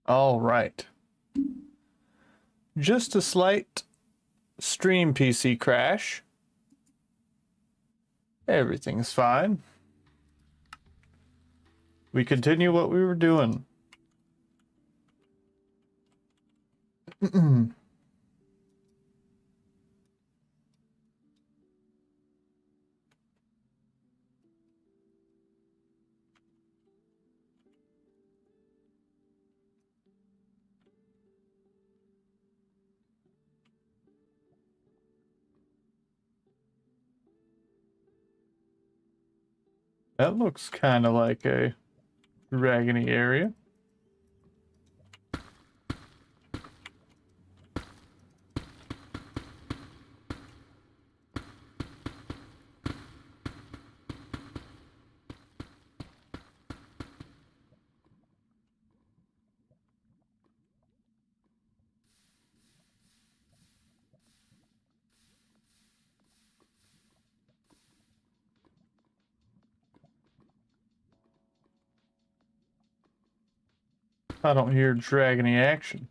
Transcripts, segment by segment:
All right. Just a slight stream PC crash. Everything's fine. We continue what we were doing. That looks kind of like a dragony area. I don't hear dragony action.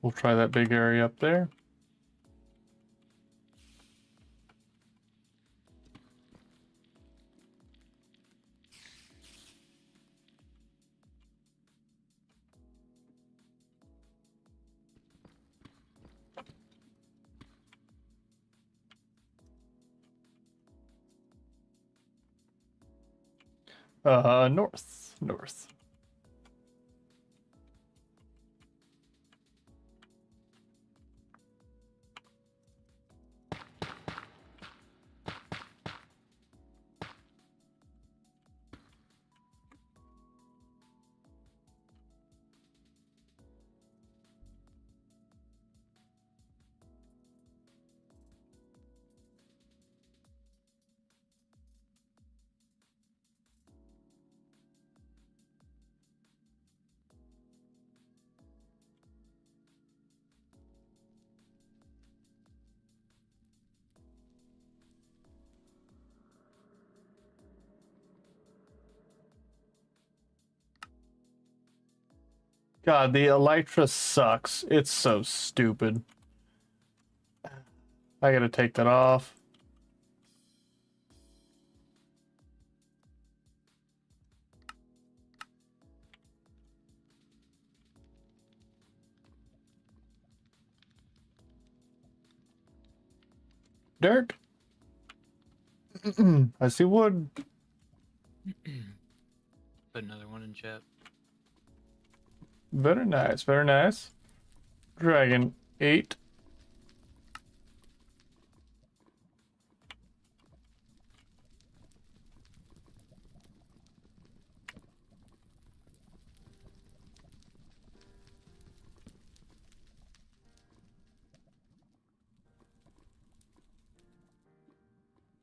We'll try that big area up there. North. God, the elytra sucks. It's so stupid. I gotta take that off. Dirt. I see wood. Put another one in chat. Very nice, very nice. Dragon 8.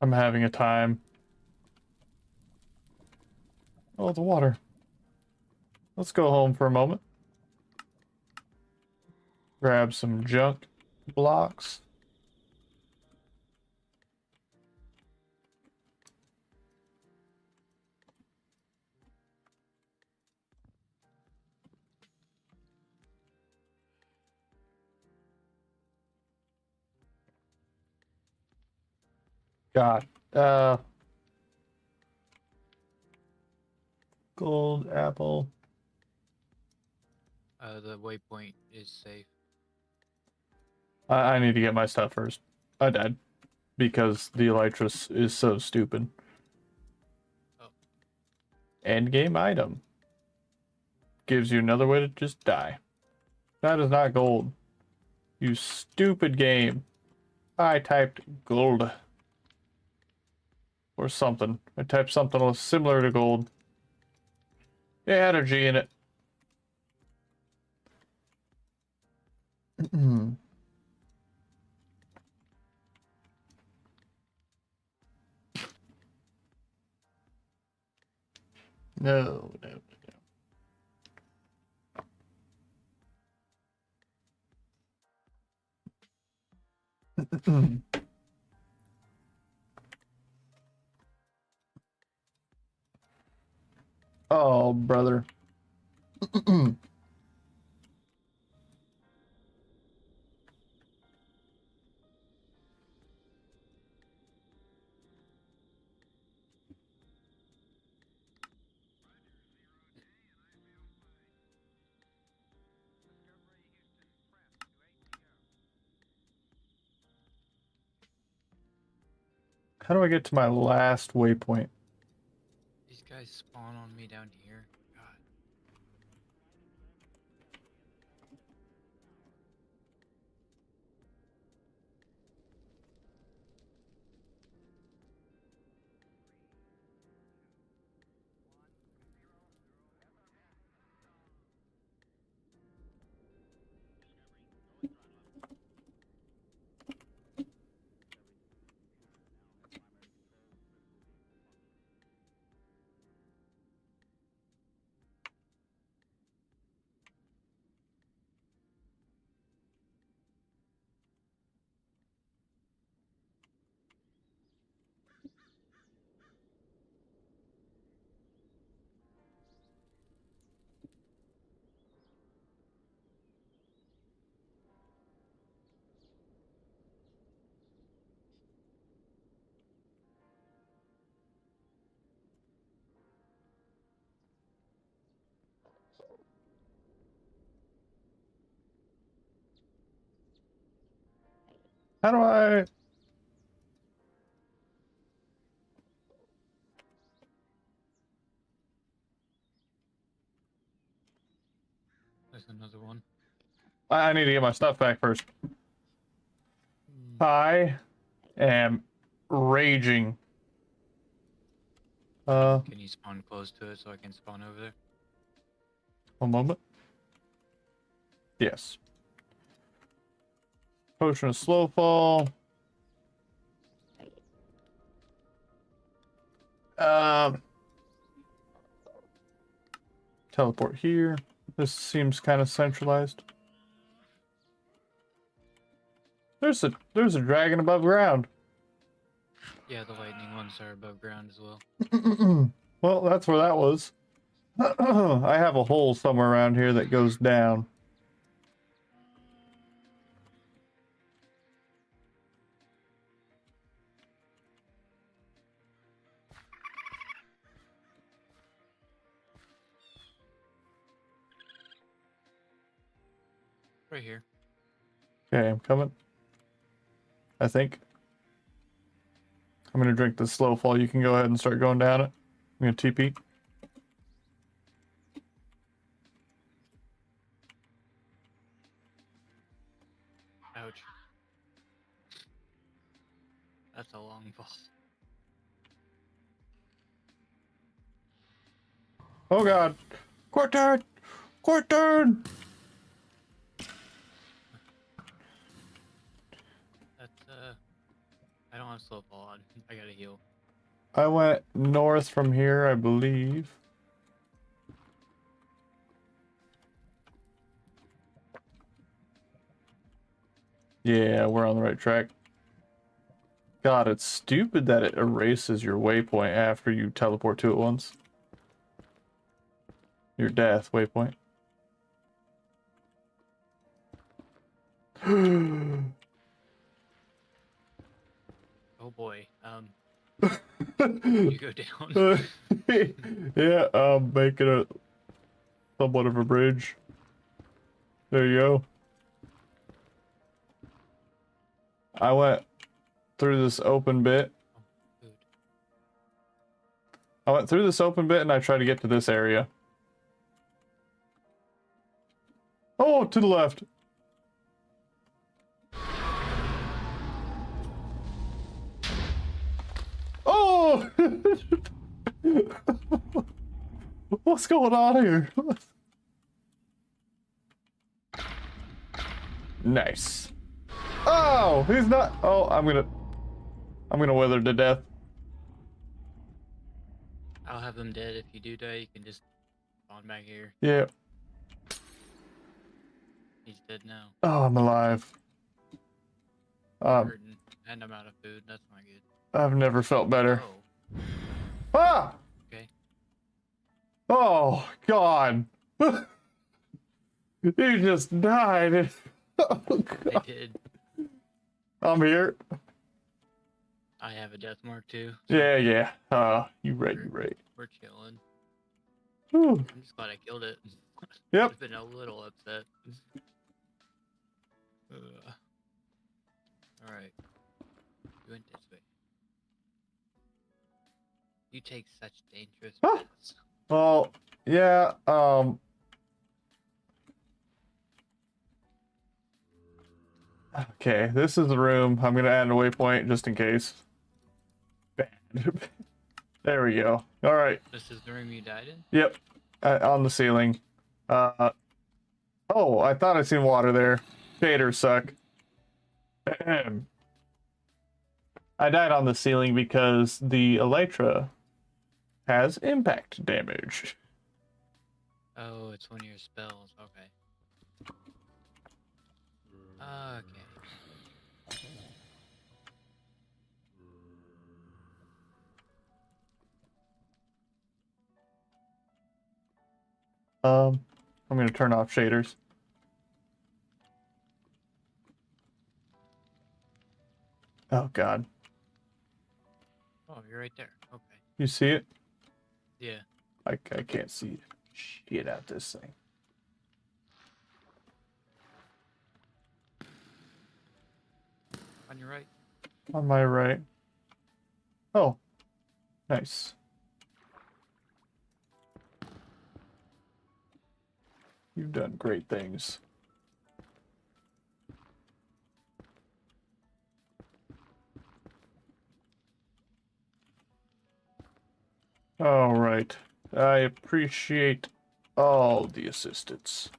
I'm having a time. Oh, the water. Let's go home for a moment. Grab some junk blocks. God. Gold apple. The waypoint is safe. I need to get my stuff first. I died because the Elytras is so stupid. Oh. End game item. Gives you another way to just die. That is not gold. You stupid game. I typed gold. Or something. I typed something similar to gold. It had a G in it. No, no, no. Oh, brother. How do I get to my last waypoint? These guys spawn on me down here. God. How do I... There's another one. I need to get my stuff back first. I am raging. Can you spawn close to it so I can spawn over there? One moment. Yes. Potion of slow fall. Teleport here. This seems kind of centralized. There's a dragon above ground. Yeah, the lightning ones are above ground as well. Well, that's where that was. I have a hole somewhere around here that goes down. Right here. Okay, I'm coming. I think. I'm gonna drink the slow fall. You can go ahead and start going down it. I'm gonna TP. Ouch. That's a long fall. Oh god. Court turn! Court turn! That's I don't have slow fall on. I gotta heal. I went north from here, I believe. Yeah, we're on the right track. God, it's stupid that it erases your waypoint after you teleport to it once. Your death waypoint. Oh boy. You go down. Yeah, making a somewhat of a bridge. There you go. I went through this open bit. Oh, food. I went through this open bit and I tried to get to this area. Oh, to the left. Oh! What's going on here? Nice. Oh, he's not. Oh, I'm gonna wither to death. I'll have them dead. If you do die, you can just spawn back here. Yeah. He's dead now. Oh, I'm alive. Hurting. And I'm out of food. That's not good. I've never felt better. Oh. Ah! Okay. Oh, God. You just died. Oh, I God. did. I'm here. I have a death mark too. Yeah, yeah. You right, you right. We're chilling. Whew. I'm just glad I killed it. Yep. I've been a little upset. Alright. You went this way. You take such dangerous Ah. risks. Well, yeah, okay, this is the room. I'm gonna add a waypoint just in case. Bad. There we go. All right. This is the room you died in? Yep. On the ceiling. Oh, I thought I seen water there. Shaders suck. I died on the ceiling because the elytra has impact damage. Oh, it's one of your spells. Okay. Okay. I'm gonna turn off shaders. Oh God. Oh, you're right there. Okay. You see it? Yeah. I can't see shit out this thing. On your right. On my right. Oh, nice. You've done great things. All right. I appreciate all the assistance.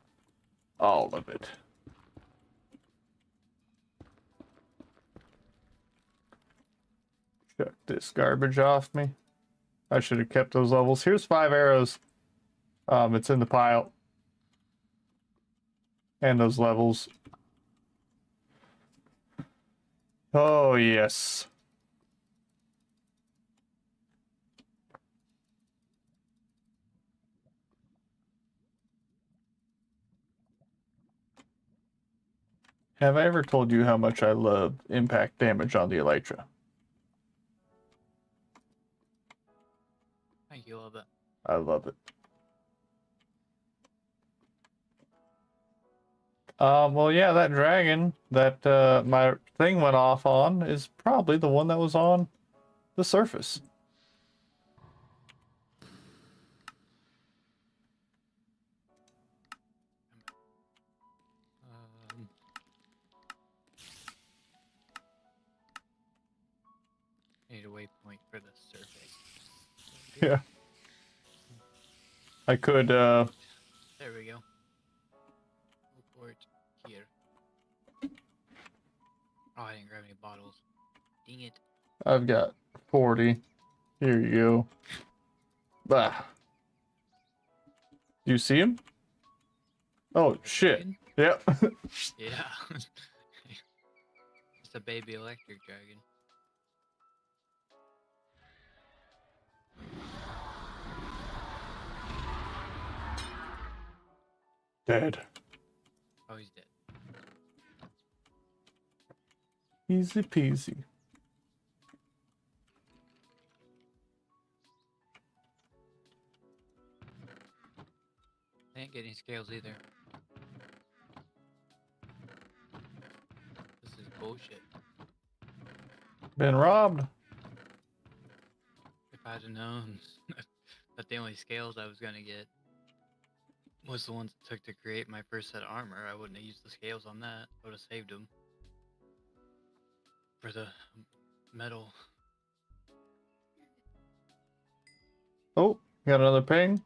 All of it. Chuck this garbage off me. I should have kept those levels. Here's 5 arrows. It's in the pile. And those levels. Oh, yes. Have I ever told you how much I love impact damage on the elytra? Thank you, love it. I love it. Well, yeah, that dragon that my thing went off on is probably the one that was on the surface. Um, Need a waypoint for the surface. Yeah. I could, There we go. Report here. Oh, I didn't grab any bottles. Dang it. I've got 40. Here you go. Bah. You see him? Oh, shit. Dragon? Yep. Yeah. It's a baby electric dragon. Dead. Oh, he's dead. Easy peasy. any scales either. This is bullshit. Been robbed. If I'd have known that the only scales I was gonna get was the ones it took to create my first set of armor, I wouldn't have used the scales on that. I would have saved them for the metal. Oh, got another ping.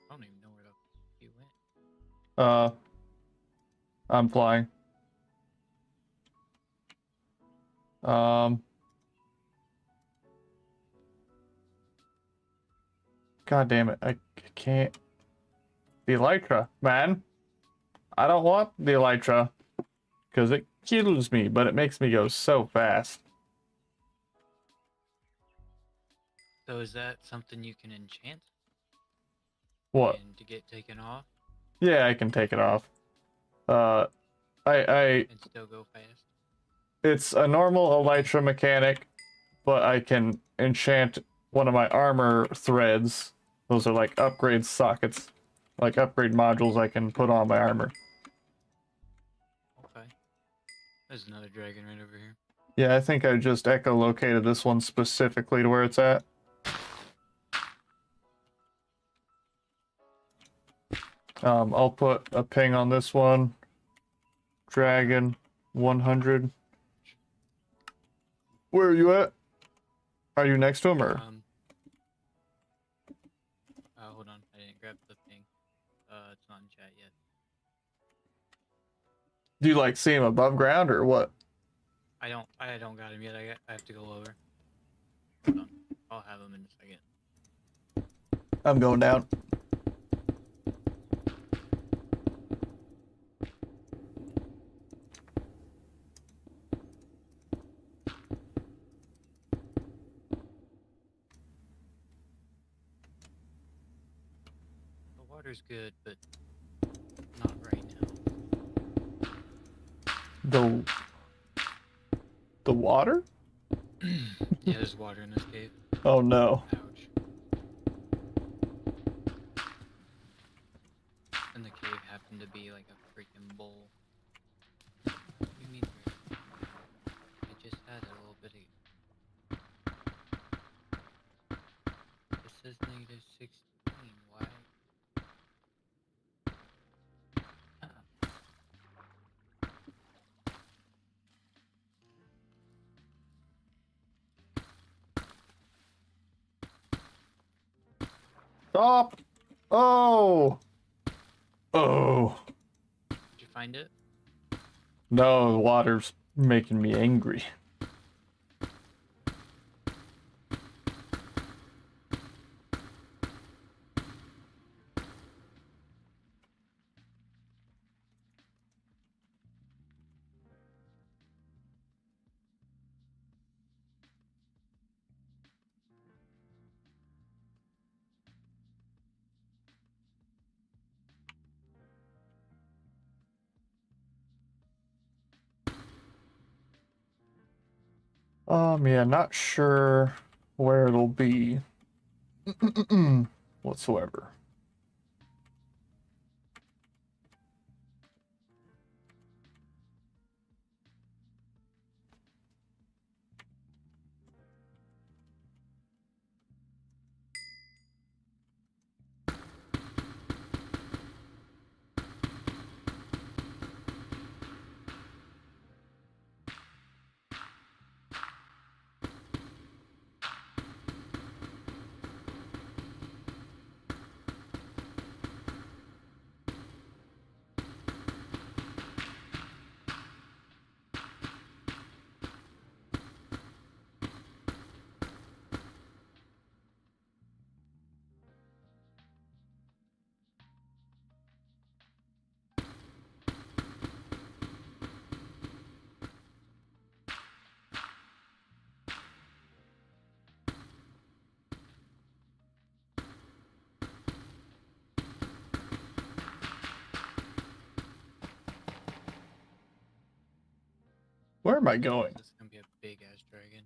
I don't even know where the you went. I'm flying. God damn it, I can't. The elytra, man. I don't want the elytra because it kills me, but it makes me go so fast. So is that something you can enchant? What? And to get taken off Yeah, I can take it off. I and still go fast? it's a normal elytra mechanic, but I can enchant one of my armor threads. Those are like upgrade sockets, like upgrade modules I can put on my armor. Okay. There's another dragon right over here. Yeah, I think I just echolocated this one specifically to where it's at. I'll put a ping on this one. Dragon 100. Where are you at? Are you next to him or? Hold on. I didn't grab the thing. It's not in chat yet. Do you like see him above ground or what? I don't got him yet. I have to go lower. Hold on. I'll have him in a second. I'm going down. The water's good, but not right now. The water? Yeah, there's water in this cave. Oh no. Ouch. And the cave happened to be like a freaking bowl. What do you mean? I just had a little bit of... This says negative 16. Why? Stop! Oh! Oh! Did you find it? No, the water's making me angry. Yeah, not sure where it'll be whatsoever. Where am I going? This is gonna be a big ass dragon.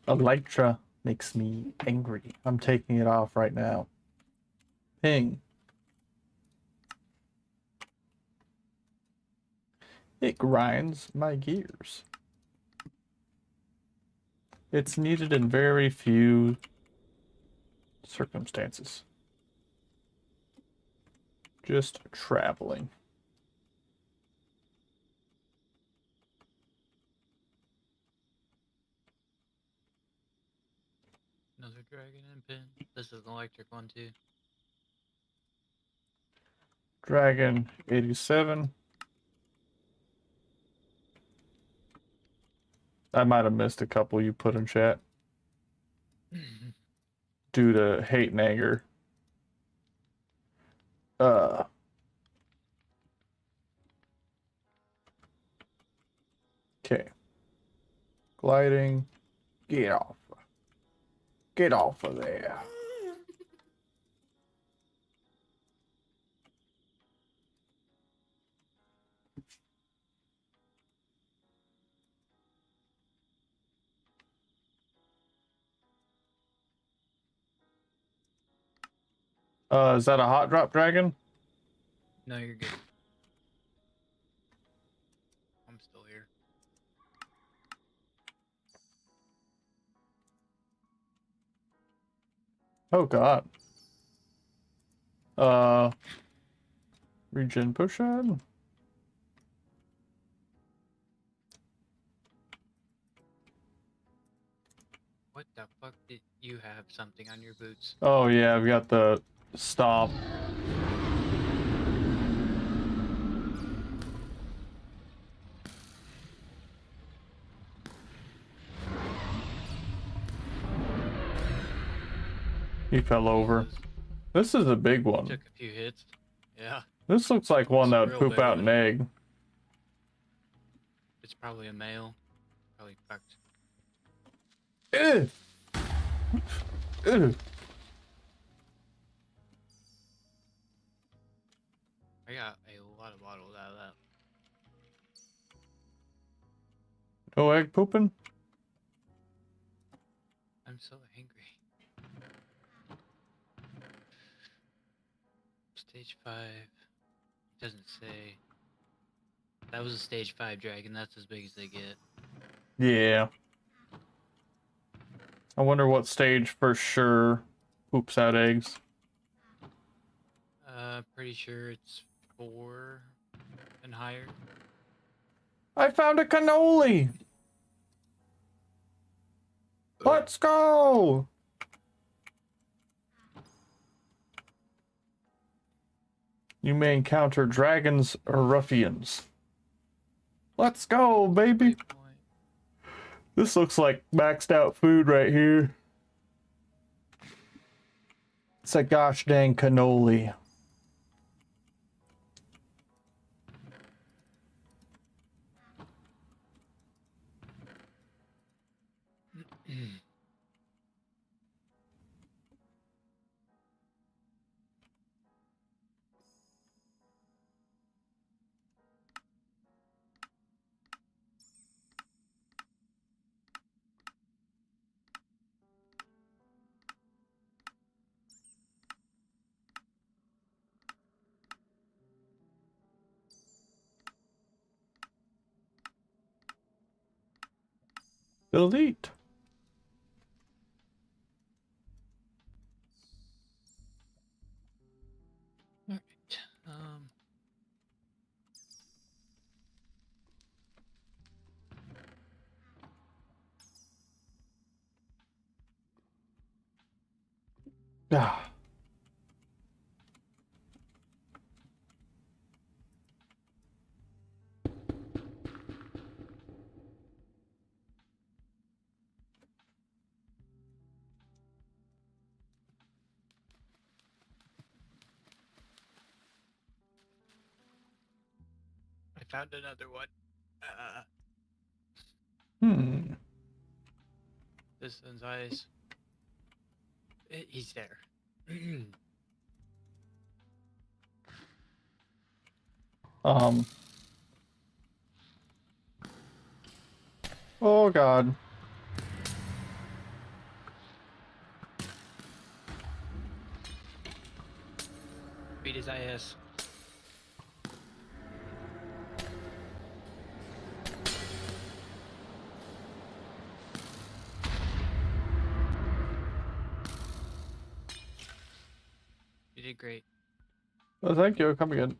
Electra makes me angry. I'm taking it off right now. Ping. It grinds my gears. It's needed in very few circumstances. Just traveling. Another dragon and pin. This is an electric one too. Dragon 87. I might have missed a couple you put in chat due to hate and anger. Okay. Gliding. Get off. Get off of there. Is that a hot drop dragon? No, you're good. I'm still here. Oh god. Regen potion. What the fuck did you have something on your boots? Oh yeah, I've got the stomp. He fell over. Jesus. This is a big one. Took a few hits. Yeah. This looks like one It's that a would real poop big out one. an egg. It's probably a male. Probably fucked. Ugh. Ugh. I got a lot of bottles out of that. No egg pooping? I'm so angry. Stage 5. Doesn't say. That was a stage 5 dragon. That's as big as they get. Yeah. I wonder what stage for sure poops out eggs. Pretty sure it's 4 and higher. I found a cannoli! Let's go! You may encounter dragons or ruffians. Let's go, baby! This looks like maxed out food right here. It's a gosh dang cannoli. Delete. Alright. Ah. I found another one. This one's eyes. He's there. Oh god. IS. You did great. Oh, thank you. Come again.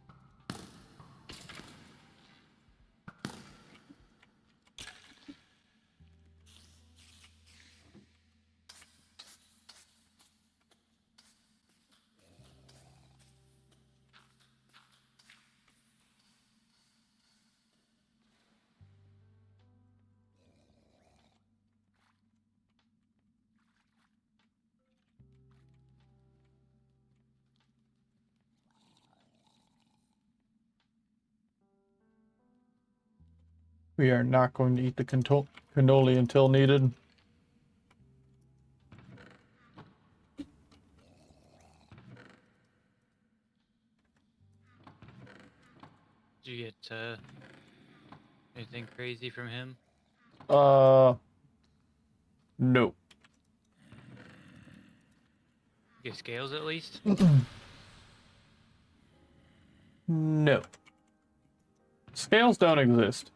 We are not going to eat the cannoli until needed. Did you get anything crazy from him? No. Get scales at least? No. Scales don't exist.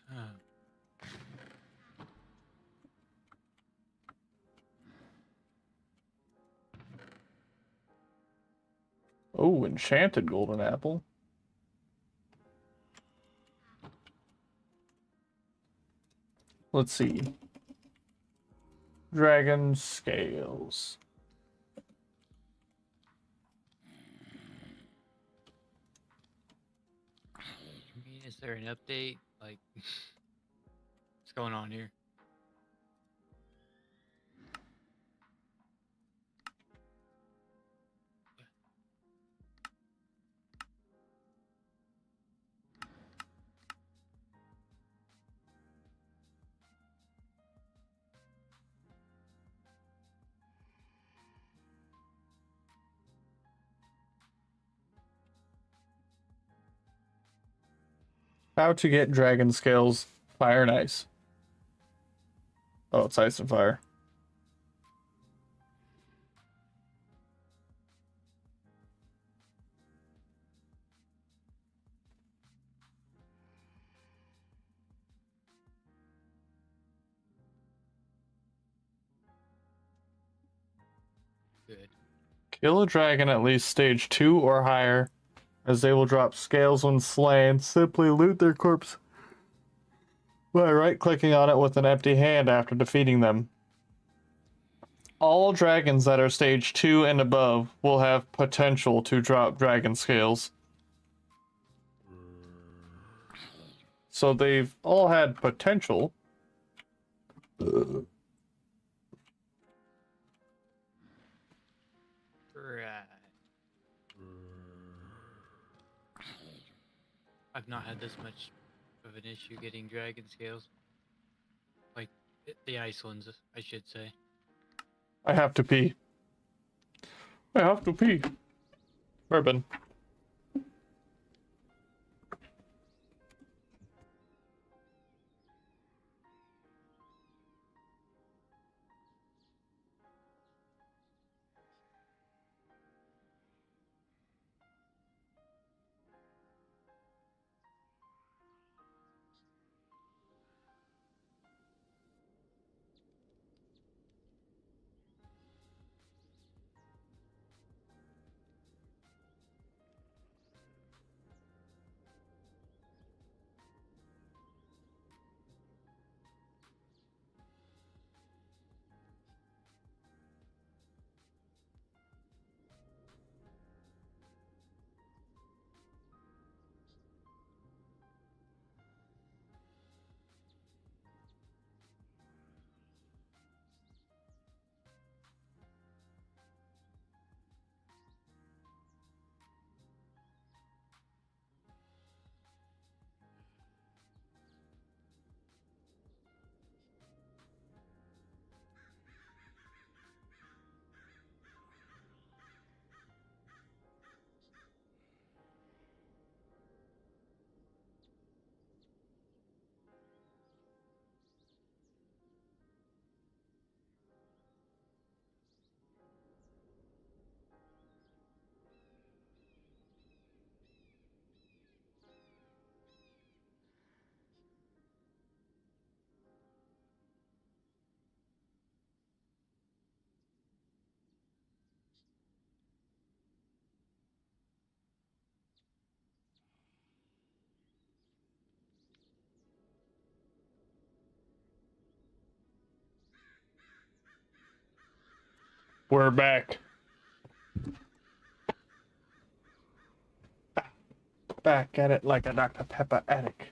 Oh. Oh, enchanted golden apple. Let's see. Dragon scales. I mean, is there an update? Like, what's going on here? How to get dragon scales, fire and ice. Oh, it's ice and fire. Good. Kill a dragon at least stage 2 or higher, as they will drop scales when slain. Simply loot their corpse by right-clicking on it with an empty hand after defeating them. All dragons that are stage 2 and above will have potential to drop dragon scales. So they've all had potential. Right. I've not had this much of an issue getting dragon scales. Like, the ice ones, I should say. I have to pee. I have to pee. Bourbon. We're back. Back at it like a Dr. Pepper addict.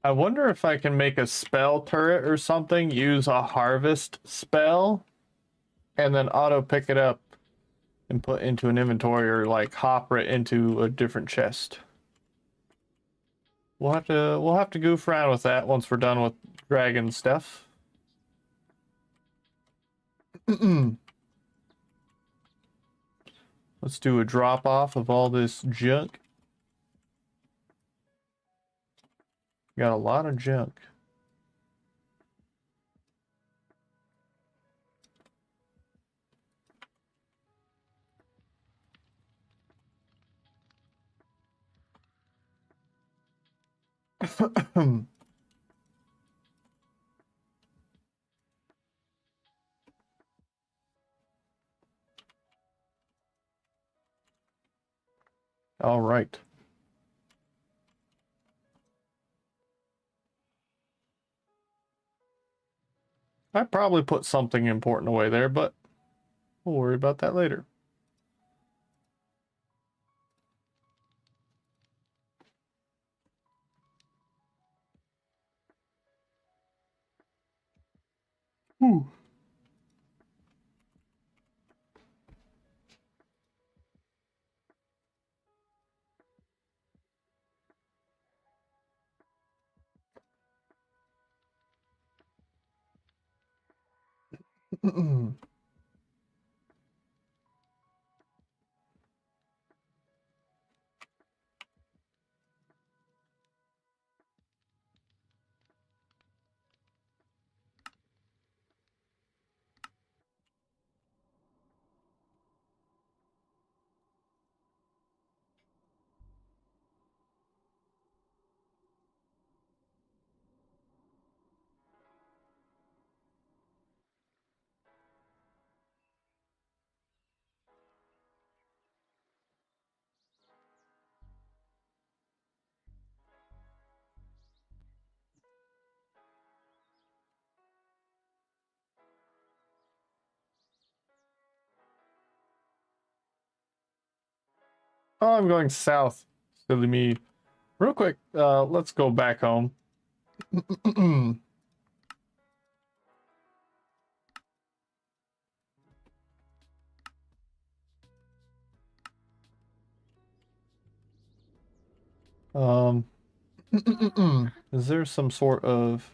I wonder if I can make a spell turret or something, use a harvest spell, and then auto pick it up and put into an inventory or like hopper it into a different chest. We'll have to goof around with that once we're done with dragon stuff. Let's do a drop off of all this junk. Got a lot of junk. All right. I probably put something important away there, but we'll worry about that later. Ooh. Oh, I'm going south. Silly me. Real quick, let's go back home. um, is there some sort of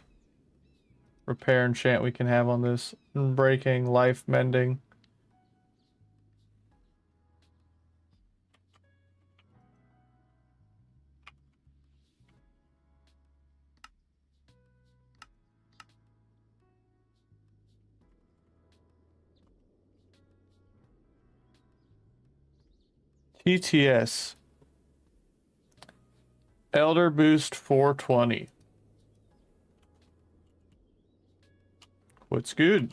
repair enchant we can have on this? Breaking, life mending. TTS. Elder Boost 420. What's good?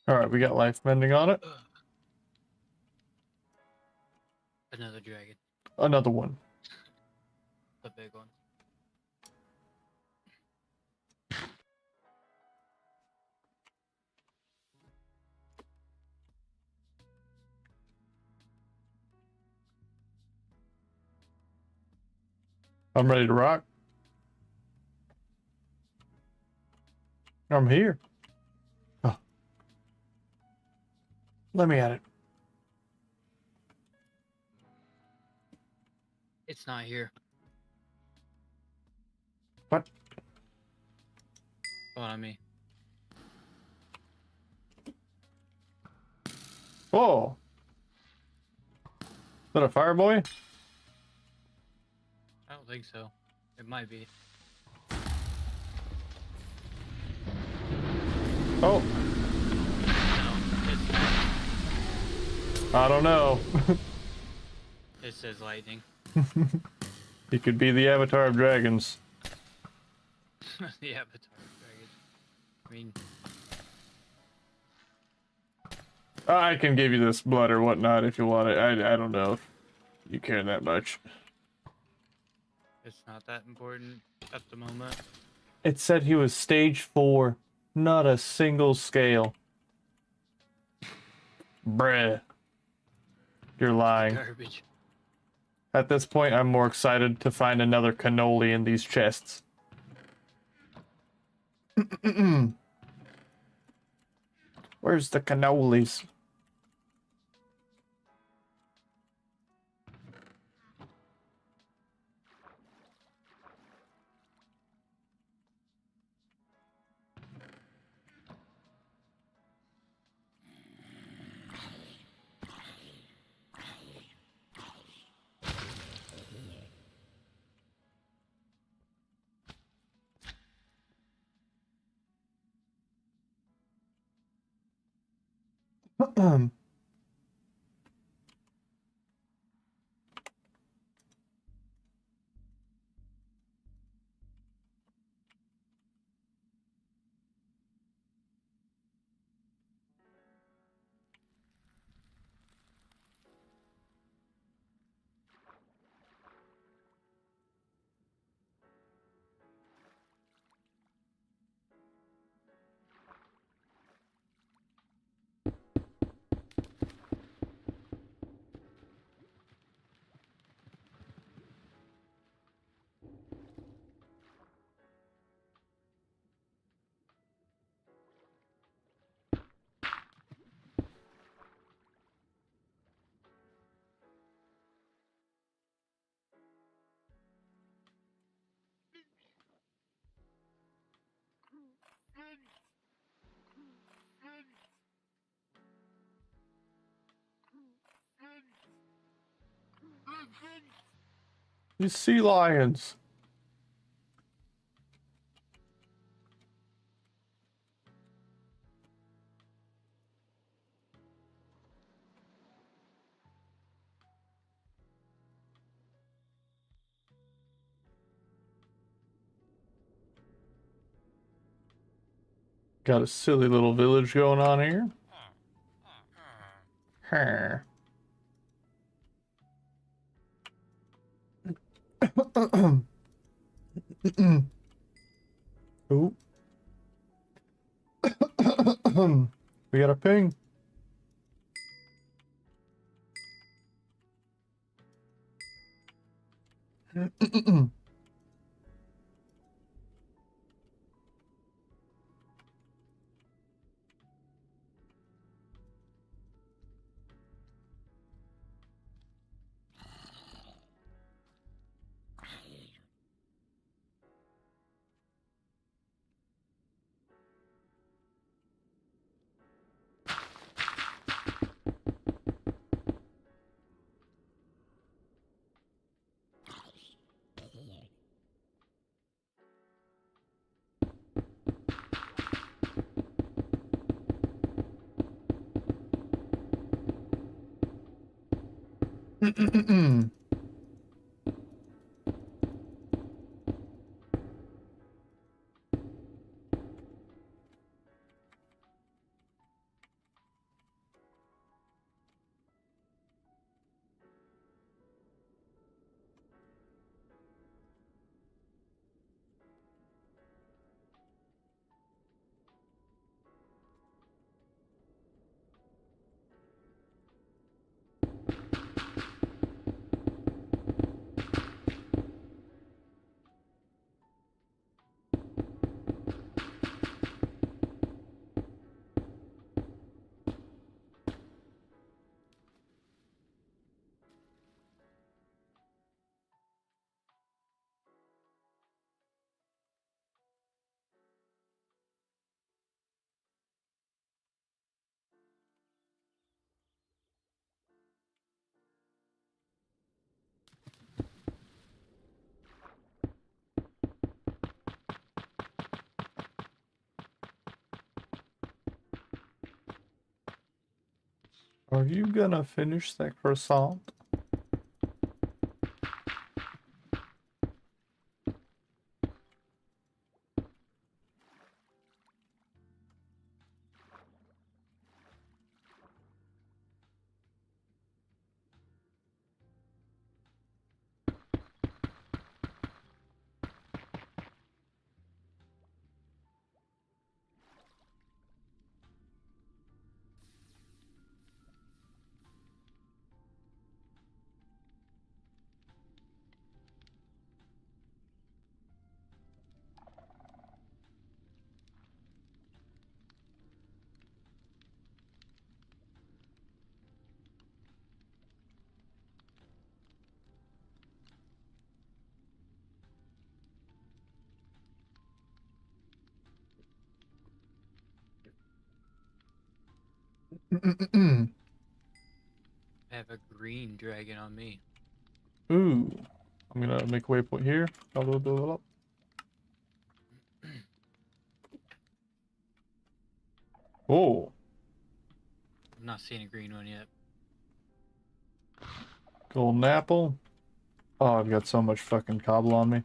Alright, we got life mending on it. Another dragon. Another one. The big one. I'm ready to rock. I'm here. Oh. Let me at it. It's not here. What? Spawn on me. Whoa! Is that a fire boy? I don't think so. It might be. Oh, No, I don't know. it says lightning. He could be the avatar of dragons. The avatar dragon. I mean, I can give you this blood or whatnot if you want it. I don't know if you care that much. it's not that important at the moment. It said he was stage 4, not a single scale. Bruh. You're lying. Garbage. At this point, I'm more excited to find another cannoli in these chests. Where's the cannolis? These sea lions. Got a silly little village going on here. Huh. Ooh. We got a ping. Are you gonna finish that croissant? I have a green dragon on me. Ooh. I'm gonna make a waypoint here. Blah, blah, blah, blah. Oh, I'm not seeing a green one yet. golden apple. Oh, I've got so much fucking cobble on me.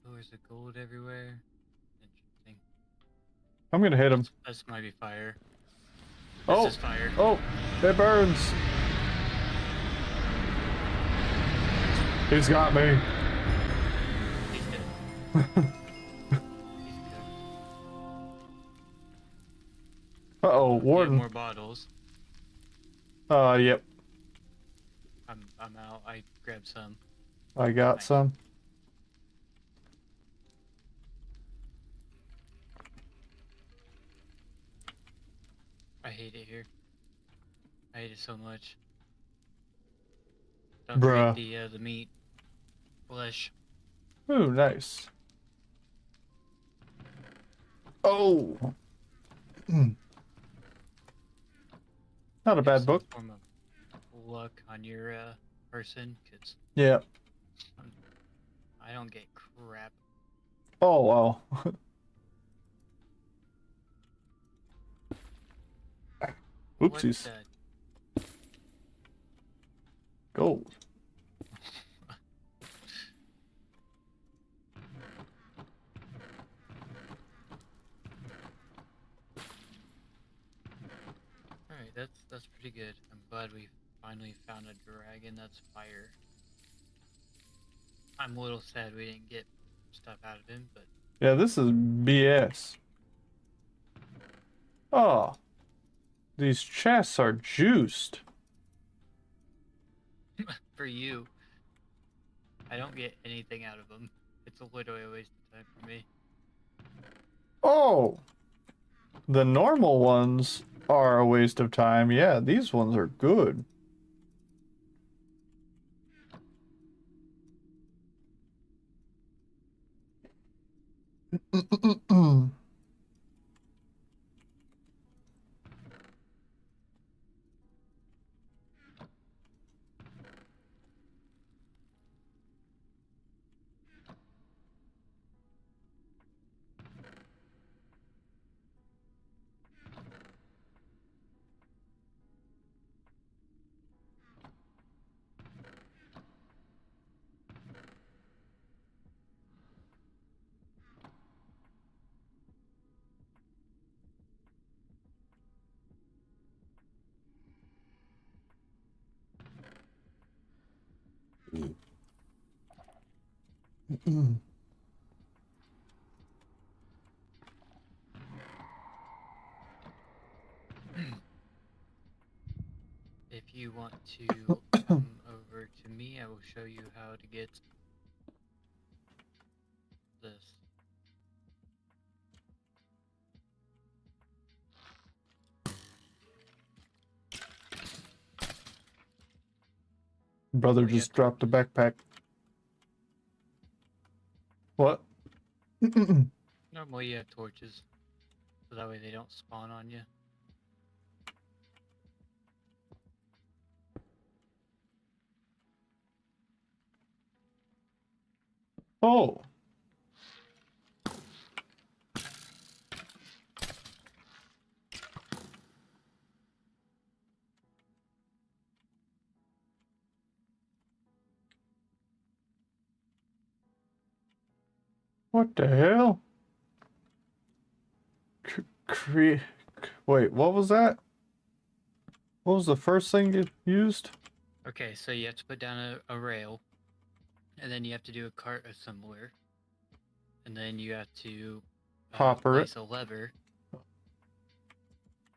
Oh, there's a gold everywhere. Interesting. I'm gonna hit him. This might be fire. This Oh, is fire. oh, it burns. He's got me. He's good. He's good. Uh-oh, Get warden. more bottles. Yep. I'm out. I grabbed some. I got Nice. some. I hate it here. I hate it so much. Don't Bruh. forget the meat. Flesh. Ooh, nice. Oh. Not a Have bad some book. form of luck on your person, cause Yeah. I don't get crap. Oh, wow. Oopsies. What Gold. Alright, that's pretty good. I'm glad we finally found a dragon that's fire. I'm a little sad we didn't get stuff out of him, but Yeah, this is BS. Oh. These chests are juiced. for you, I don't get anything out of them. It's literally a waste of time for me. Oh. The normal ones are a waste of time. Yeah, these ones are good. If you want to come over to me, I will show you how to get this. Brother Oh, yeah, just dropped a torches. backpack. What? Normally you have torches, so that way they don't spawn on you. Oh. What the hell? Create. Wait, what was that? What was the first thing you used? Okay, so you have to put down a rail, and then you have to do a cart assembler, and then you have to Hopper it. place a lever.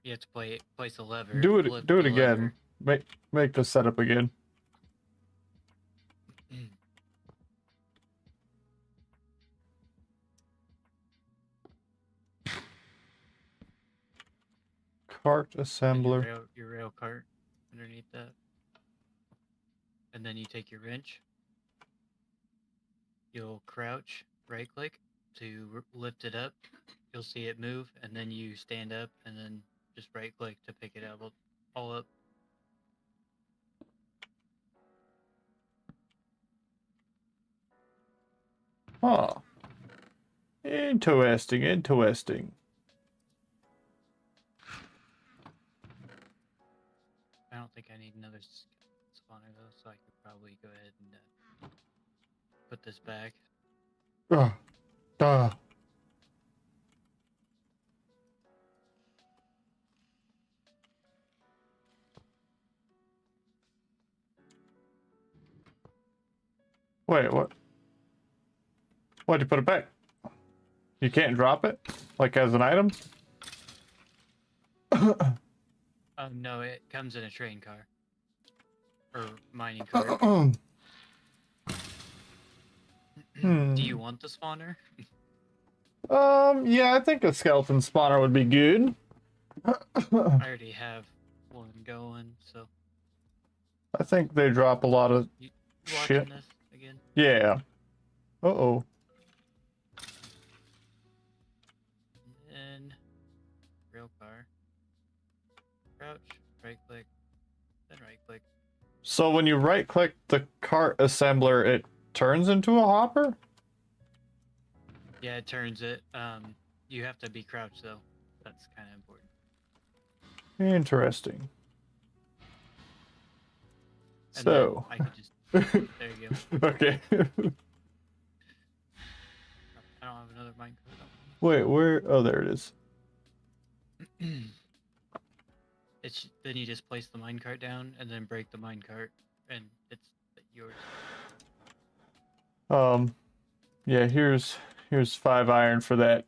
You have to place a lever. Do Flip it. Do it the again. lever. Make the setup again. Cart And assembler. your rail cart underneath that. And then you take your wrench. You'll crouch, right click to lift it up. You'll see it move, and then you stand up, and then just right click to pick it up all up. Huh. Interesting. Interesting. I don't think I need another spawner though, so I could probably go ahead and put this back. Duh. Wait, what? Why'd you put it back? You can't drop it? Like as an item? No, it comes in a train car. Or mining cart. Do you want the spawner? Yeah, I think a skeleton spawner would be good. I already have one going, so. I think they drop a lot of You shit. watching this again? Yeah. Uh-oh. And rail car. Crouch, right click, then right click. So when you right click the cart assembler, it turns into a hopper? Yeah, it turns it. You have to be crouched though. That's kind of important. Interesting. And So. then I could just. There you go. Okay. I don't have another minecart. Wait, where? Oh, there it is. Then you just place the minecart down and then break the minecart, and it's yours. Yeah, here's 5 iron for that.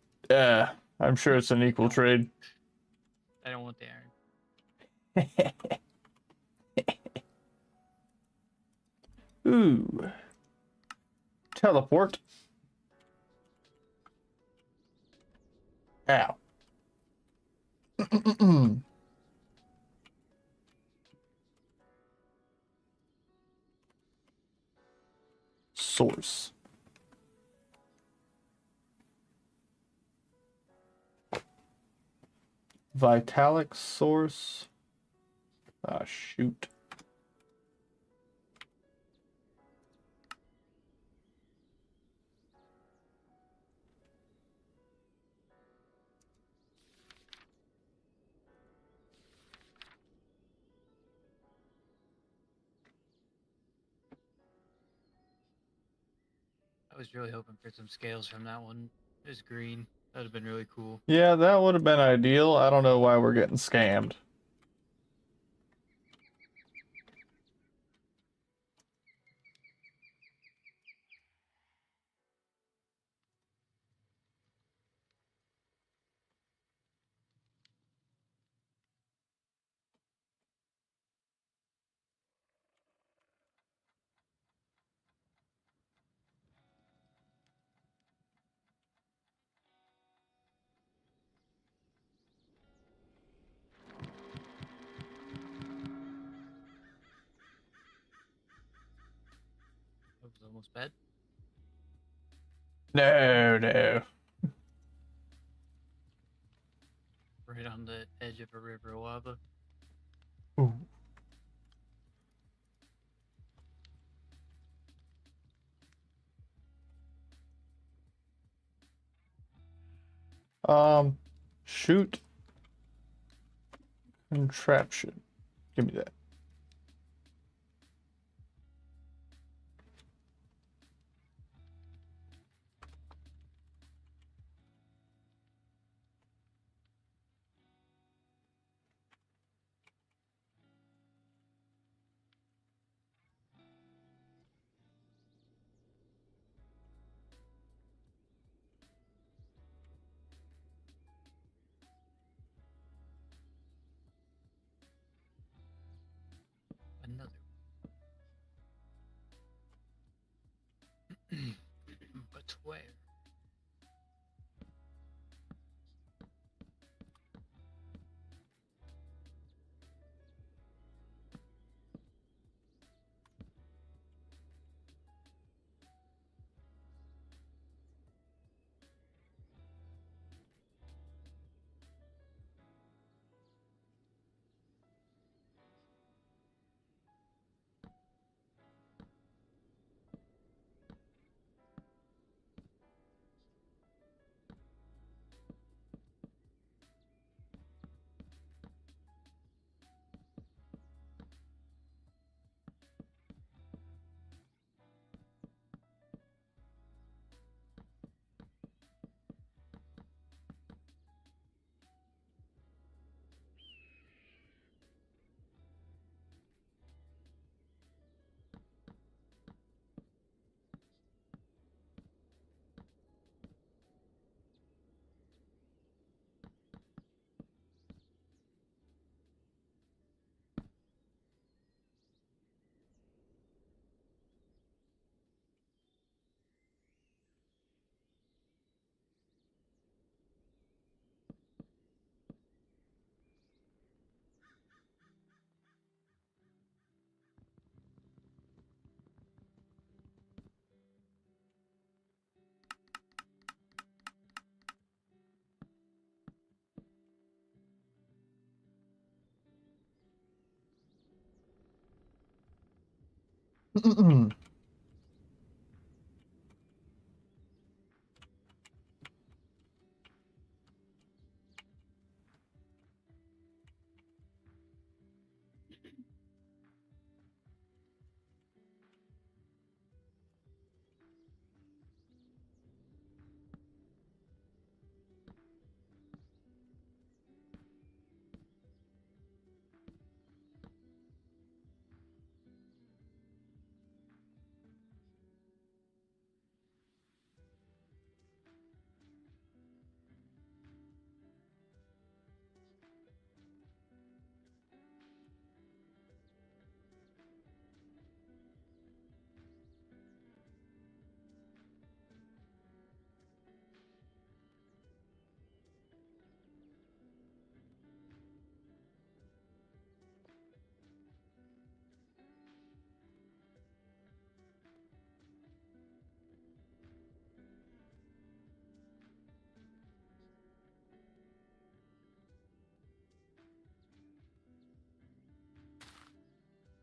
I'm sure it's an equal trade. I don't want the iron. Ooh. Teleport. Ow. Source. Vitalic source. Ah, shoot. I was really hoping for some scales from that one. It was green. That would have been really cool. Yeah, that would have been ideal. I don't know why we're getting scammed. It was almost bad. No. Right on the edge of a river of lava. Ooh. Shoot. Contraption. Give me that. swear.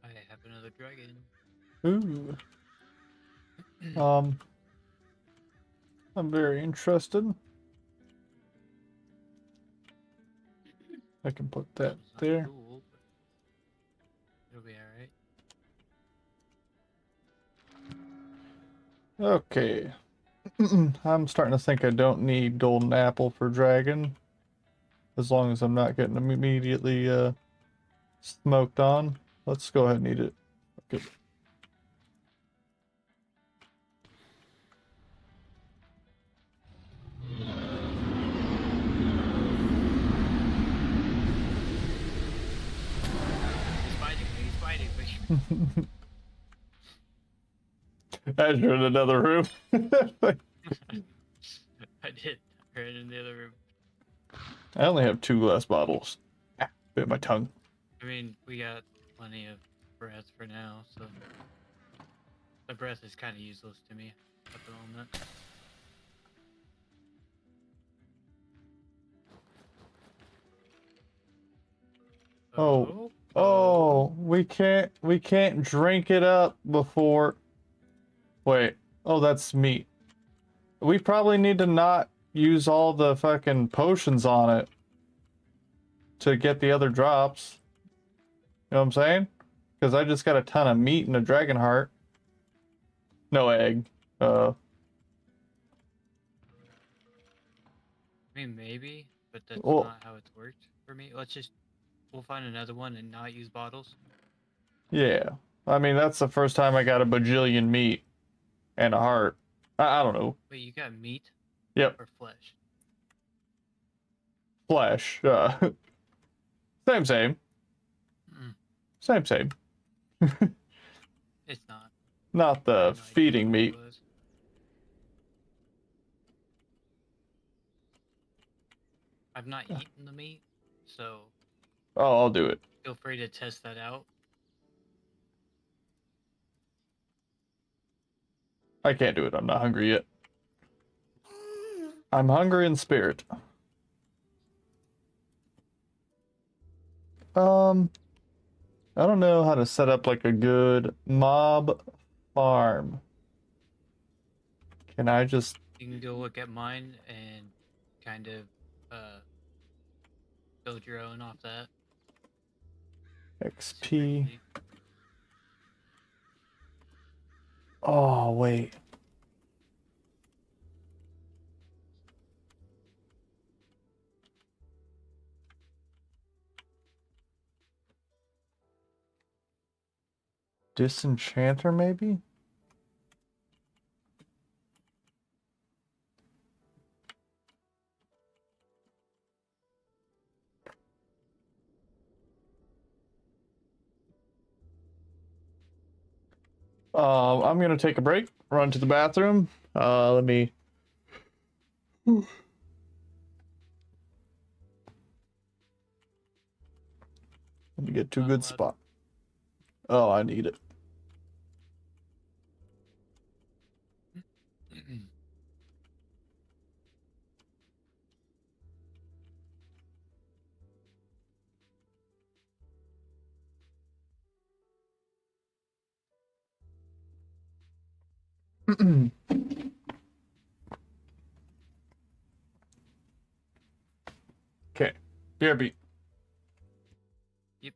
I have another dragon. Ooh. I'm very interested. I can put that It's not there. cool, but it'll be alright. Okay. I'm starting to think I don't need golden apple for dragon. As long as I'm not getting immediately smoked on. Let's go ahead and eat it. Okay. He's fighting me, he's fighting me. As you're in another room. I did. I ran in the other room. I only have 2 glass bottles. Ah, bit my tongue. I mean, we got plenty of breath for now, so the breath is kind of useless to me at the moment. Oh, we can't drink it up before. Wait. Oh, that's meat. We probably need to not use all the fucking potions on it to get the other drops. You know what I'm saying? Because I just got a ton of meat and a dragon heart. No egg. I mean, maybe, but that's Well, not how it's worked for me. We'll find another one and not use bottles. yeah. I mean, that's the first time I got a bajillion meat and a heart. I don't know. Wait, you got meat Yep. or flesh? Flesh. Same. Mm, Same. it's not. Not I the have no idea feeding what it meat. was. I've not eaten the meat, so Oh, I'll do it. feel free to test that out. I can't do it. I'm not hungry yet. I'm hungry in spirit. Um, I don't know how to set up like a good mob farm. Can I just You can go look at mine and kind of uh, build your own off that. Super XP? easy. Oh, wait. Disenchanter, maybe? I'm gonna take a break, run to the bathroom. Let me. Let me get to a Not good allowed. spot. Oh, I need it. Okay. BRB. Yep.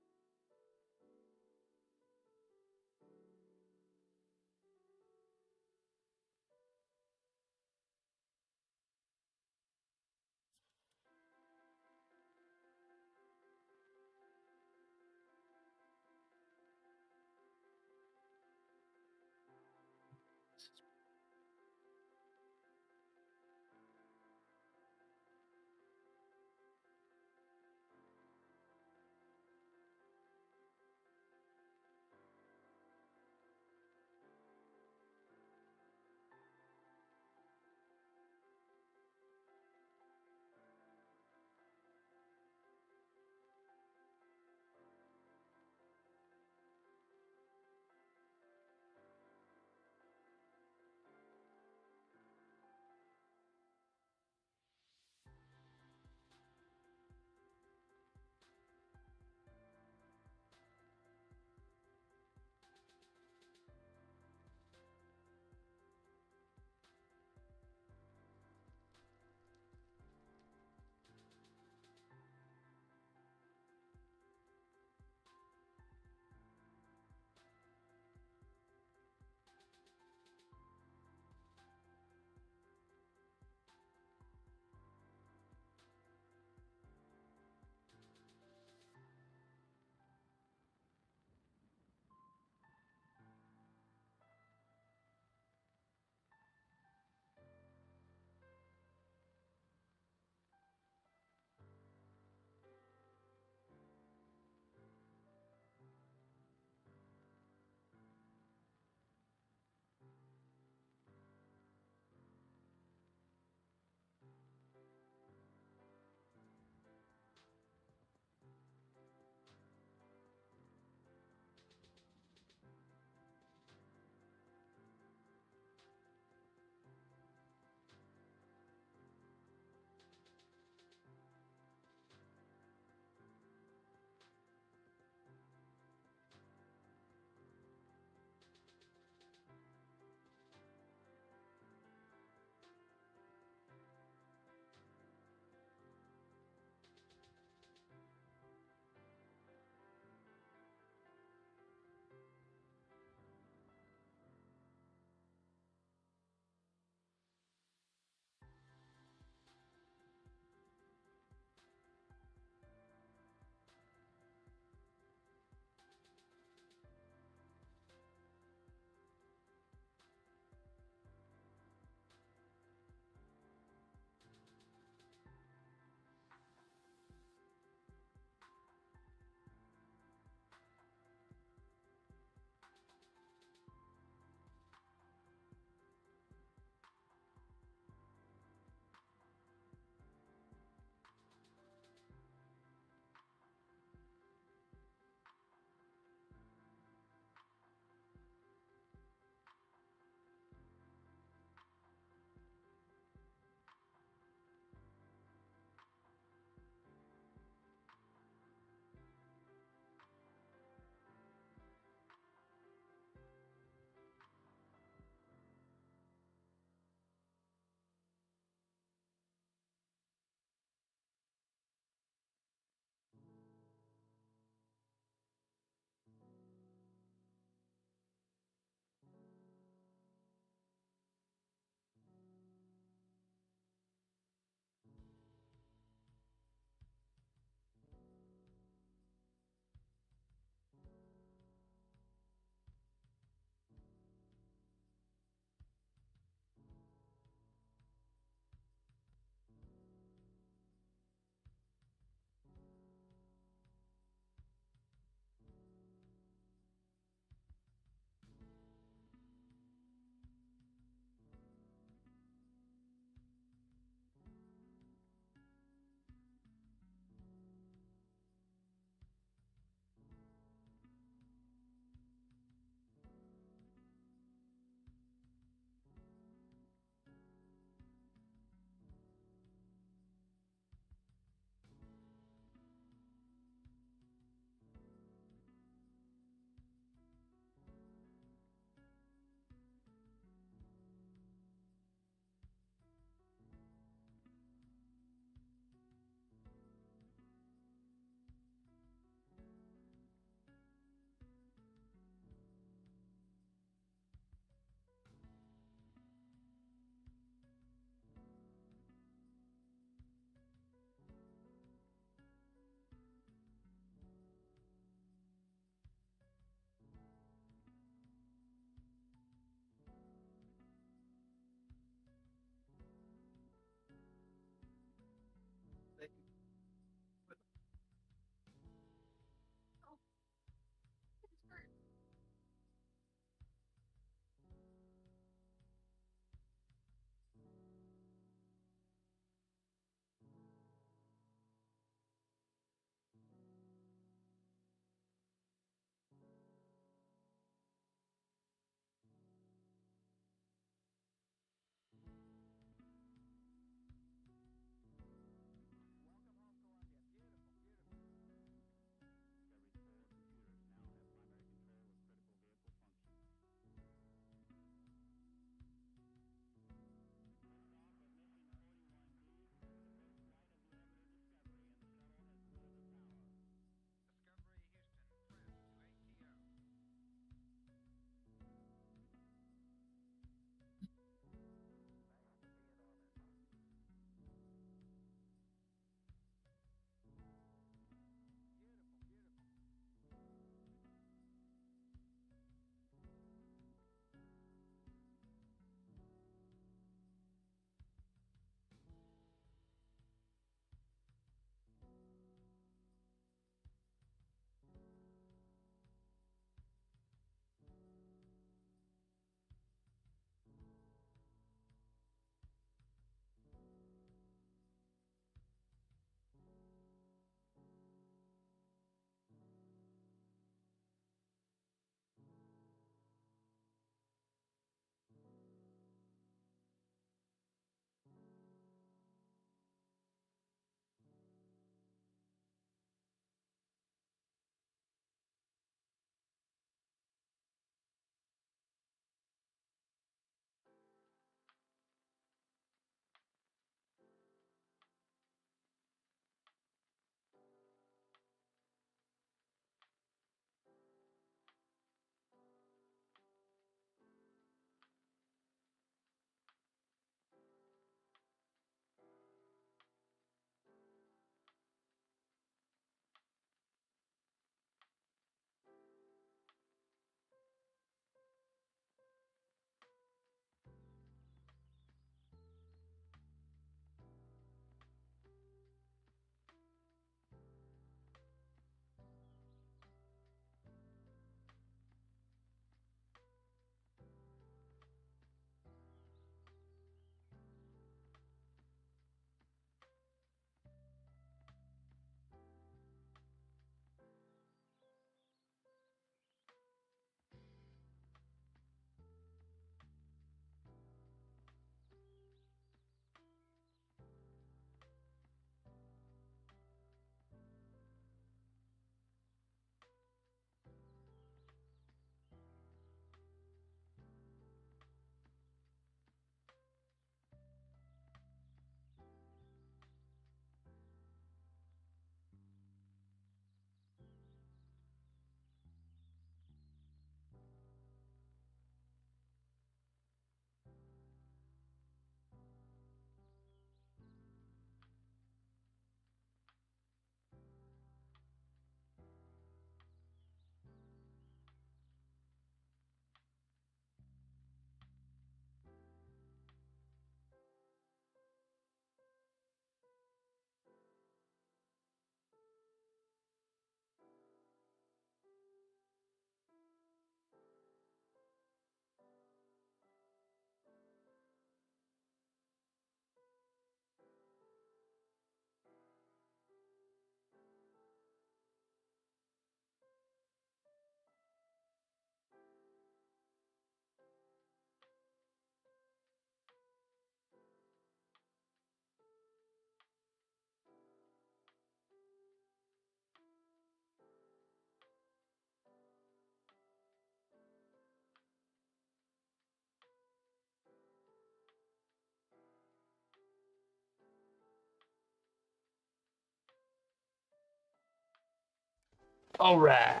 All right.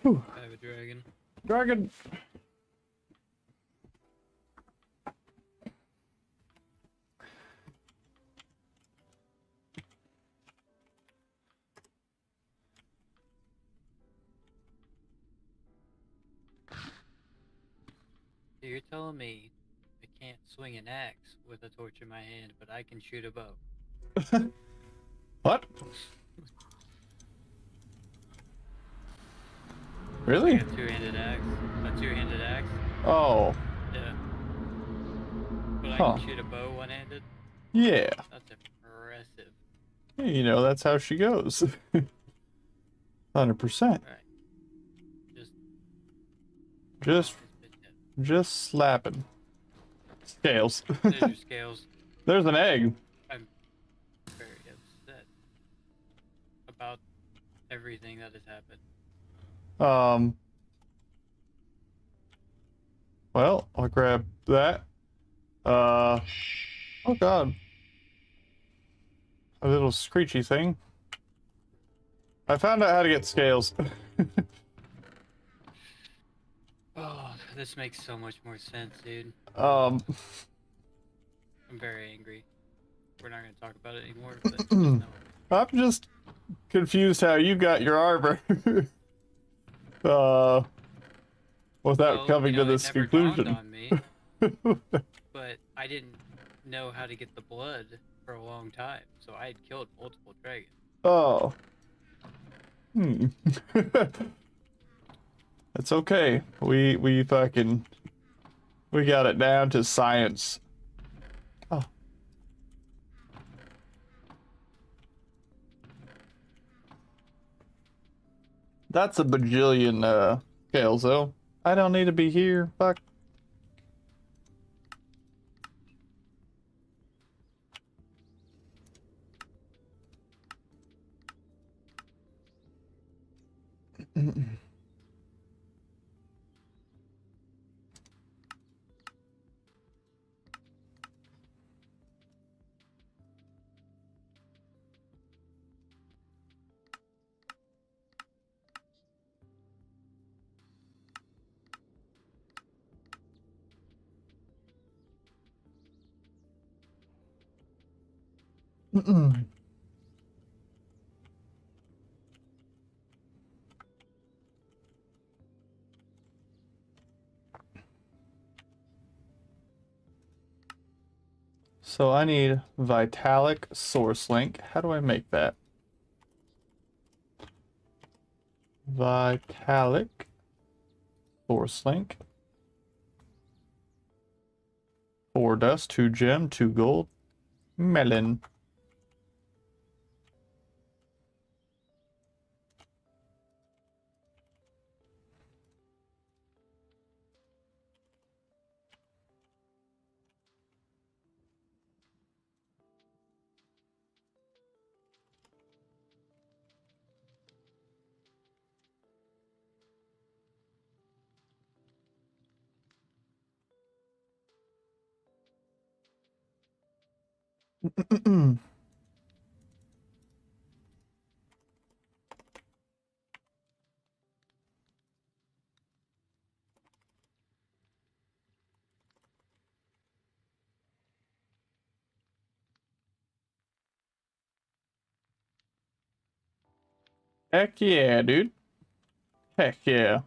Whew. I have a dragon. Dragon. So you're telling me I can't swing an axe with a torch in my hand, but I can shoot a bow? What? Like Really? a two-handed axe. A two-handed axe? Oh. Yeah. But I Huh. can shoot a bow one-handed? Yeah. That's impressive. You know, that's how she goes. 100%. Alright. Just Just, knock this bitch out. just slapping. Scales. There's your scales. There's an egg. I'm very upset about everything that has happened. Well, I'll grab that. Oh god. A little screechy thing. I found out how to get scales. Oh, this makes so much more sense, dude. um, I'm very angry. We're not gonna talk about it anymore, but just know. I'm just confused how you got your armor. Without Well, coming to it this never dawned conclusion. on me, but I didn't know how to get the blood for a long time, so I had killed multiple dragons. Oh. It's okay. We fucking we got it down to science. Oh. That's a bajillion scales though. I don't need to be here. Fuck. So I need Vitalic source link. How do I make that? Vitalic source link. 4 dust, 2 gem, 2 gold. Melon. Heck yeah, dude. Heck yeah.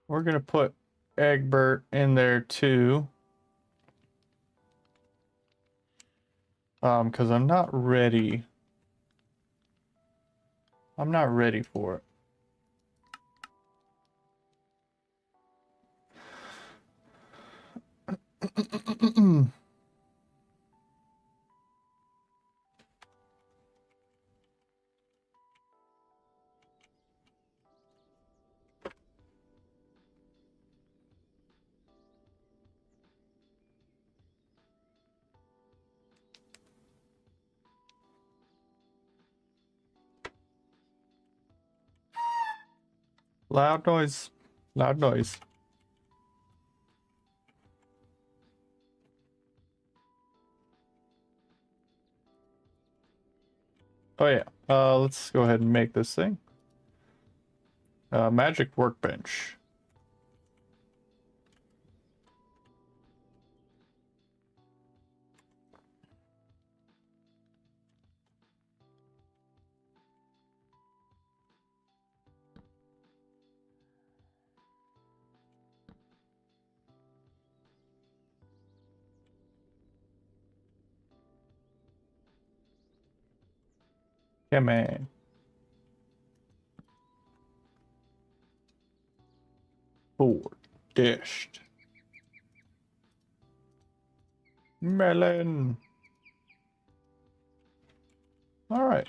We're gonna put Egbert in there too. Because I'm not ready. I'm not ready for it. Loud noise. Loud noise. Oh yeah. Let's go ahead and make this thing. Magic workbench. Yeah, man. Board. Dished. Melon. All right.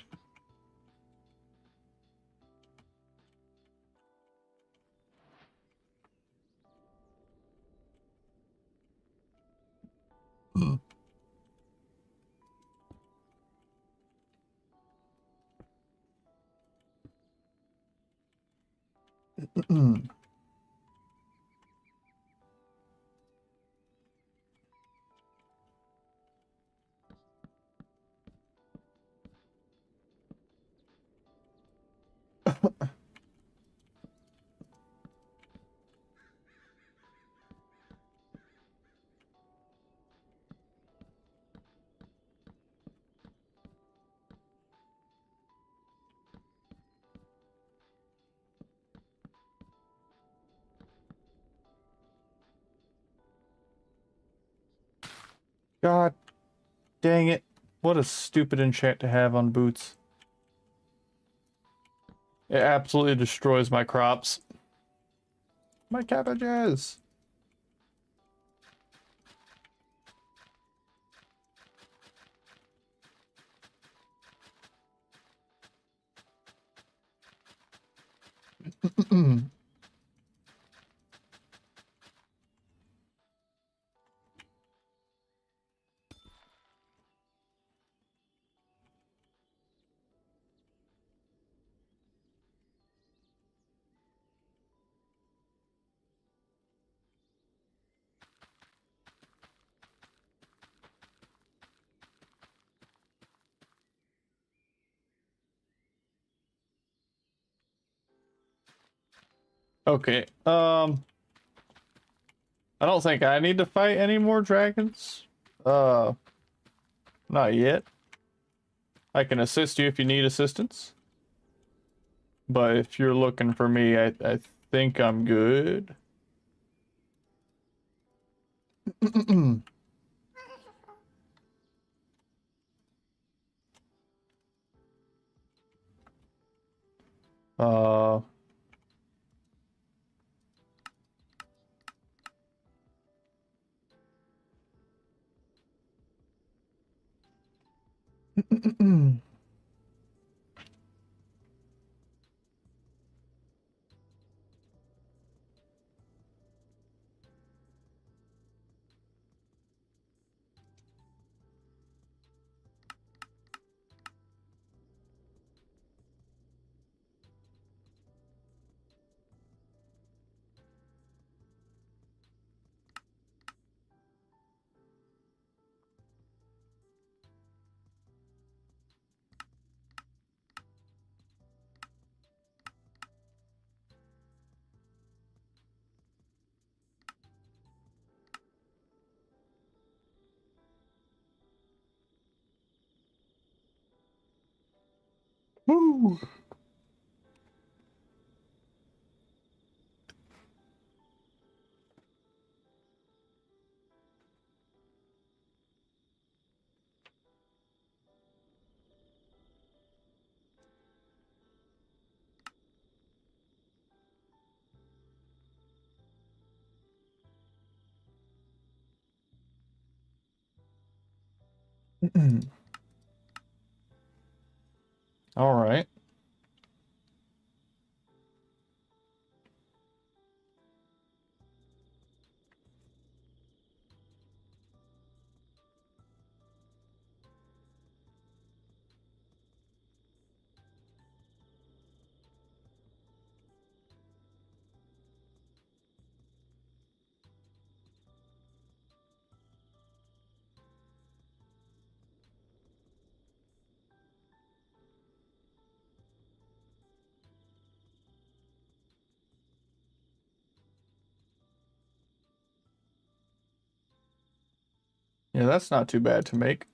God dang it. What a stupid enchant to have on boots. It absolutely destroys my crops. My cabbages. Okay. I don't think I need to fight any more dragons. Not yet. I can assist you if you need assistance. But if you're looking for me, I think I'm good. uh Woo. All right. Yeah, that's not too bad to make.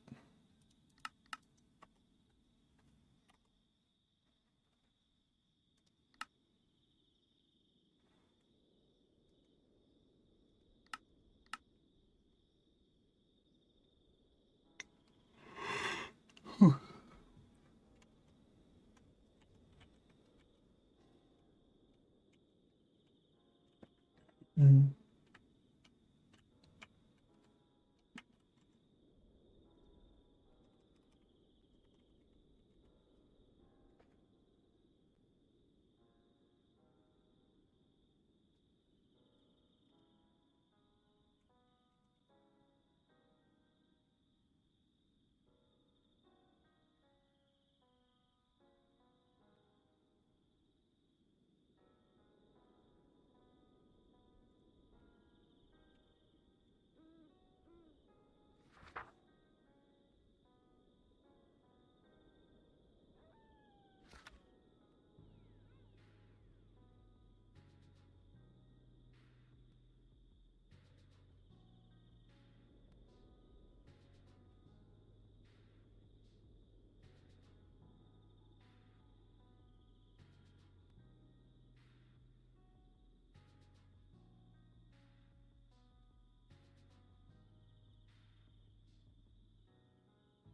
Mm.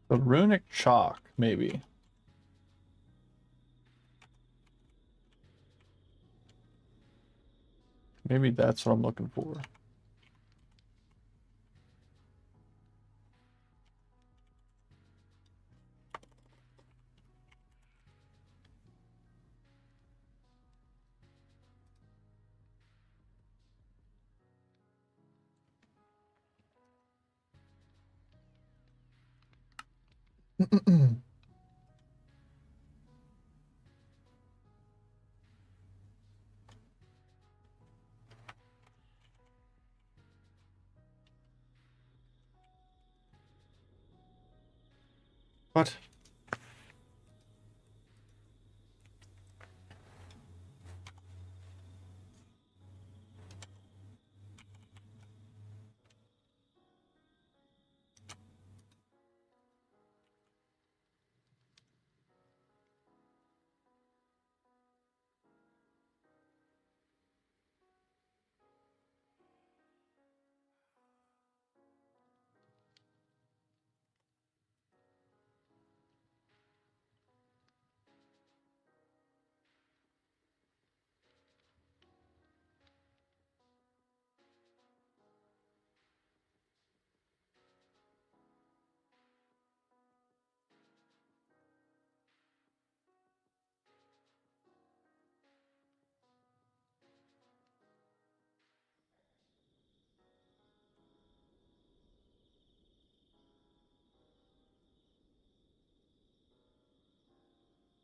The runic chalk, maybe. Maybe that's what I'm looking for. What?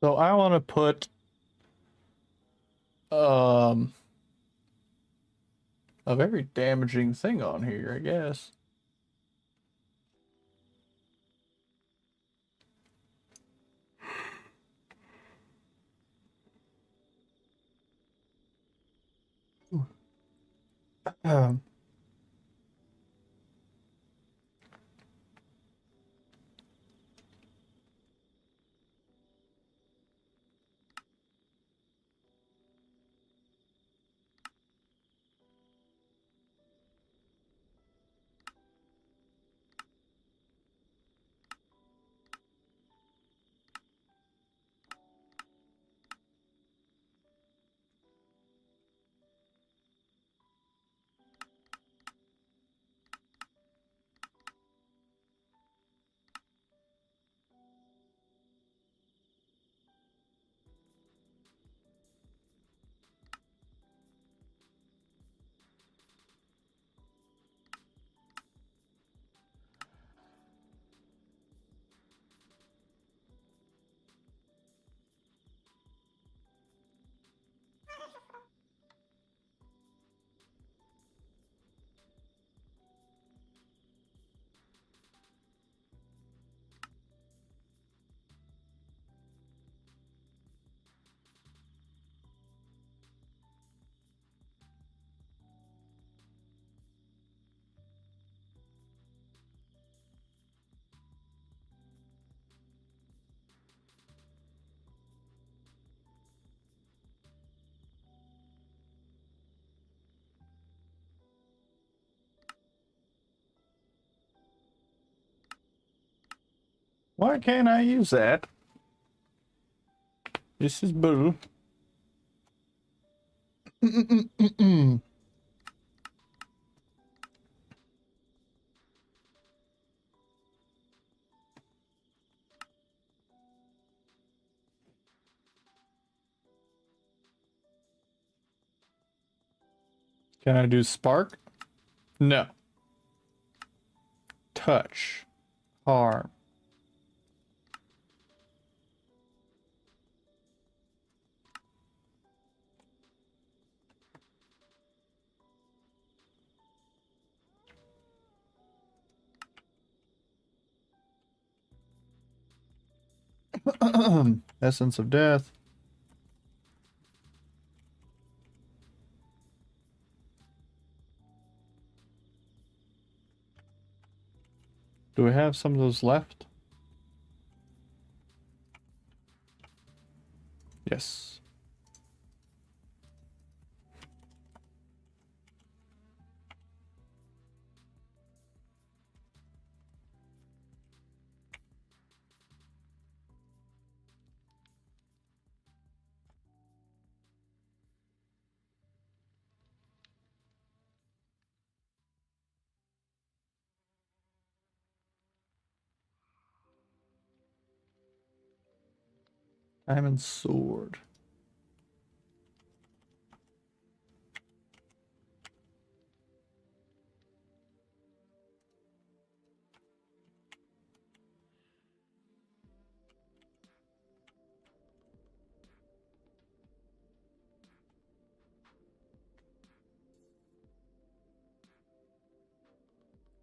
So I want to put um a very damaging thing on here, I guess. Um, Why can't I use that? This is bull. Can I do spark? No. Touch. Harm. Essence of death. Do we have some of those left? Yes. Diamond sword.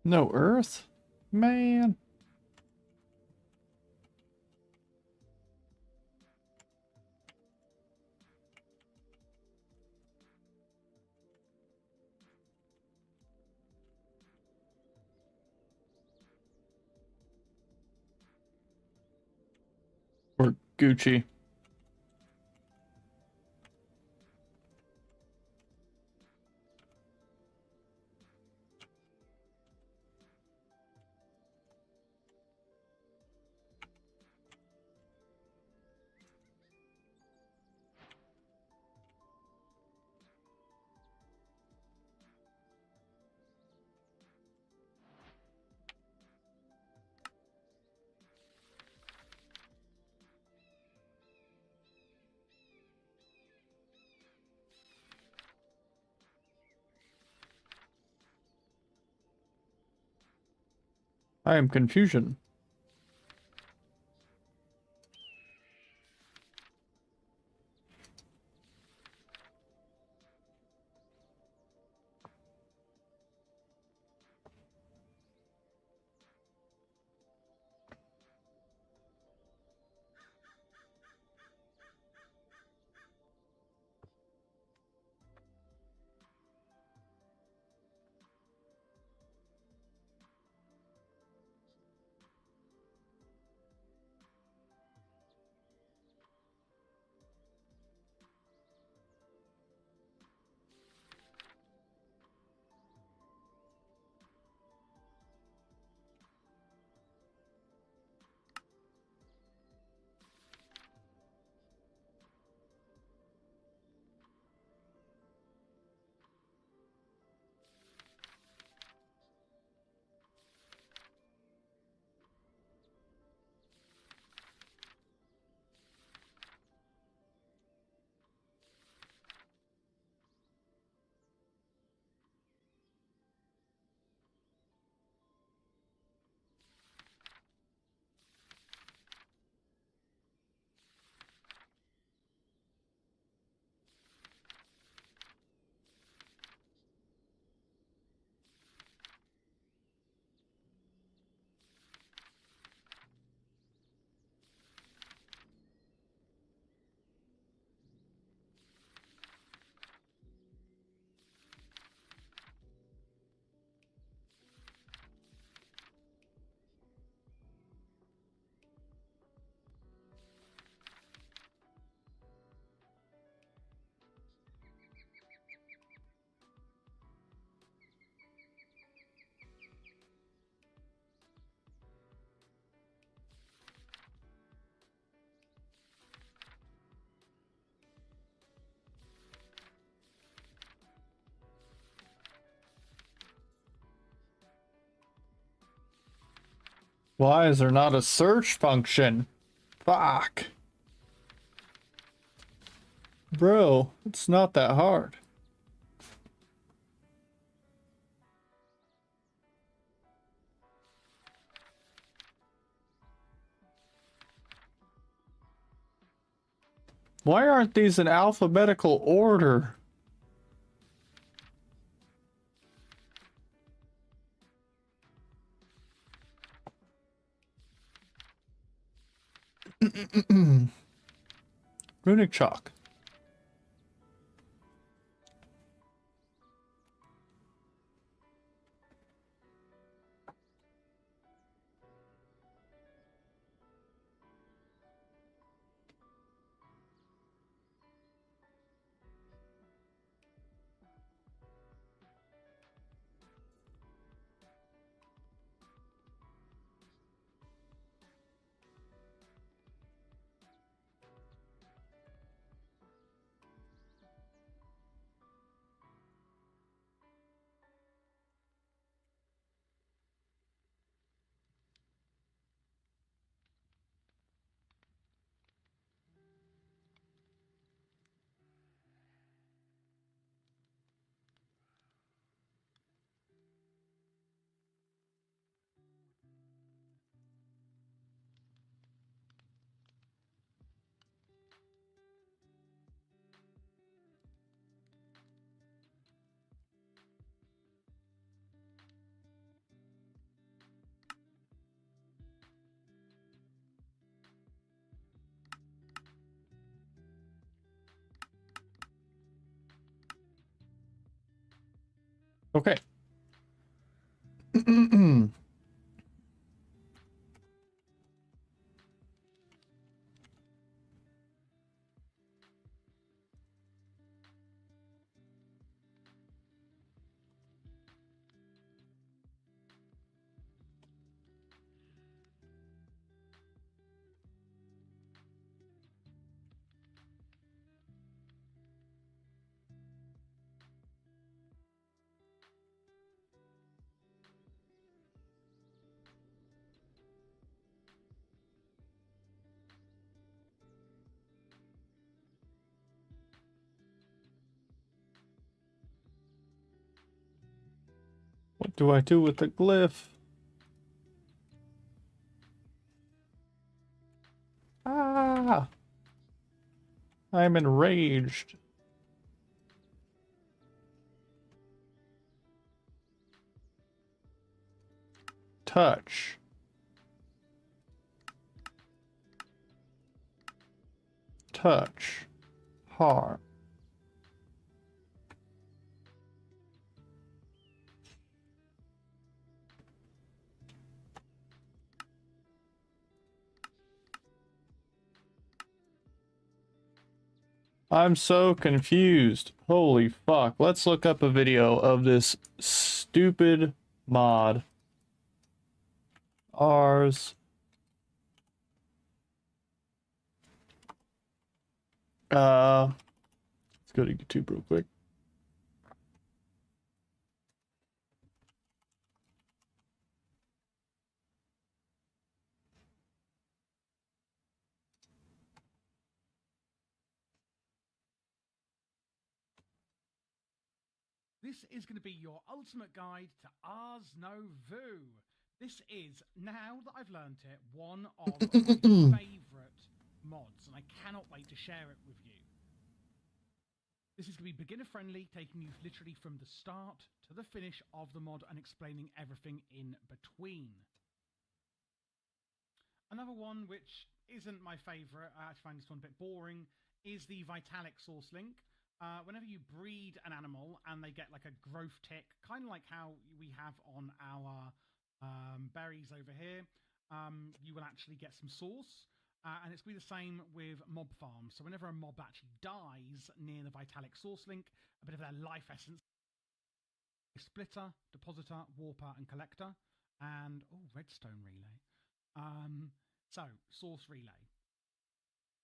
No earth? Man. Or Gucci. I am confusion. Why is there not a search function? Fuck. Bro, it's not that hard. Why aren't these in alphabetical order? Runic chalk. Okay. What do I do with the glyph? Ah! I'm enraged. Touch. Touch. Heart. I'm so confused. Holy fuck. Let's look up a video of this stupid mod. Ours. Let's go to YouTube real quick. This is going to be your ultimate guide to Ars No Vu. This is, now that I've learnt it, one of my favourite mods, and I cannot wait to share it with you. This is going to be beginner friendly, taking you literally from the start to the finish of the mod and explaining everything in between. Another one which isn't my favourite, I actually find this one a bit boring, is the Vitalic source link. Whenever you breed an animal and they get like a growth tick, kind of like how we have on our berries over here, you will actually get some sauce. And it's be the same with mob farms. So whenever a mob actually dies near the Vitalic source link, a bit of their life essence, splitter, depositor, warper, and collector. And, oh, redstone relay. So, source relay.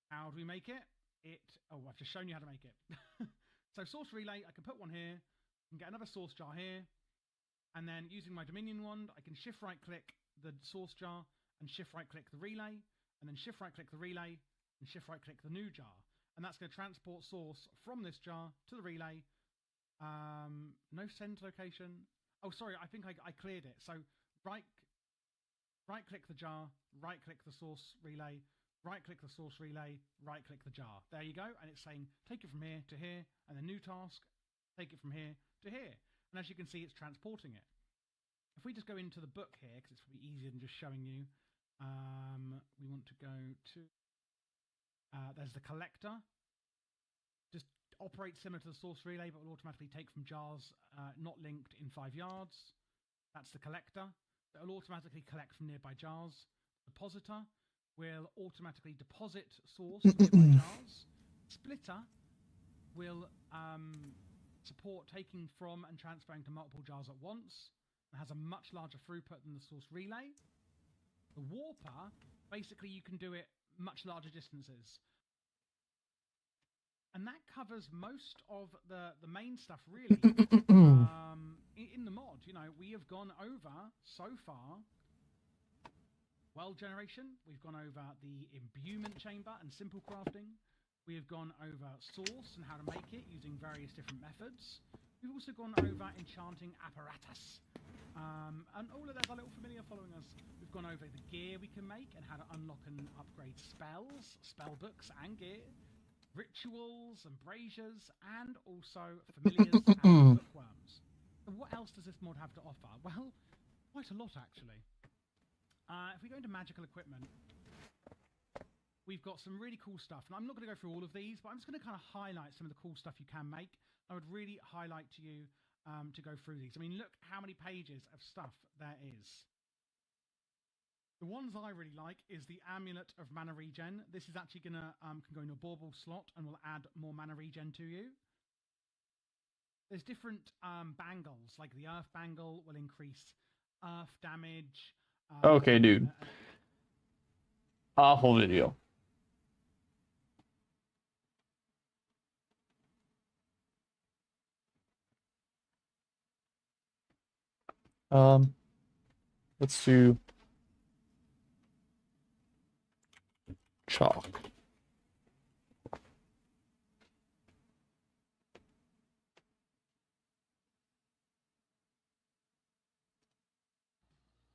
How do we make it? I've just shown you how to make it. So source relay, I can put one here, I can get another source jar here, and then using my Dominion wand, I can shift right click the source jar and shift right click the relay, and then shift right click the relay, and shift right click the new jar. And that's going to transport source from this jar to the relay. No send location. Oh, sorry, I think I cleared it. So right click the jar, right click the source relay, right click the source relay, right click the jar. There you go. And it's saying take it from here to here, and the new task, take it from here to here. And as you can see, it's transporting it. If we just go into the book here, because it's probably easier than just showing you, we want to go to, there's the collector. Just operates similar to the source relay, but will automatically take from jars not linked in 5 yards. That's the collector. It will automatically collect from nearby jars. Depositor will automatically deposit source from nearby jars. Splitter will support taking from and transferring to multiple jars at once. It has a much larger throughput than the source relay. The warper, basically you can do it much larger distances. And that covers most of the main stuff, really. In the mod, you know, we have gone over, so far, world generation. We've gone over the imbuement chamber and simple crafting. We have gone over source and how to make it using various different methods. We've also gone over enchanting apparatus. And all of those are little familiar following us. We've gone over the gear we can make and how to unlock and upgrade spells, spell books and gear, rituals and braziers, and also familiars and bookworms. And what else does this mod have to offer? Well, quite a lot actually. If we go into magical equipment, we've got some really cool stuff. And I'm not going to go through all of these, but I'm just going to kind of highlight some of the cool stuff you can make. I would really highlight to you to go through these. I mean, look how many pages of stuff there is. The ones I really like is the Amulet of Mana Regen. This is actually going to can go in a bauble slot and will add more mana regen to you. There's different bangles, like the Earth Bangle will increase Earth damage. Okay, dude. Awful video. Let's do chalk.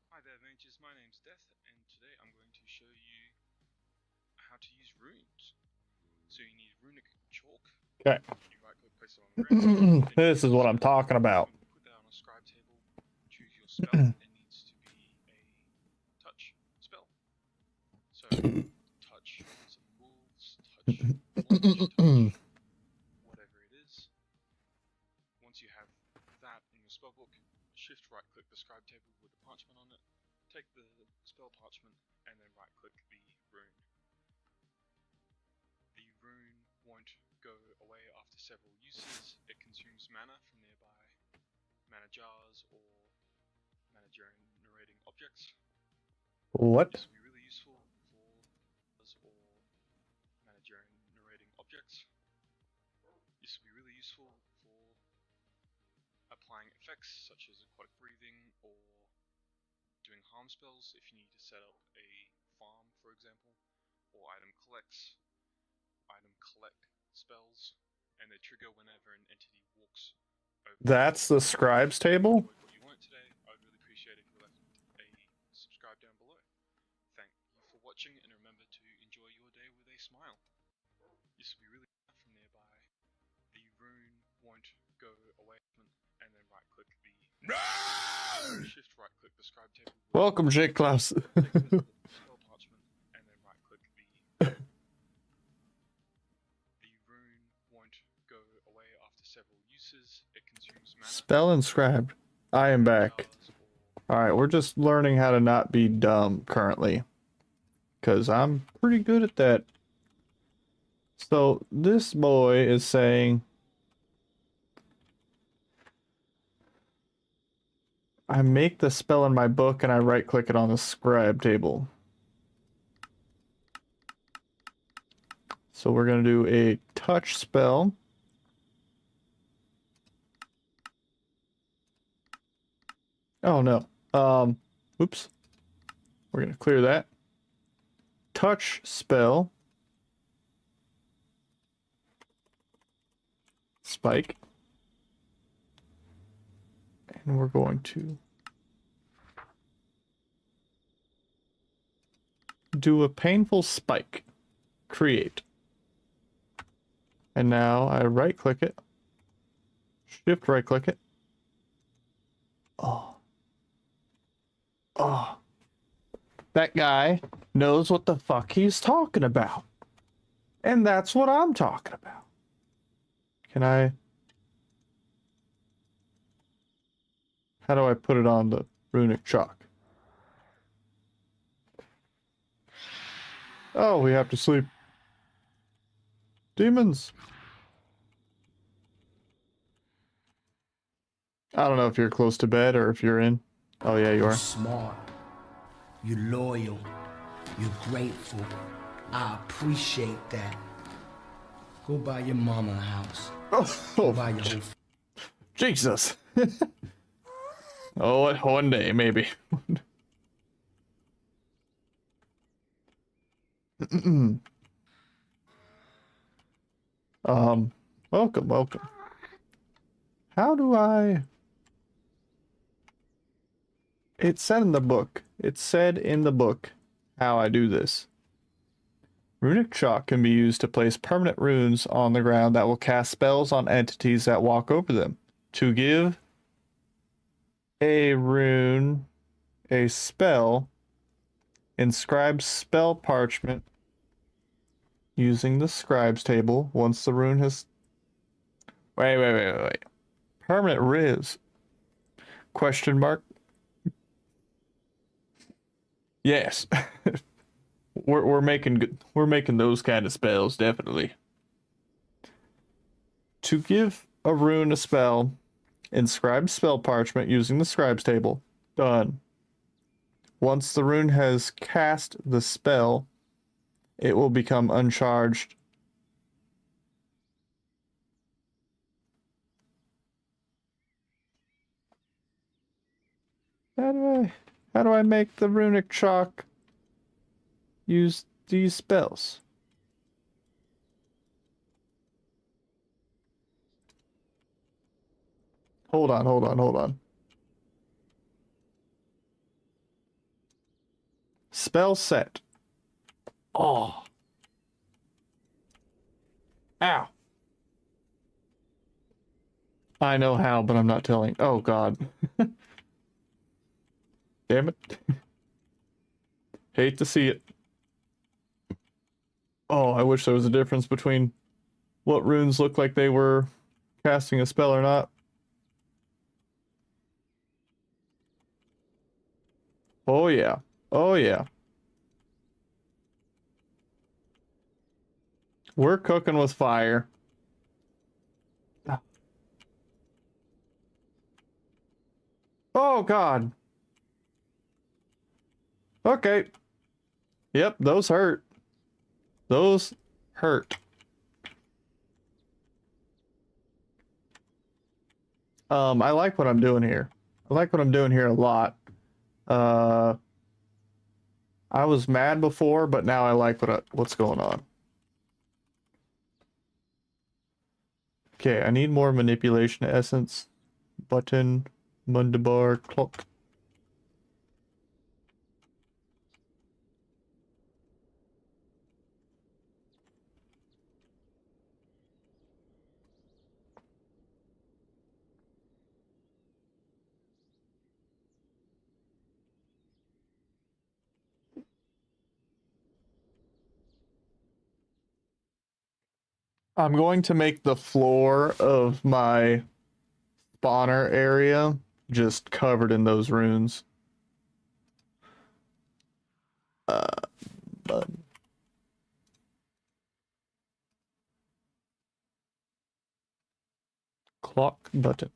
Hi there mages, my name's Death, and today I'm going to show you how to use runes. So you need runic chalk. Okay. You right click, place it on the ground. This is what I'm talking about. Put that on a scribe table, choose your spell. It needs to be a touch spell. So touch some wolves, touch launch, touch whatever it is. Once you have that in your spellbook, shift right click the scribe table with the parchment on it, take the spell parchment, and then right click the rune. The rune won't go away after several uses. It consumes mana from nearby mana jars or mana generating objects. What? This will be really useful for or mana generating objects. This will be really useful for applying effects such as aquatic breathing or doing harm spells if you need to set up a farm, for example, or item collect spells, and they trigger whenever an entity walks over. That's the scribes table? What you learned today, I'd really appreciate if you left a subscribe down below. Thank you for watching, and remember to enjoy your day with a smile. This will be really from nearby. The rune won't go away, and then right click the shift right click the scribe table. Welcome, Jake Klaus. Spell parchment, and then right click the rune won't go away after several uses. It consumes mana. Spell inscribed. I am back. Alright, we're just learning how to not be dumb currently. Because I'm pretty good at that. So, this boy is saying, I make the spell in my book and I right click it on the scribe table. So we're going to do a touch spell. Oh no. Oops. We're going to clear that. Touch spell. Spike. And we're going to do a painful spike. Create. And now I right click it. Shift right click it. Oh. Oh. That guy knows what the fuck he's talking about. And that's what I'm talking about. Can I... How do I put it on the runic chalk? Oh, we have to sleep. Demons. I don't know if you're close to bed or if you're in. Oh yeah, you You're are. smart. You're loyal. You're grateful. I appreciate that. Go buy your mama a house. Go buy your whole Jesus. Oh, one day, maybe. Welcome, welcome. How do I... It said in the book. It said in the book how I do this. Runic chalk can be used to place permanent runes on the ground that will cast spells on entities that walk over them. To give a rune a spell, inscribe spell parchment using the scribes table. Once the rune has... Wait. Permanent riz. Question mark? Yes. We're making those kind of spells, definitely. To give a rune a spell, inscribe spell parchment using the scribes table. Done. Once the rune has cast the spell, it will become uncharged. How do I make the runic chalk use these spells? Hold on. Spell set. Oh. Ow. I know how, but I'm not telling. Oh, God. Damn it. Hate to see it. Oh, I wish there was a difference between what runes look like they were casting a spell or not. Oh, yeah. Oh, yeah. We're cooking with fire. Oh, God. Okay. Yep, those hurt. Those hurt. I like what I'm doing here. I like what I'm doing here a lot. I was mad before, but now I like what's going on. Okay, I need more manipulation essence. Button, Mundabar, clock. I'm going to make the floor of my spawner area just covered in those runes. But clock button.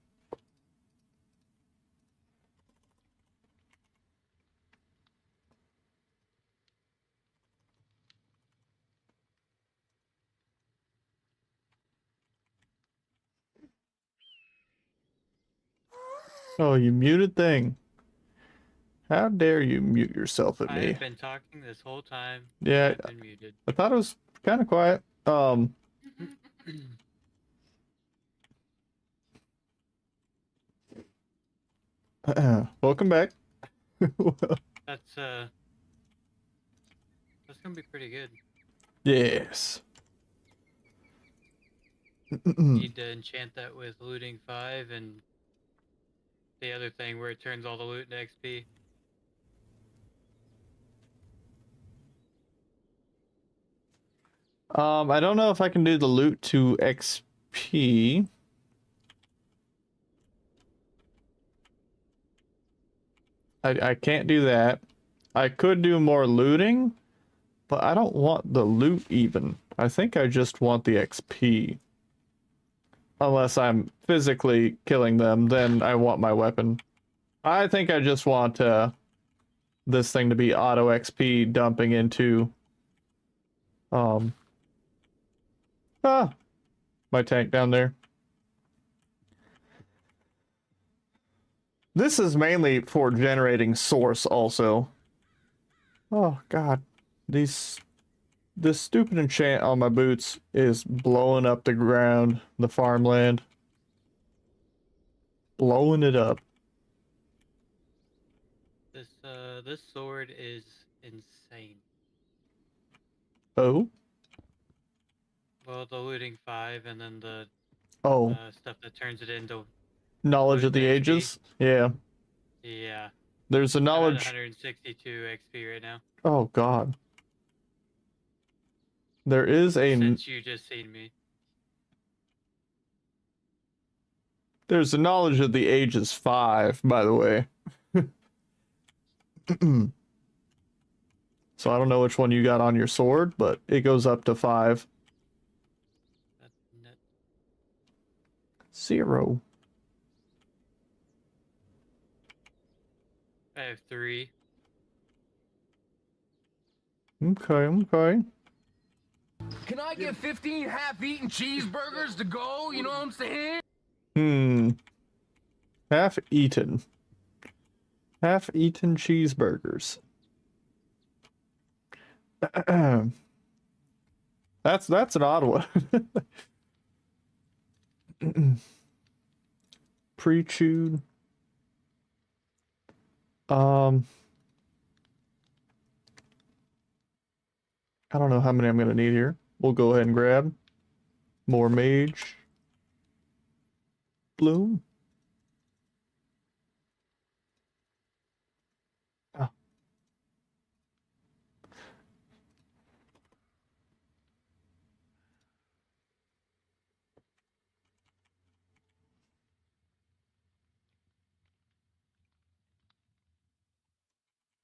Oh, you muted thing. How dare you mute yourself at I me? have been talking this whole time. Yeah, I've been muted. I thought it was kind of quiet. Welcome back. That's gonna be pretty good. Yes. Need to enchant that with looting 5 and the other thing where it turns all the loot into XP. I don't know if I can do the loot to XP. I can't do that. I could do more looting, but I don't want the loot even. I think I just want the XP. Unless I'm physically killing them, then I want my weapon. I think I just want this thing to be auto XP dumping into my tank down there. This is mainly for generating source also. Oh god. This stupid enchant on my boots is blowing up the ground, the farmland. Blowing it up. This sword is insane. Oh? Well, the looting 5 and then the Oh. stuff that turns it into Knowledge of the XP. ages? Yeah. Yeah. There's a I'm at knowledge. 162 XP right now. Oh god. There is a Since you just seen me. there's a knowledge of the ages 5, by the way. So I don't know which one you got on your sword, but it goes up to 5. That's net. 0. I have 3. Okay. Can I get 15 half-eaten cheeseburgers to go? You know what I'm saying? Half-eaten. Half-eaten cheeseburgers. That's an odd one. Pre-chewed. I don't know how many I'm gonna need here. We'll go ahead and grab more mage. Bloom. Ah.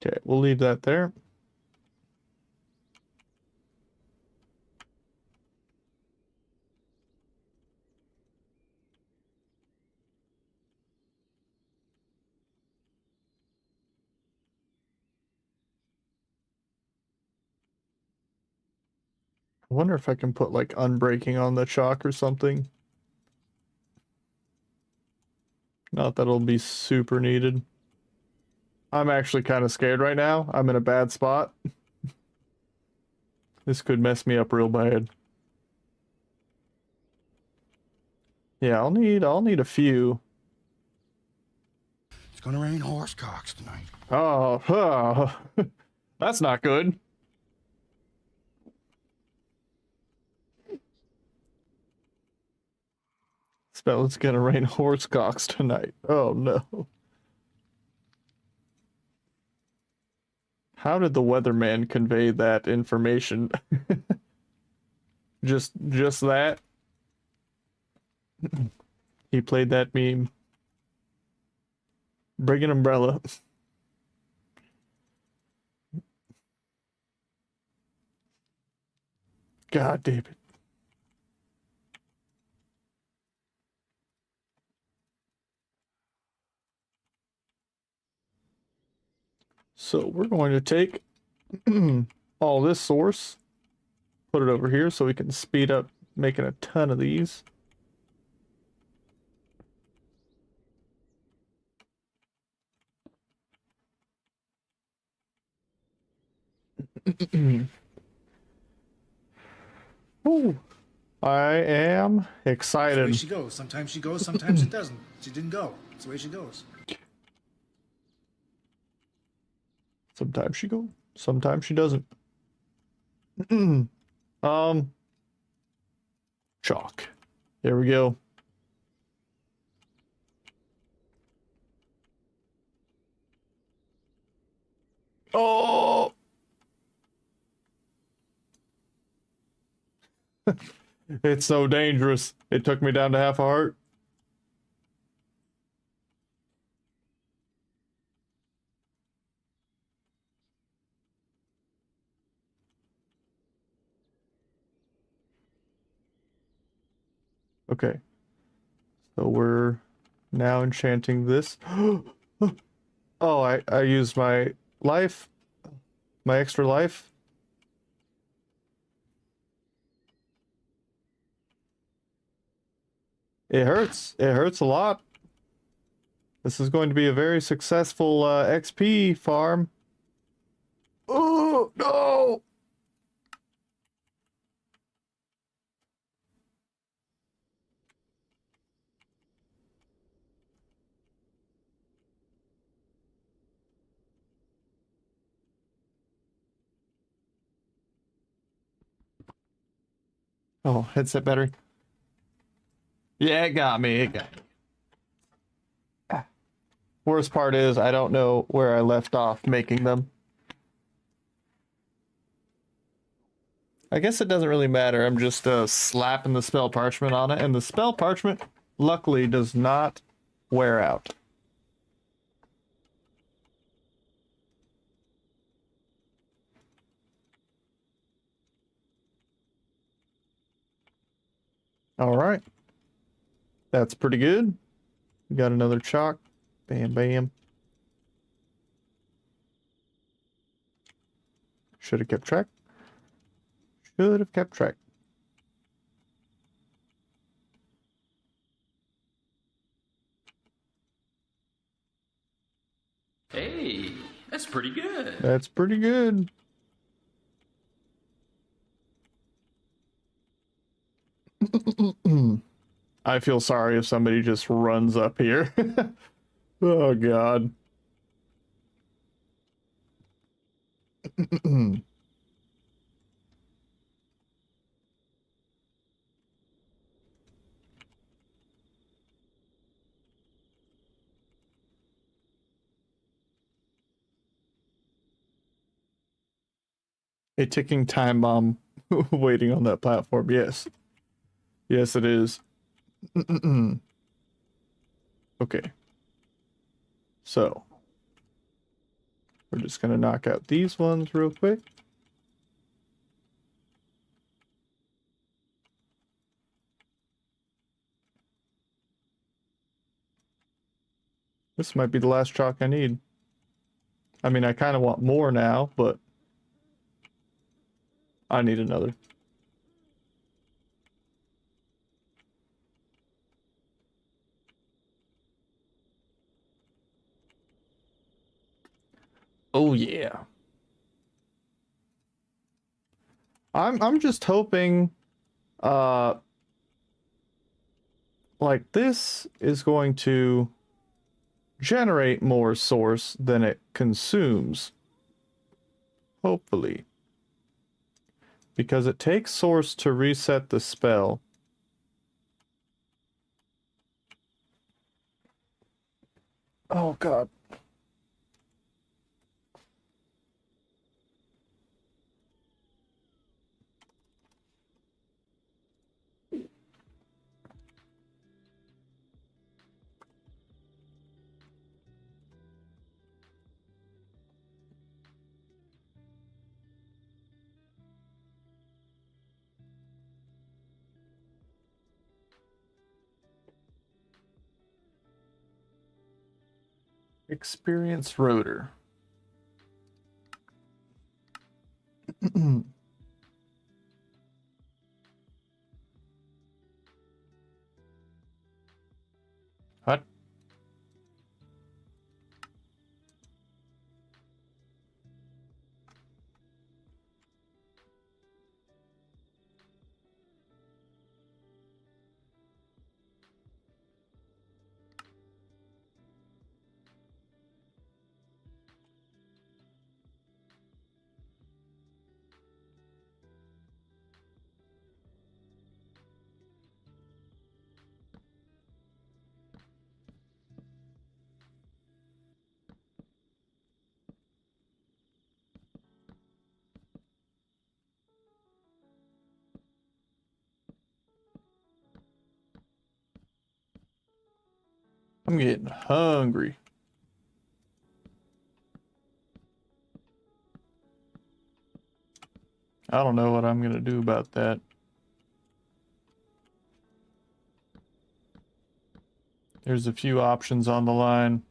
Okay, we'll leave that there. I wonder if I can put like unbreaking on the chalk or something. Not that it'll be super needed. I'm actually kind of scared right now. I'm in a bad spot. This could mess me up real bad. Yeah, I'll need a few. It's gonna rain horse cocks tonight. Oh, that's not good. Spell it's gonna rain horse cocks tonight. Oh no. How did the weatherman convey that information? just that? He played that meme. Bring an umbrella. God damn it. So we're going to take all this source, put it over here so we can speed up making a ton of these. Ooh, I am That's the way excited. she goes. Sometimes she goes, sometimes it doesn't. She didn't go. That's the way she goes. Sometimes she goes, sometimes she doesn't. Chalk. There we go. Oh! It's so dangerous. It took me down to half a heart. Okay. So we're now enchanting this. Oh, I used my life. My extra life. It hurts. It hurts a lot. This is going to be a very successful XP farm. Oh, no! Oh, headset battery. Yeah, it got me. It got me. Worst part is I don't know where I left off making them. I guess it doesn't really matter. I'm just slapping the spell parchment on it, and the spell parchment, luckily, does not wear out. All right. That's pretty good. We got another chalk. Bam, bam. Should have kept track. Should have kept track. Hey, that's pretty good. That's pretty good. I feel sorry if somebody just runs up here. Oh, God. A ticking time bomb waiting on that platform. Yes. Yes, it is. Okay. So, we're just going to knock out these ones real quick. This might be the last chalk I need. I mean, I kind of want more now, but I need another. Oh yeah. I'm just hoping like this is going to generate more source than it consumes. Hopefully. Because it takes source to reset the spell. Oh god. Experience rotor. What? I'm getting hungry. I don't know what I'm gonna do about that. There's a few options on the line.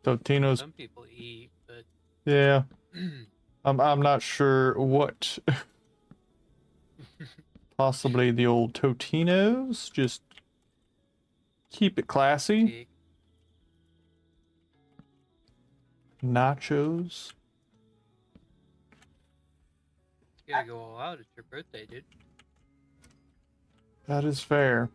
Totino's, Some people eat, but yeah. I'm not sure what. Possibly the old Totino's. Just keep it classy. Jake, Nachos. you gotta go all out. It's your birthday, dude. That is fair.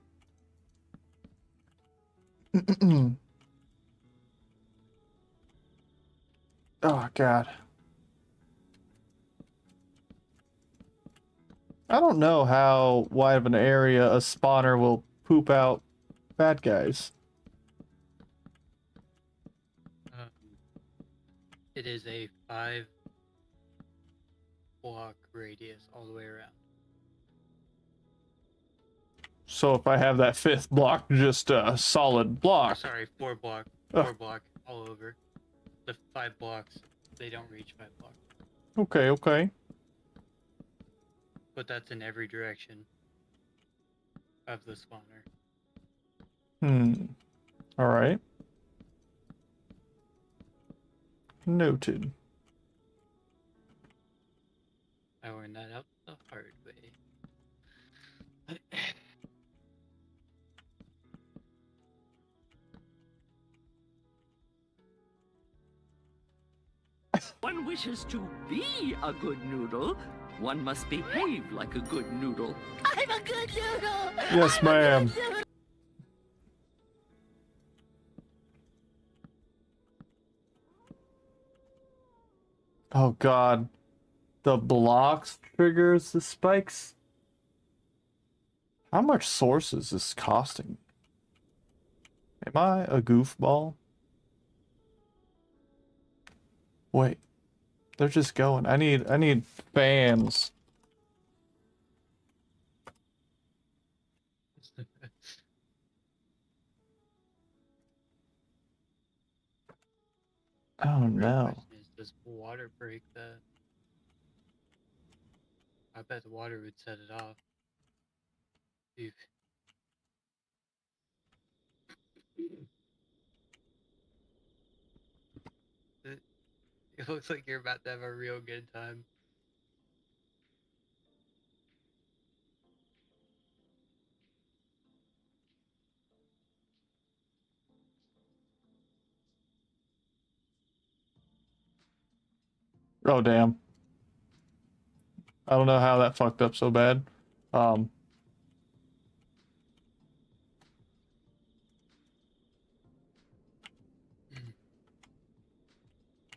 Oh, God. I don't know how wide of an area a spawner will poop out bad guys. It is a 5-block radius all the way around. So if I have that fifth block, just a solid Or, block. sorry, 4-block. Oh. 4-block all over. The 5 blocks, they don't reach 5 blocks. Okay, okay. But that's in every direction of the spawner. Alright. Noted. I learned that out the hard way. One wishes to be a good noodle. One must behave like a good noodle. I'm a good noodle! Yes, ma'am. Oh, God. The blocks triggers the spikes? How much source is this costing? Am I a goofball? Wait. They're just going. I need fans. Oh Real no. question is, does water break that? I bet the water would set it off. Dude. It looks like you're about to have a real good time. Oh damn. I don't know how that fucked up so bad. I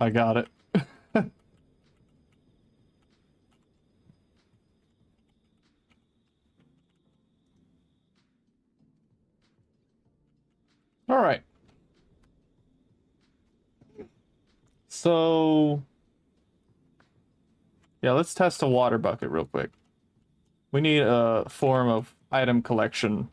got it. All right. So, yeah, let's test a water bucket real quick. We need a form of item collection.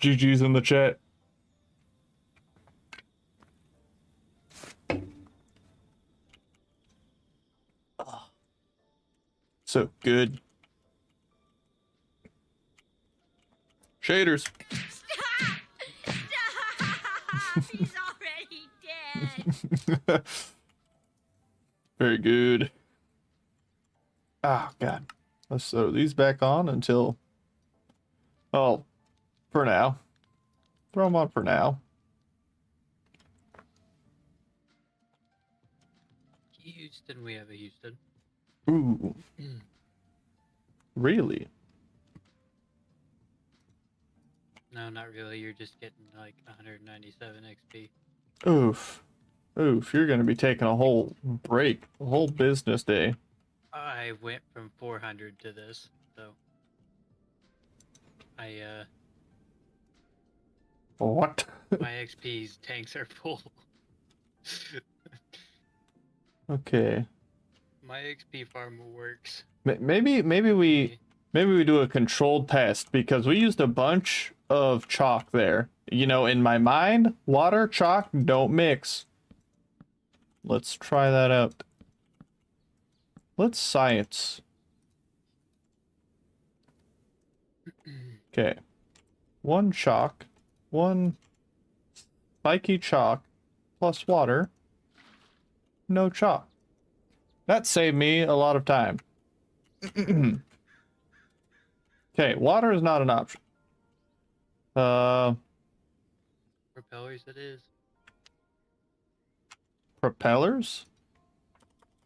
GG's in the chat. So good. Shaders. He's already dead. Very good. Oh, God. Let's throw these back on until... Oh, for now. Throw them on for now. Houston, we have a Houston. Ooh. Really? No, not really. You're just getting like 197 XP. Oof. Oof, you're going to be taking a whole break, a whole business day. I went from 400 to this, so What? my XP's tanks are full. Okay. My XP farmer works. Maybe we do a controlled test because we used a bunch of chalk there. You know, in my mind, water, chalk don't mix. Let's try that out. Let's science. Okay. 1 chalk, 1 spiky chalk plus water. No chalk. That saved me a lot of time. Okay, water is not an option. Propellers, it is. Propellers?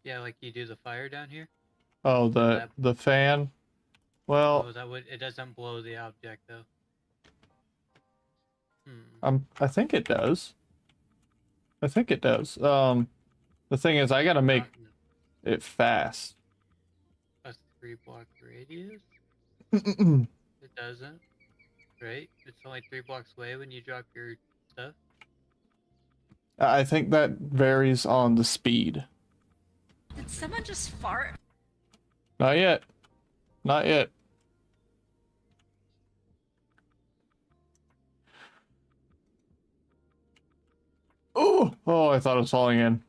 Yeah, like you do the fire down here. Oh, That- the fan. Well, Oh, that would it doesn't blow the object though. I think it does. I think it does. The thing is, I gotta make it fast. A 3-block radius? It doesn't. Right? It's only 3 blocks away when you drop your stuff. I think that varies on the speed. Did someone just fart? Not yet. Not yet. Oh, I thought it was falling in.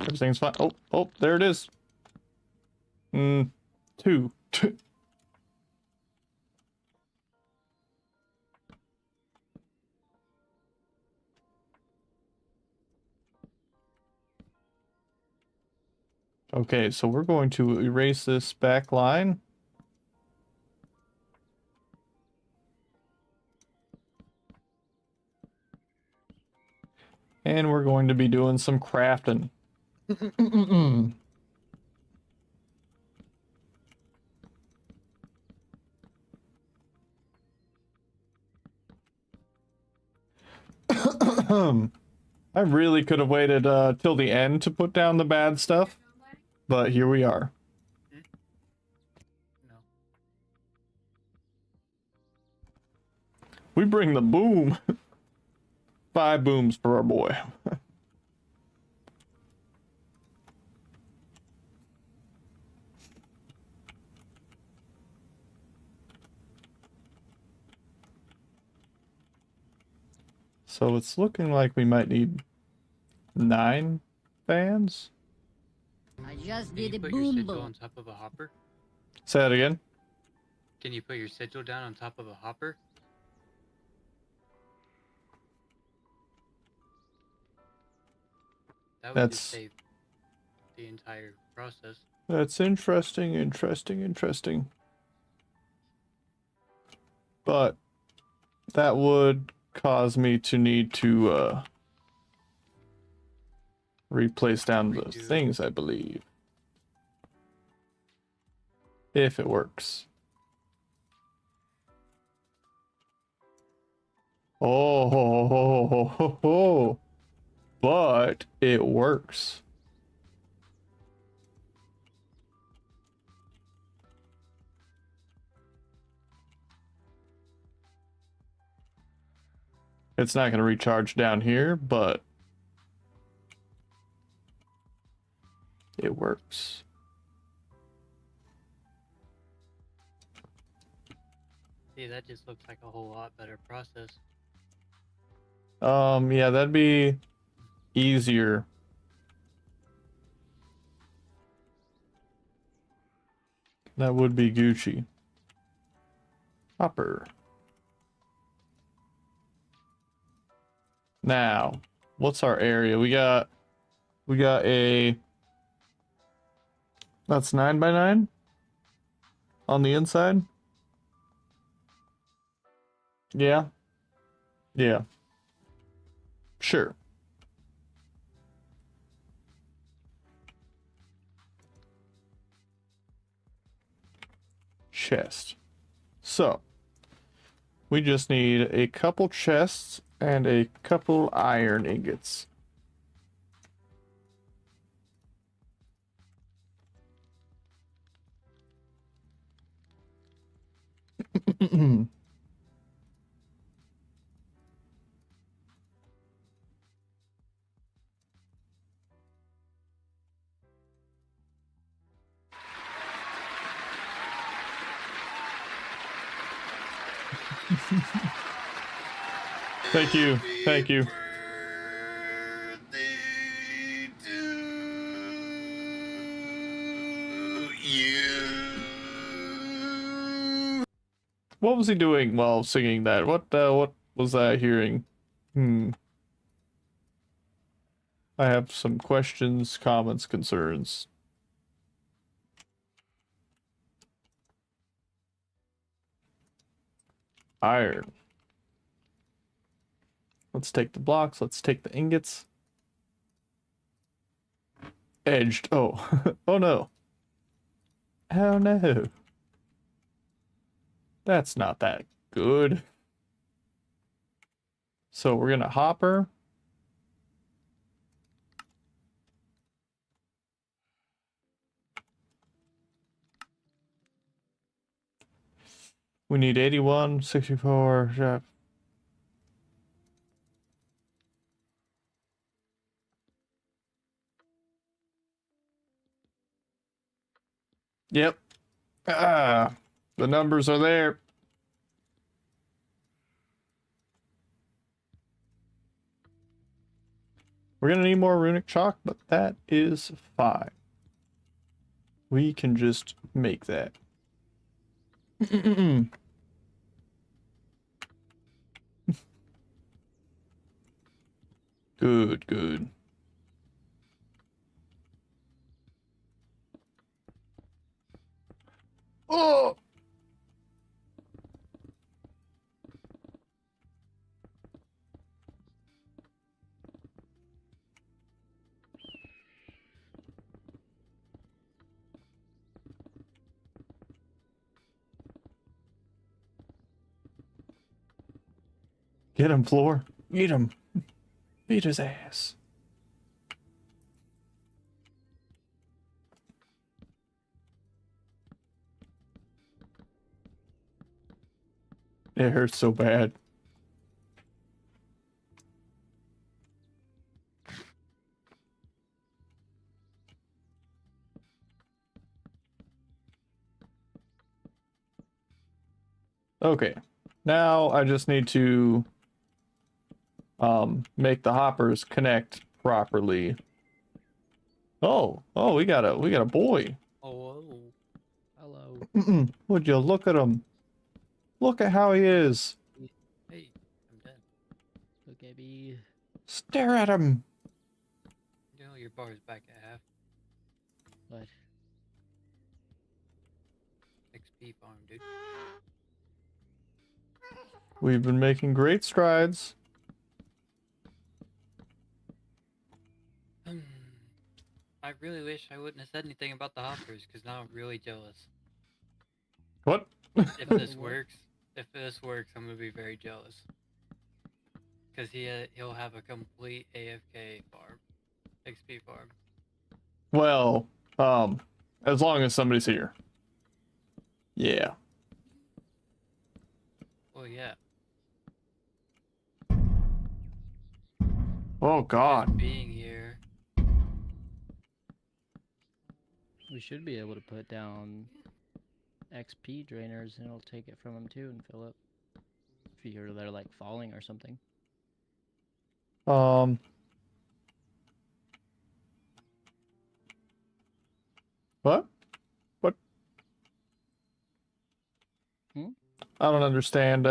Everything's fine. Oh, there it is. 2. Okay, so we're going to erase this back line. And we're going to be doing some crafting. I really could have waited till the end to put down the bad stuff, but here we are. No. We bring the boom. 5 booms for our boy. So it's looking like we might need 9 fans. I just Can you did a put your boom sigil boom. on top of a hopper? Say that again. Can you put your sigil down on top of a hopper? That would just That's- save the entire process. That's interesting. But that would cause me to need to replace down the Redo. things, I believe. If it works. Oh, but it works. It's not going to recharge down here, but it works. See, that just looks like a whole lot better process. Yeah, that'd be easier. That would be Gucci. Hopper. Now, what's our area? We got a, that's 9 by 9 on the inside. Yeah. Sure. Chest. So, we just need a couple chests and a couple iron ingots. Thank you. Thank you. What was he doing while singing that? What was I hearing? I have some questions, comments, concerns. Iron. Let's take the blocks. Let's take the ingots. Edged. Oh. Oh no. Oh no. That's not that good. So we're gonna hopper. We need 81, 64. Yeah. Yep. Ah, the numbers are there. We're gonna need more runic chalk, but that is fine. We can just make that. Good, good. Oh! Get him, Floor. Eat him. Beat his ass. It hurts so bad. Okay. Now I just need to make the hoppers connect properly. Oh, we got a boy. Oh, Hello. Would you look at him? Look at how he is. hey, I'm dead. Look at me. Stare at him. You know your bar is back at half. What? XP farm, dude. We've been making great strides. I really wish I wouldn't have said anything about the hoppers, because now I'm really jealous. What? If this works, I'm gonna be very jealous. Because he'll have a complete AFK farm, XP farm. Well, as long as somebody's here. Yeah. Well, yeah. Oh God. Being here. We should be able to put down XP drainers and it'll take it from them too and fill up. If you're they're like falling or something. What? What? Hmm? I don't understand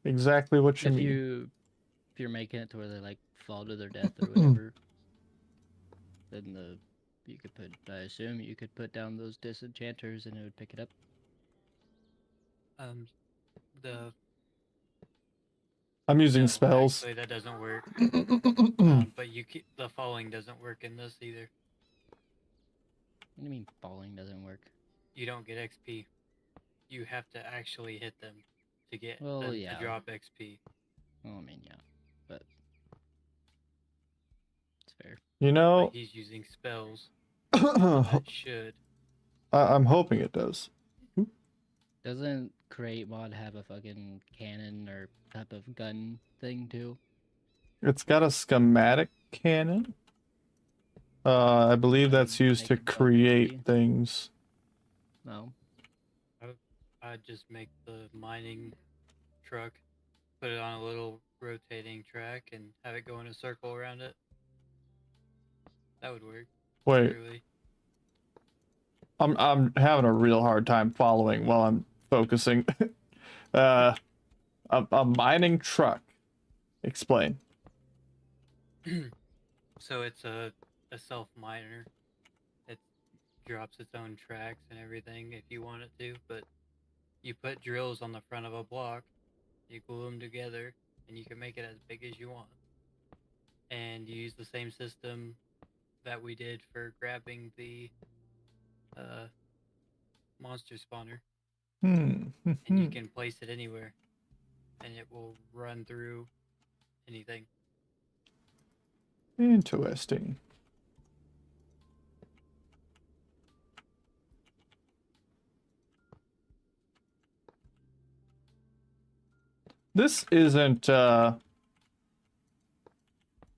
exactly what you mean. If you're making it to where they like fall to their death or whatever, then you could put, I assume you could put down those disenchanters and it would pick it up. I'm using No, spells. actually, that doesn't work. But the falling doesn't work in this either. What do you mean falling doesn't work? You don't get XP. You have to actually hit them to get Well, them yeah. to drop XP. Well, I mean, yeah, but it's fair. You know, But he's using spells. That should. I'm hoping it does. Doesn't Create Mod have a fucking cannon or type of gun thing too? It's got a schematic cannon. I believe that's used to Make a create bug things. No. I'd just make the mining truck, put it on a little rotating track, and have it go in a circle around it. That would work. Wait, Really. I'm having a real hard time following while I'm focusing. A mining truck. Explain. So it's a self miner. It drops its own tracks and everything if you want it to, but you put drills on the front of a block, you glue them together, and you can make it as big as you want. And you use the same system that we did for grabbing the monster spawner, and you can place it anywhere, and it will run through anything. Interesting. This isn't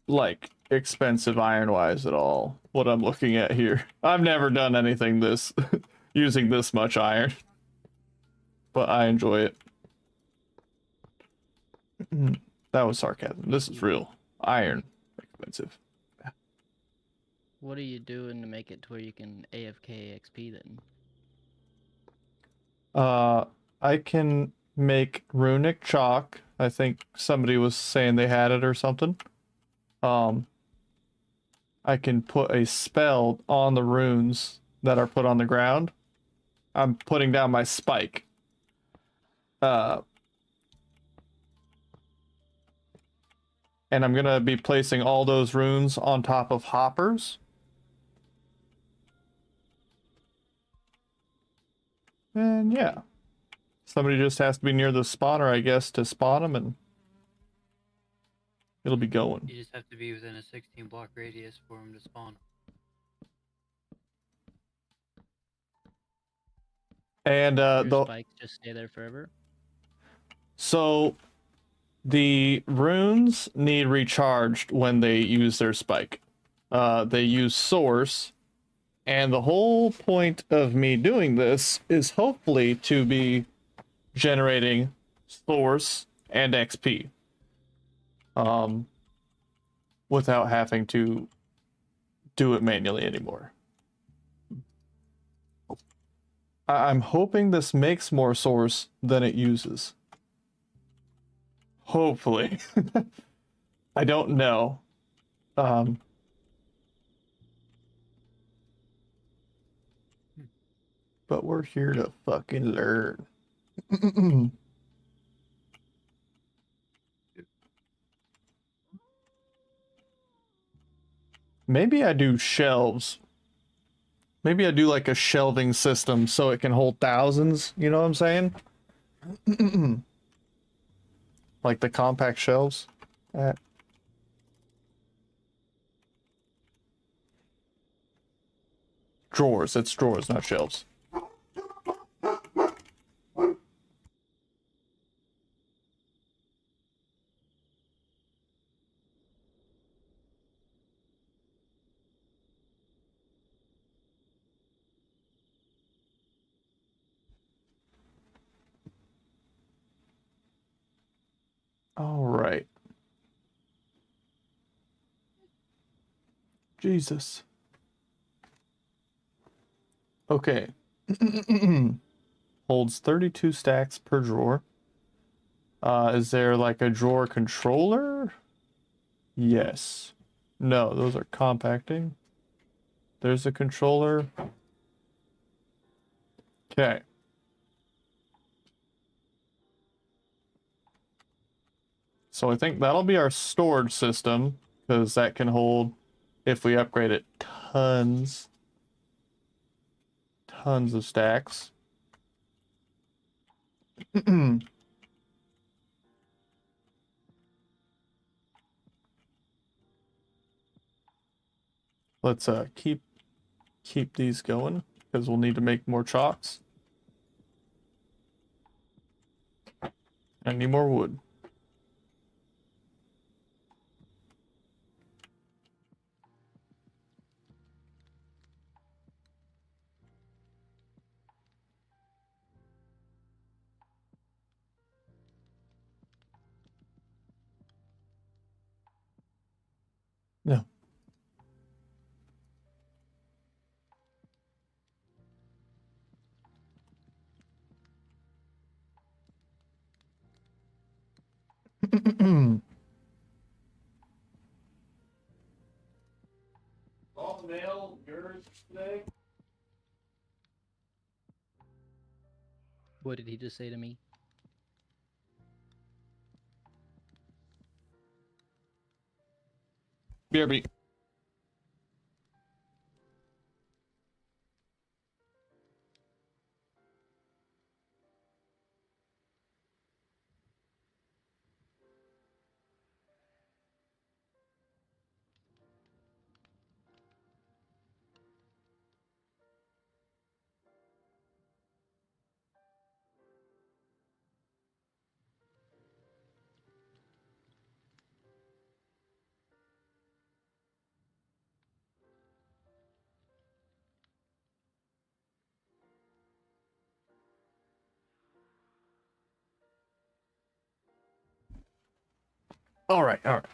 like expensive iron wise at all, what I'm looking at here. I've never done anything this using this much iron. But I enjoy it. That was sarcasm. This is real. Iron. Expensive. What are you doing to make it to where you can AFK XP then? I can make runic chalk. I think somebody was saying they had it or something. I can put a spell on the runes that are put on the ground. I'm putting down my spike. And I'm gonna be placing all those runes on top of hoppers. And yeah. Somebody just has to be near the spawner, I guess, to spawn them, and it'll be going. You just have to be within a 16 block radius for them to spawn. And Your spikes just stay there forever? so the runes need recharged when they use their spike. They use source, and the whole point of me doing this is hopefully to be generating source and XP. Without having to do it manually anymore. I'm hoping this makes more source than it uses. Hopefully. I don't know. But we're here to fucking learn. Maybe I do shelves. Maybe I do like a shelving system so it can hold thousands, you know what I'm saying? Like the compact shelves. Drawers, it's drawers, not shelves. All right. Jesus. Okay. Holds 32 stacks per drawer. Is there like a drawer controller? Yes. No, those are compacting. There's a controller. Okay. So I think that'll be our storage system, because that can hold, if we upgrade it, tons of stacks. Let's keep these going, because we'll need to make more chalks. I need more wood. Yeah. All mail yours today? What did he just say to me? BRB. All right, all right.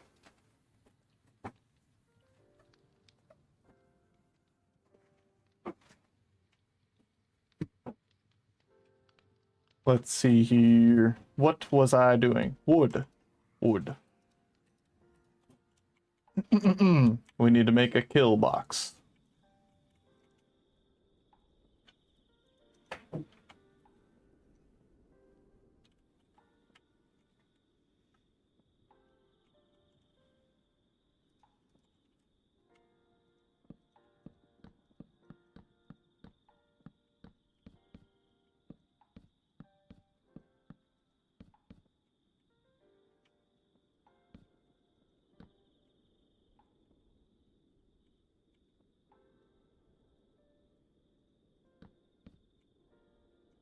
Let's see here. What was I doing? Wood. Wood. We need to make a kill box.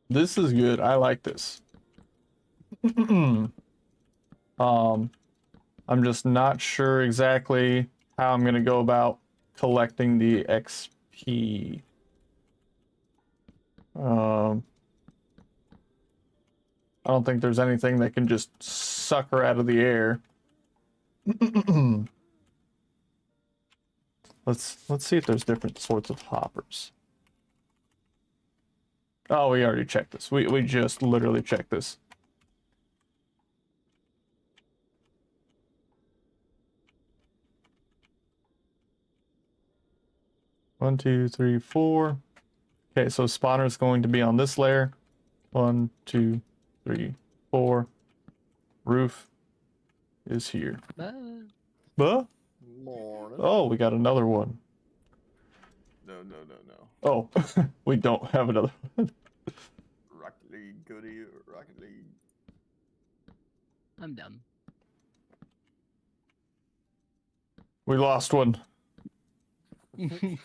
This is good. I like this. I'm just not sure exactly how I'm gonna go about collecting the XP. I don't think there's anything that can just suck her out of the air. Let's see if there's different sorts of hoppers. Oh, we already checked this. We just literally checked this. One, two, three, four. Okay, so spawner is going to be on this layer. 1, 2, 3, 4. Roof is here. Huh? Morning. Oh, we got another one. No, no, no, no. Oh, we don't have another one. Rocket League, goody, Rocket League. I'm dumb. We lost one. Do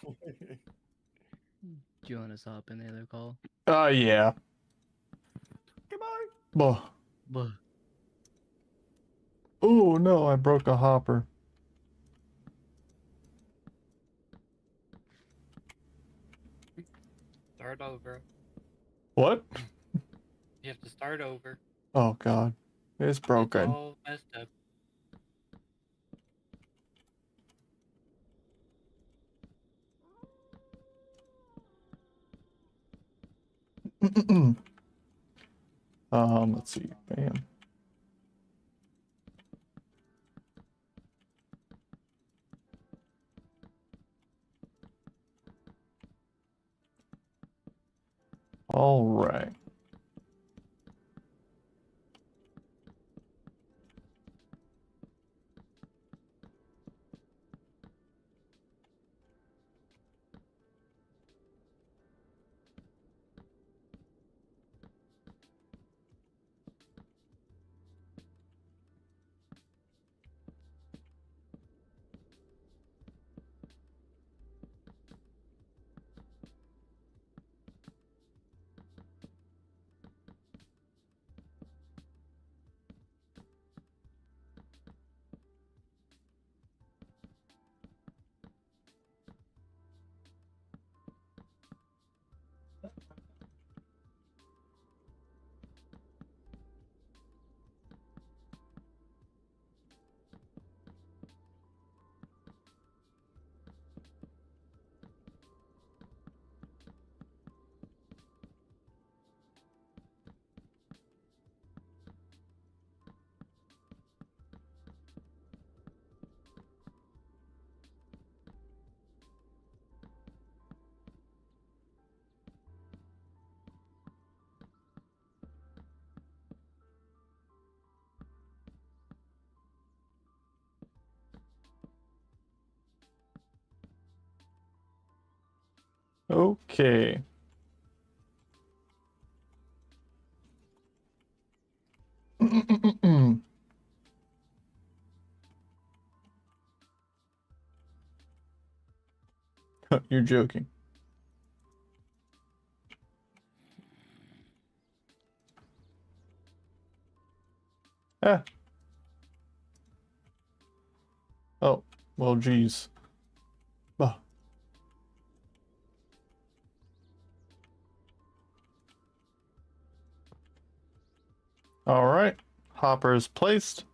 you want us to hop in the other call? Yeah. Goodbye. Buh. Buh. Oh no, I broke a hopper. Start over. What? You have to start over. Oh god. It's It's broken. all messed up. Let's see. Bam. All right. Okay. You're joking. Ah. Oh, well, geez. Ah. All right. Hopper is placed.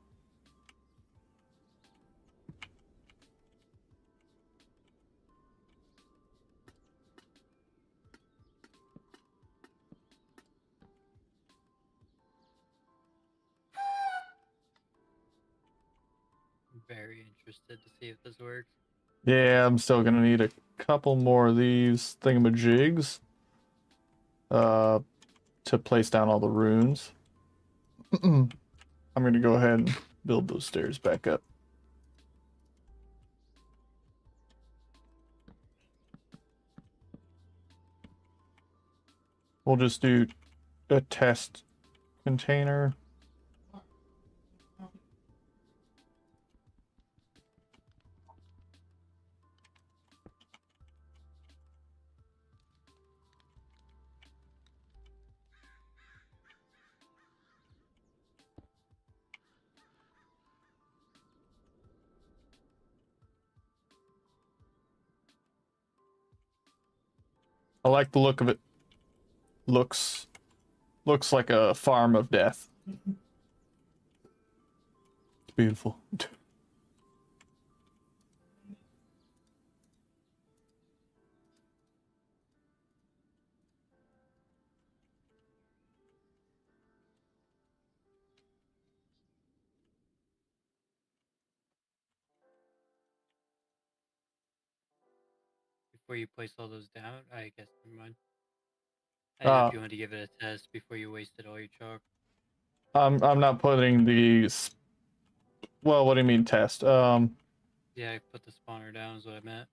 I'm very interested to see if this works. Yeah, I'm still gonna need a couple more of these thingamajigs to place down all the runes. I'm gonna go ahead and build those stairs back up. We'll just do a test container. I like the look of it. Looks like a farm of death. It's beautiful. Before you place all those down, I guess never mind. I didn't know if you wanted to give it a test before you wasted all your chalk. I'm not putting these. Well, what do you mean test? Yeah, I put the spawner down is what I meant.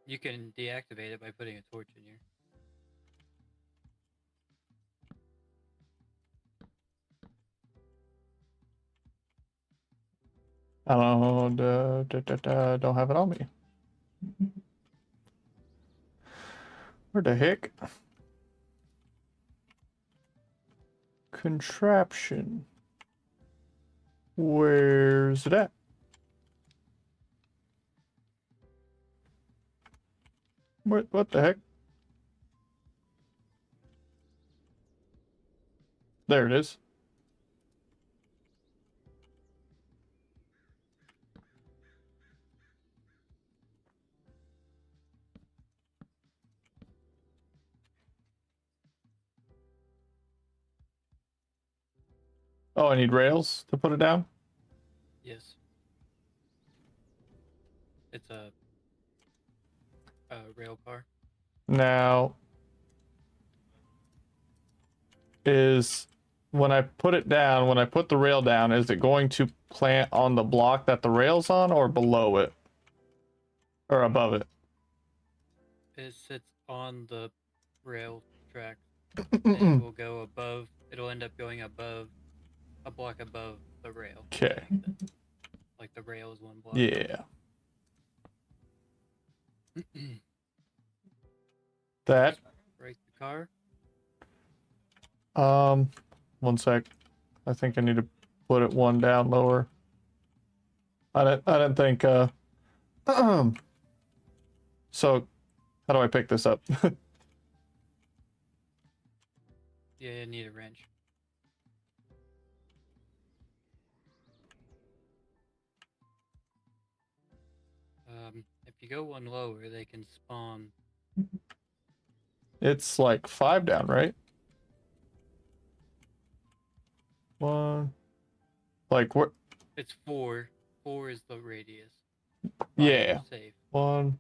You can deactivate it by putting a torch in here. I don't have it on me. Where the heck? Contraption. Where's it at? What the heck? There it is. Oh, I need rails to put it down? Yes. It's a rail car. Now, is when I put it down, when I put the rail down, is it going to plant on the block that the rail's on or below it? Or above it? It sits on the rail track. And it will go above. It'll end up going above a block above the rail. Okay. Like the rail is one block. Yeah. That. Break the car. One sec. I think I need to put it one down lower. I didn't think so how do I pick this up? Yeah, you need a wrench. If you go one lower, they can spawn. It's like 5 down, right? One. Like what? It's 4. 4 is the radius. 5 Yeah. is safe. 1.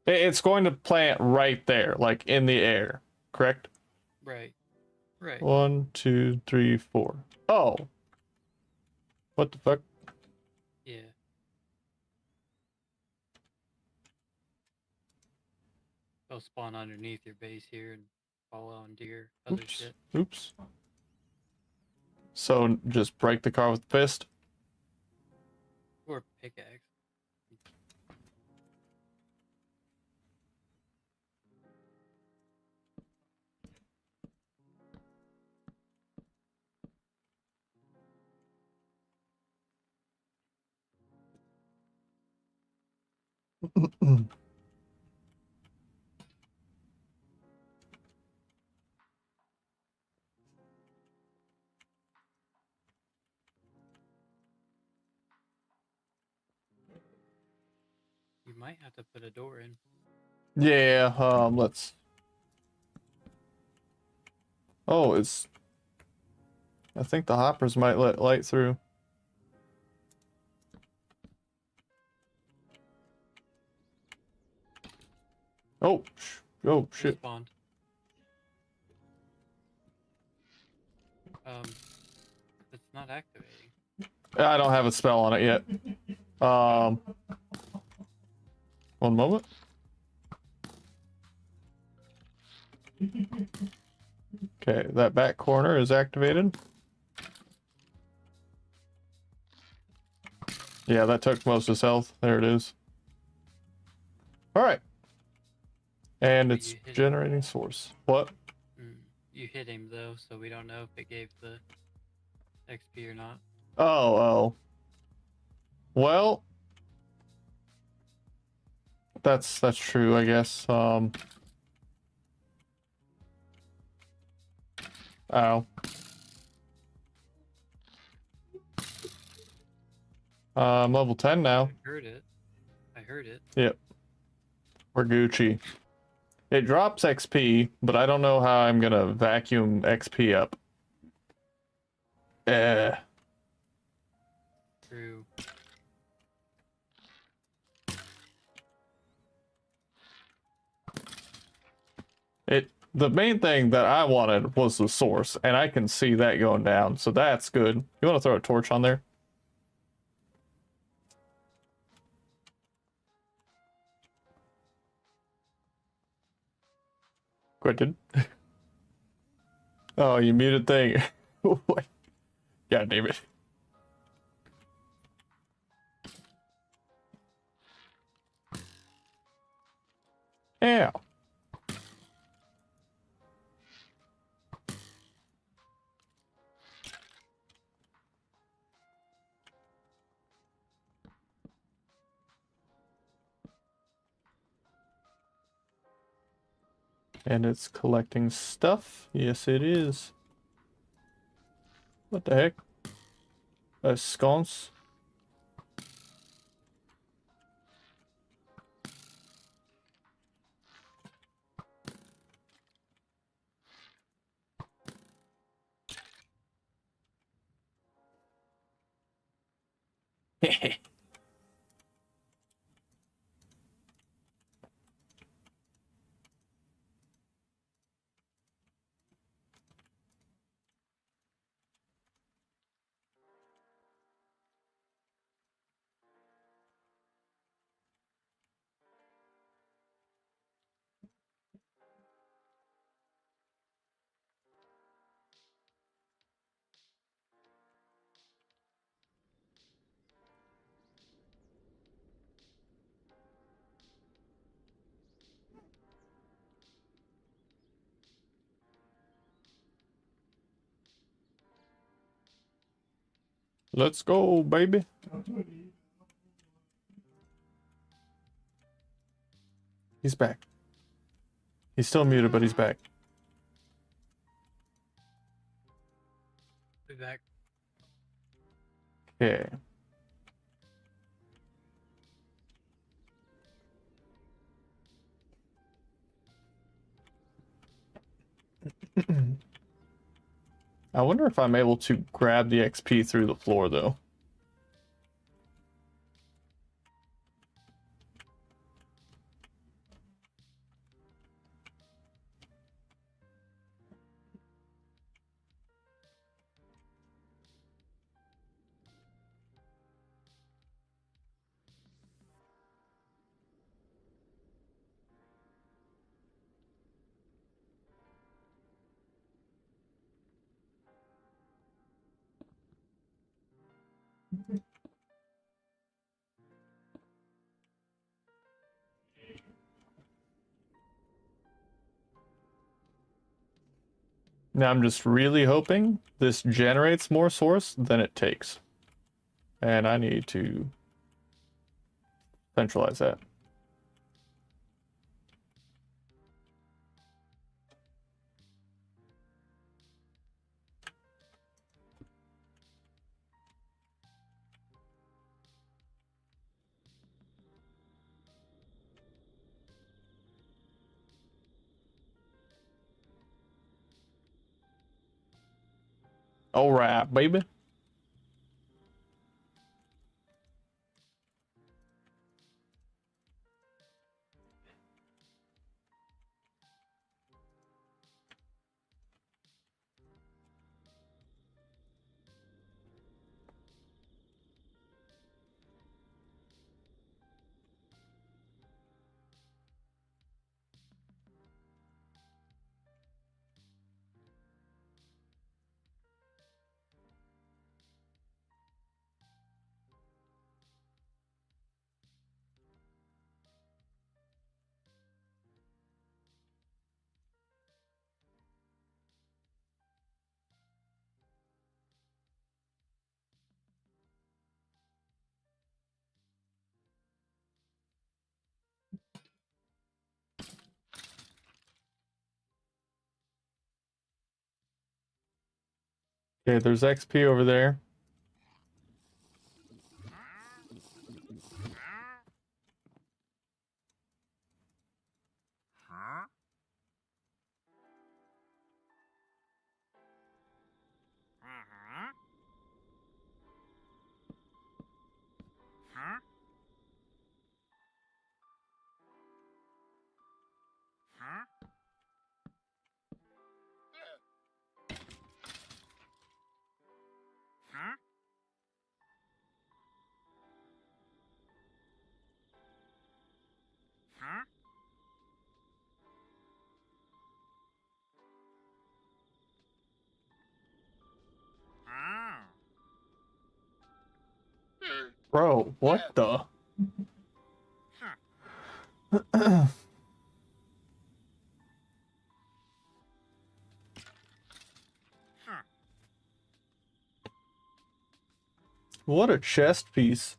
It's going to plant right there, like in the air, correct? Right. Right. 1, 2, 3, 4. Oh. What the fuck? Yeah. They'll spawn underneath your base here and fall onto your other Oops. shit. Oops. So just break the car with the fist. Or pickaxe. You might have to put a door in. Yeah, let's. Oh, it's. I think the hoppers might let light through. Oh, oh shit. Respawned. It's not activating. I don't have a spell on it yet. One moment. Okay, that back corner is activated. Yeah, that took most of his health. There it is. All right. And But it's you hit generating source. What? You hit him though, so we don't know if it gave the XP or not. Oh. Well, that's true, I guess. Ow. I'm level 10 now. I heard it. Yep. We're Gucci. It drops XP, but I don't know how I'm gonna vacuum XP up. True. The main thing that I wanted was the source, and I can see that going down, so that's good. You want to throw a torch on there? Quentin. Oh, you muted thing. God damn it. Yeah. And it's collecting stuff. Yes, it is. What the heck? A sconce? Let's go, baby. He's back. He's still muted, but he's back. Be back. Okay. I wonder if I'm able to grab the XP through the floor, though. Now I'm just really hoping this generates more source than it takes. And I need to centralize that. All right, baby. Okay, there's XP over there. Bro, what the? What a chest piece.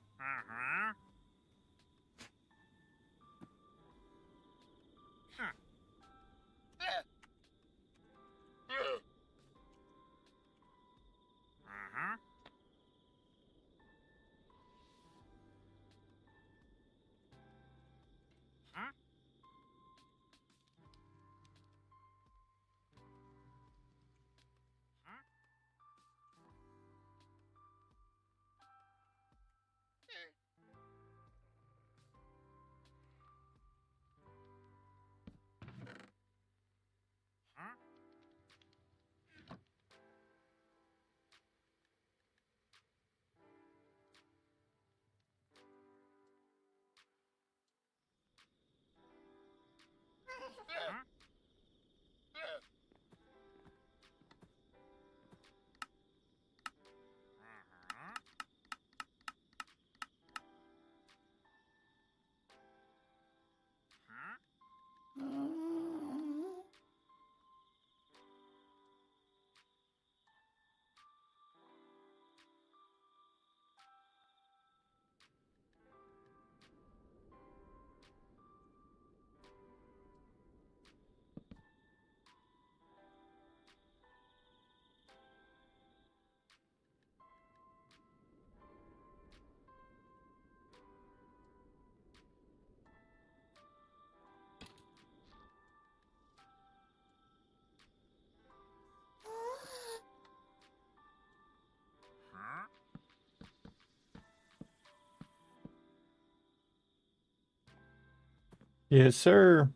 Yes, sir.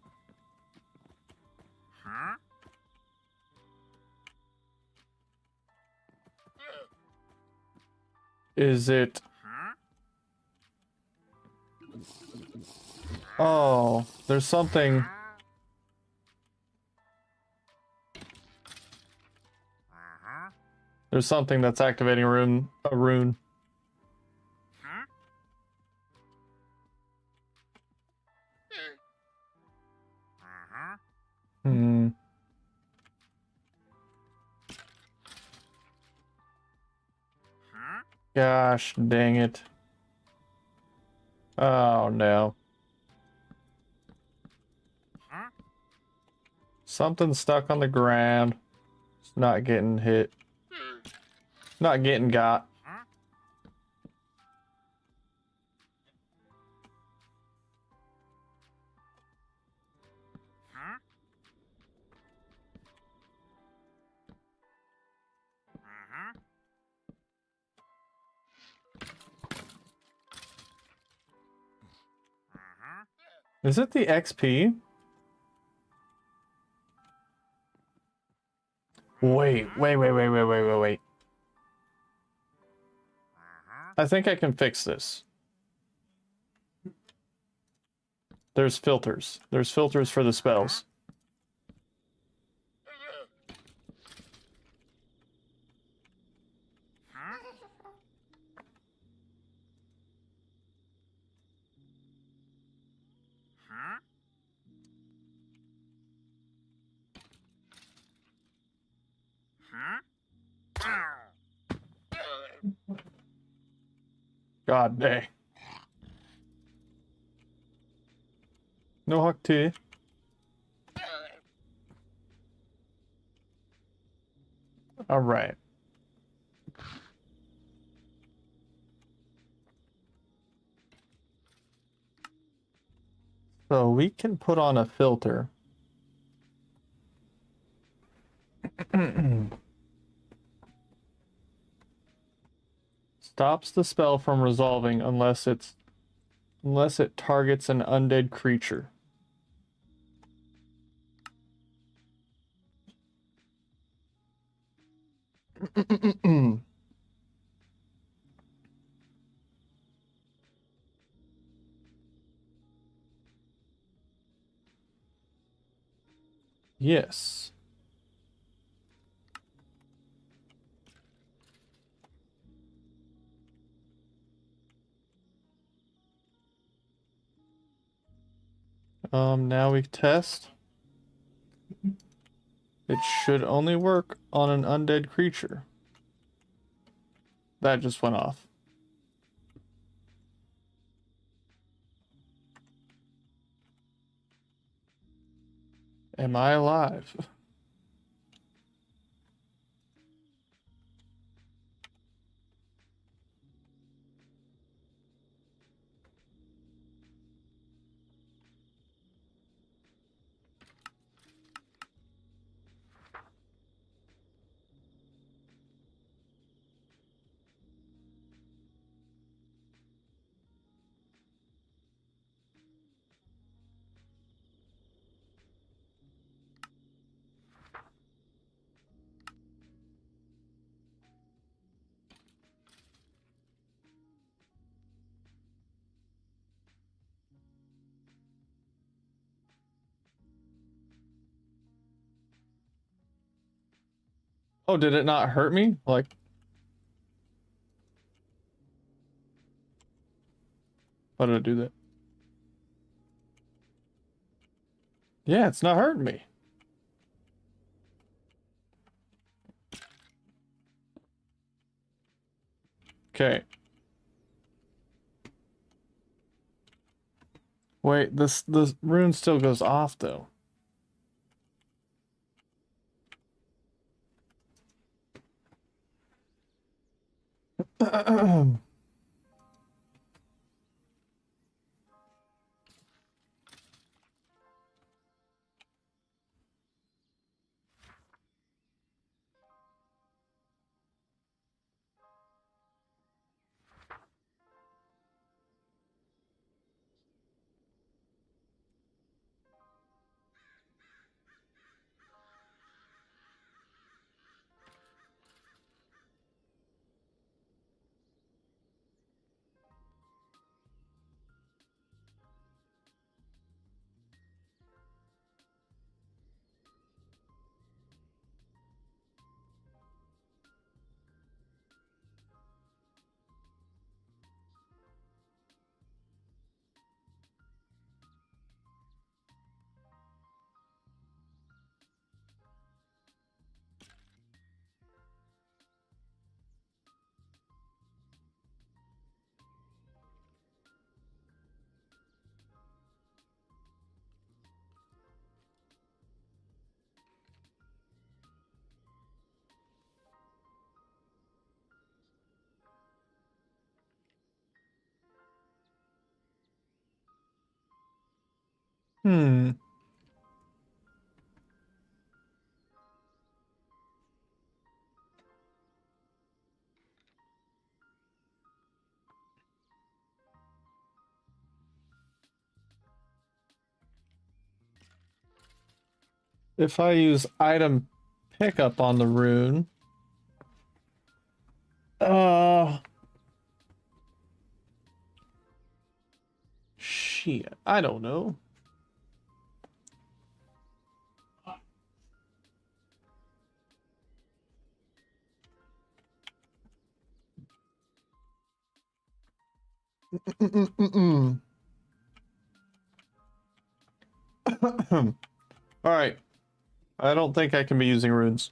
Is it? Oh, there's something. There's something that's activating a rune. Gosh dang it. Oh no. Something's stuck on the ground. It's not getting hit. Not getting got. Is it the XP? Wait. I think I can fix this. There's filters. There's filters for the spells. God dang. No huck tea. All right. So we can put on a filter. Stops the spell from resolving unless it targets an undead creature. Yes. Now we test. It should only work on an undead creature. That just went off. Am I alive? Oh, did it not hurt me? Like, why did it do that? Yeah, it's not hurting me. Okay. Wait, this rune still goes off though. Hmm. If I use item pickup on the rune, shit, I don't know. All right. I don't think I can be using runes.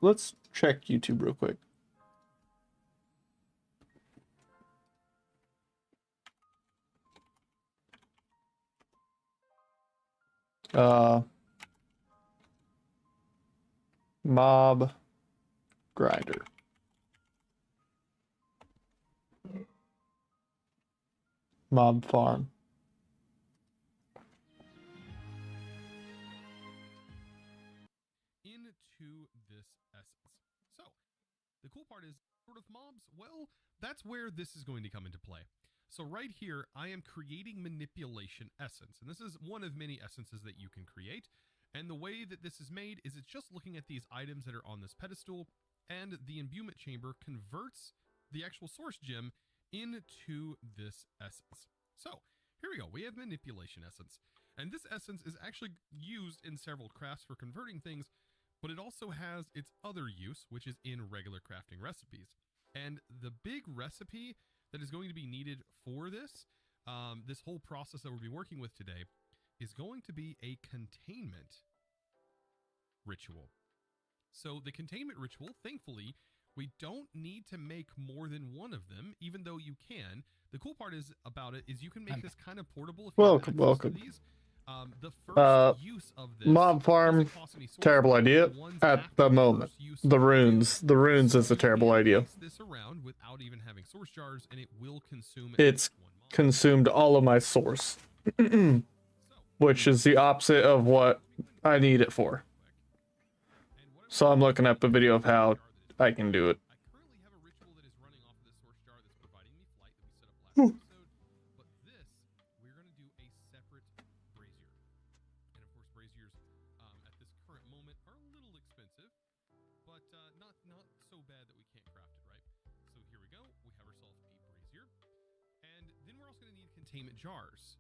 Let's check YouTube real quick. Mob grinder. Mob farm. Into this essence. So, the cool part is, sort of mobs, well, that's where this is going to come into play. So right here, I am creating manipulation essence, and this is one of many essences that you can create. And the way that this is made is it's just looking at these items that are on this pedestal, and the imbuement chamber converts the actual source gem into this essence. So here we go. We have manipulation essence, and this essence is actually used in several crafts for converting things, but it also has its other use, which is in regular crafting recipes. And the big recipe that is going to be needed for this, this whole process that we'll be working with today, is going to be a containment ritual. So the containment ritual, thankfully, we don't need to make more than one of them, even though you can. The cool part is about it is you can make this kind of portable if you have access to these. The first use of this mob farm, terrible idea at the moment. The runes is a terrible idea. This around without even having source jars, and it will consume. It's consumed all of my source, which is the opposite of what I need it for. So I'm looking up a video of how I can do it. I currently have a ritual that is running off of this source jar that's providing me flight that we set up last episode, but this, we're going to do a separate brazier. And of course, braziers at this current moment are a little expensive, but not so bad that we can't craft it, right? So here we go. We have ourselves a brazier, and then we're also going to need containment jars.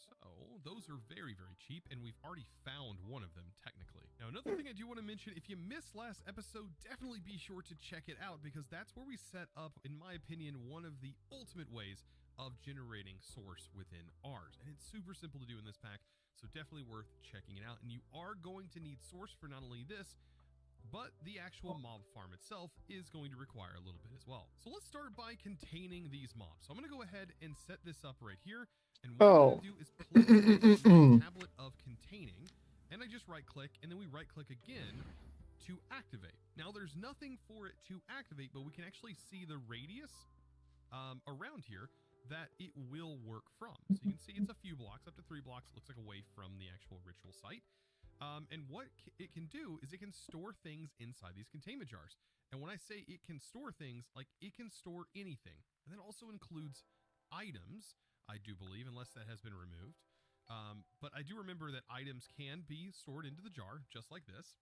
So those are very, very cheap, and we've already found one of them technically. Now, another thing I do want to mention, if you missed last episode, definitely be sure to check it out, because that's where we set up, in my opinion, one of the ultimate ways of generating source within ours. And it's super simple to do in this pack, so definitely worth checking it out. And you are going to need source for not only this, but the actual mob farm itself is going to require a little bit as well. So let's start by containing these mobs. So I'm going to go ahead and set this up right here. And what I'm going to do is place the tablet of containing, and I just right click, and then we right click again to activate. Now there's nothing for it to activate, but we can actually see the radius around here that it will work from. So you can see it's a few blocks, up to 3 blocks, it looks like, away from the actual ritual site. And what it can do is it can store things inside these containment jars. And when I say it can store things, like, it can store anything. And that also includes items, I do believe, unless that has been removed. But I do remember that items can be stored into the jar, just like this.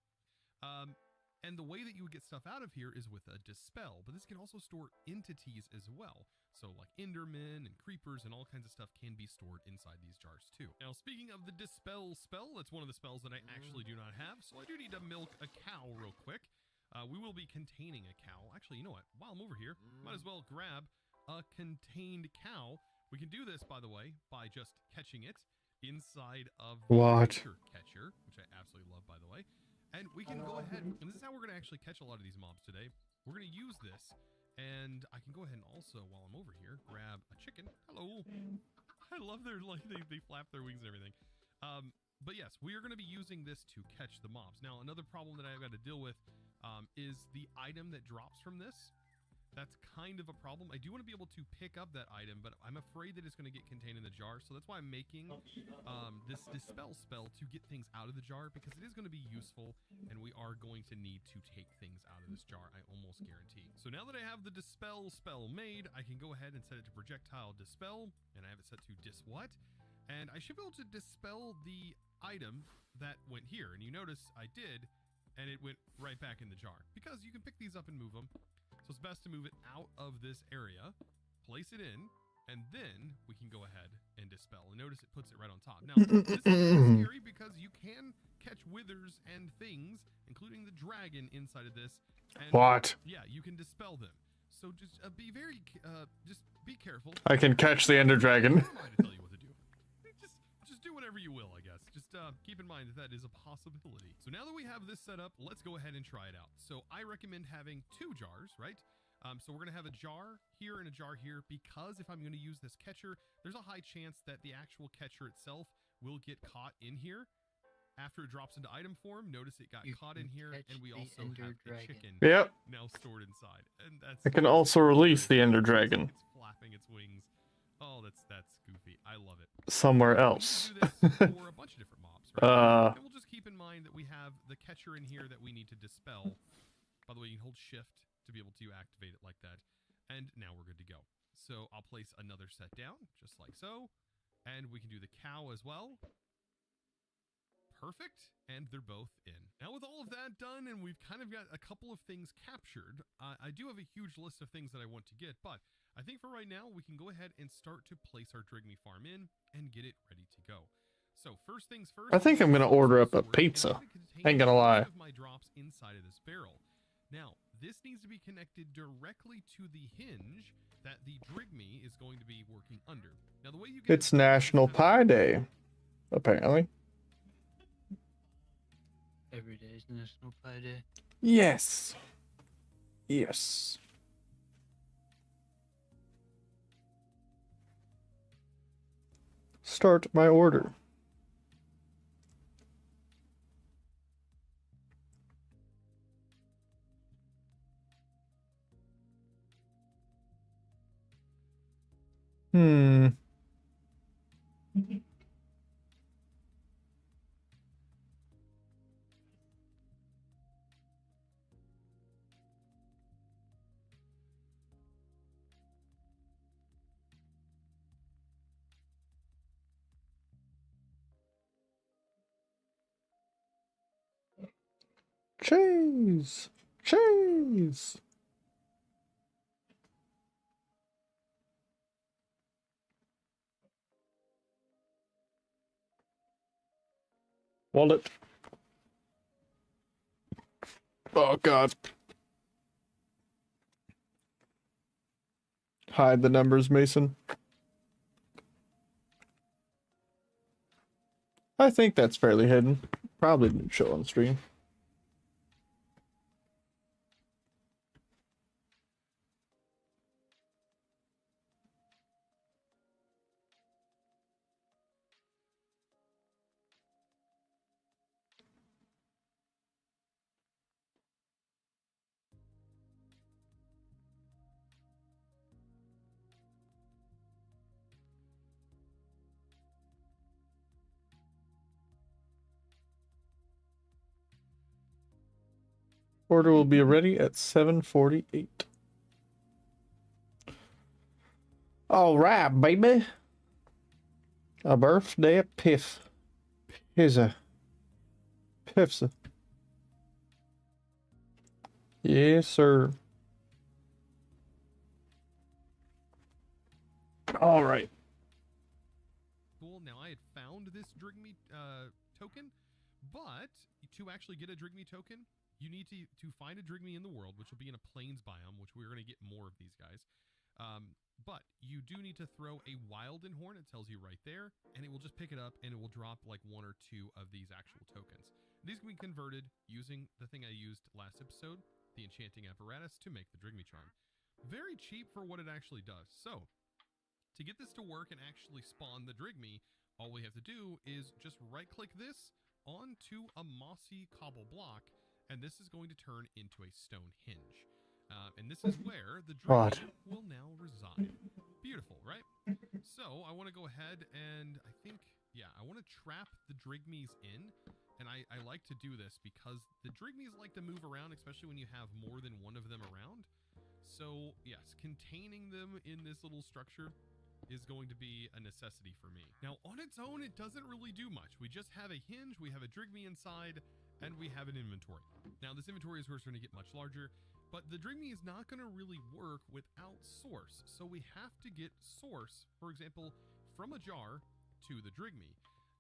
And the way that you would get stuff out of here is with a dispel, but this can also store entities as well. So like endermen and creepers and all kinds of stuff can be stored inside these jars too. Now, speaking of the dispel spell, that's one of the spells that I actually do not have, so I do need to milk a cow real quick. We will be containing a cow. Actually, you know what? While I'm over here, might as well grab a contained cow. We can do this, by the way, by just catching it inside of the creature catcher, which I absolutely love, by the way. And we can go ahead, and this is how we're going to actually catch a lot of these mobs today. We're going to use this, And I can go ahead and also, while I'm over here, grab a chicken. Hello. I love their, like, they flap their wings and everything. But yes, we are going to be using this to catch the mobs. Now, another problem that I've got to deal with is the item that drops from this. That's kind of a problem. I do want to be able to pick up that item, but I'm afraid that it's going to get contained in the jar. So that's why I'm making this dispel spell to get things out of the jar, because it is going to be useful, and we are going to need to take things out of this jar, I almost guarantee. So now that I have the dispel spell made, I can go ahead and set it to projectile dispel, and I have it set to dis what? And I should be able to dispel the item that went here. And you notice I did, and it went right back in the jar, because you can pick these up and move them. So it's best to move it out of this area, place it in, and then we can go ahead and dispel. And notice it puts it right on top. Now, this is scary because you can catch withers and things, including the dragon inside of this. And What? yeah, you can dispel them. So just be very, just be careful. I can catch the Ender Dragon. Who am I to tell you what to do? Just do whatever you will, I guess. Just keep in mind that is a possibility. So now that we have this set up, let's go ahead and try it out. So I recommend having 2 jars, right? So we're going to have a jar here and a jar here, because if I'm going to use this catcher, there's a high chance that the actual catcher itself will get caught in here. After it drops into item form, notice it got caught in here, and we also have a chicken Yep. now stored inside. And that's I can also release the Ender Dragon it's flapping its wings. Oh, that's goofy. I love it. somewhere else. We can do this for a bunch of different mobs, right? And we'll just keep in mind that we have the catcher in here that we need to dispel. By the way, you can hold shift to be able to activate it like that. And now we're good to go. So I'll place another set down, just like so. And we can do the cow as well. Perfect. And they're both in. Now with all of that done, and we've kind of got a couple of things captured, I do have a huge list of things that I want to get, but I think for right now, we can go ahead and start to place our Drigme farm in and get it ready to go. So first things first. I think I'm gonna order up a pizza. Ain't gonna lie. Of my drops inside of this barrel. Now, this needs to be connected directly to the hinge that the Drigme is going to be working under. Now, the way you get It's National Pie Day, apparently. Every day is National Pie Day. Yes. Yes. Start my order. Cheese. Cheese. Wallet. Oh, God. Hide the numbers, Mason. I think that's fairly hidden. Probably didn't show on stream. Order will be ready at 7:48. All right, baby. A birthday piff. Pizza. Pizza. Yes, sir. All right. Cool. Now I had found this Drigme token, but to actually get a Drigme token, you need to find a Drigme in the world, which will be in a plains biome, which we're going to get more of these guys. But you do need to throw a Wilden Horn. It tells you right there, and it will just pick it up, and it will drop like 1 or 2 of these actual tokens. These can be converted using the thing I used last episode, the enchanting apparatus, to make the Drigme charm. very cheap for what it actually does. So to get this to work and actually spawn the Drigme, all we have to do is just right click this onto a mossy cobble block, and this is going to turn into a stone hinge. And this is where the What? Drigme will now reside. Beautiful, right? So I want to go ahead and I think, yeah, I want to trap the Drigmes in. And I like to do this because the Drigmes like to move around, especially when you have more than one of them around. So yes, containing them in this little structure is going to be a necessity for me. Now on its own, it doesn't really do much. We just have a hinge, we have a Drigme inside, and we have an inventory. Now this inventory is where it's going to get much larger, but the Drigme is not going to really work without source. So we have to get source, for example, from a jar to the Drigme.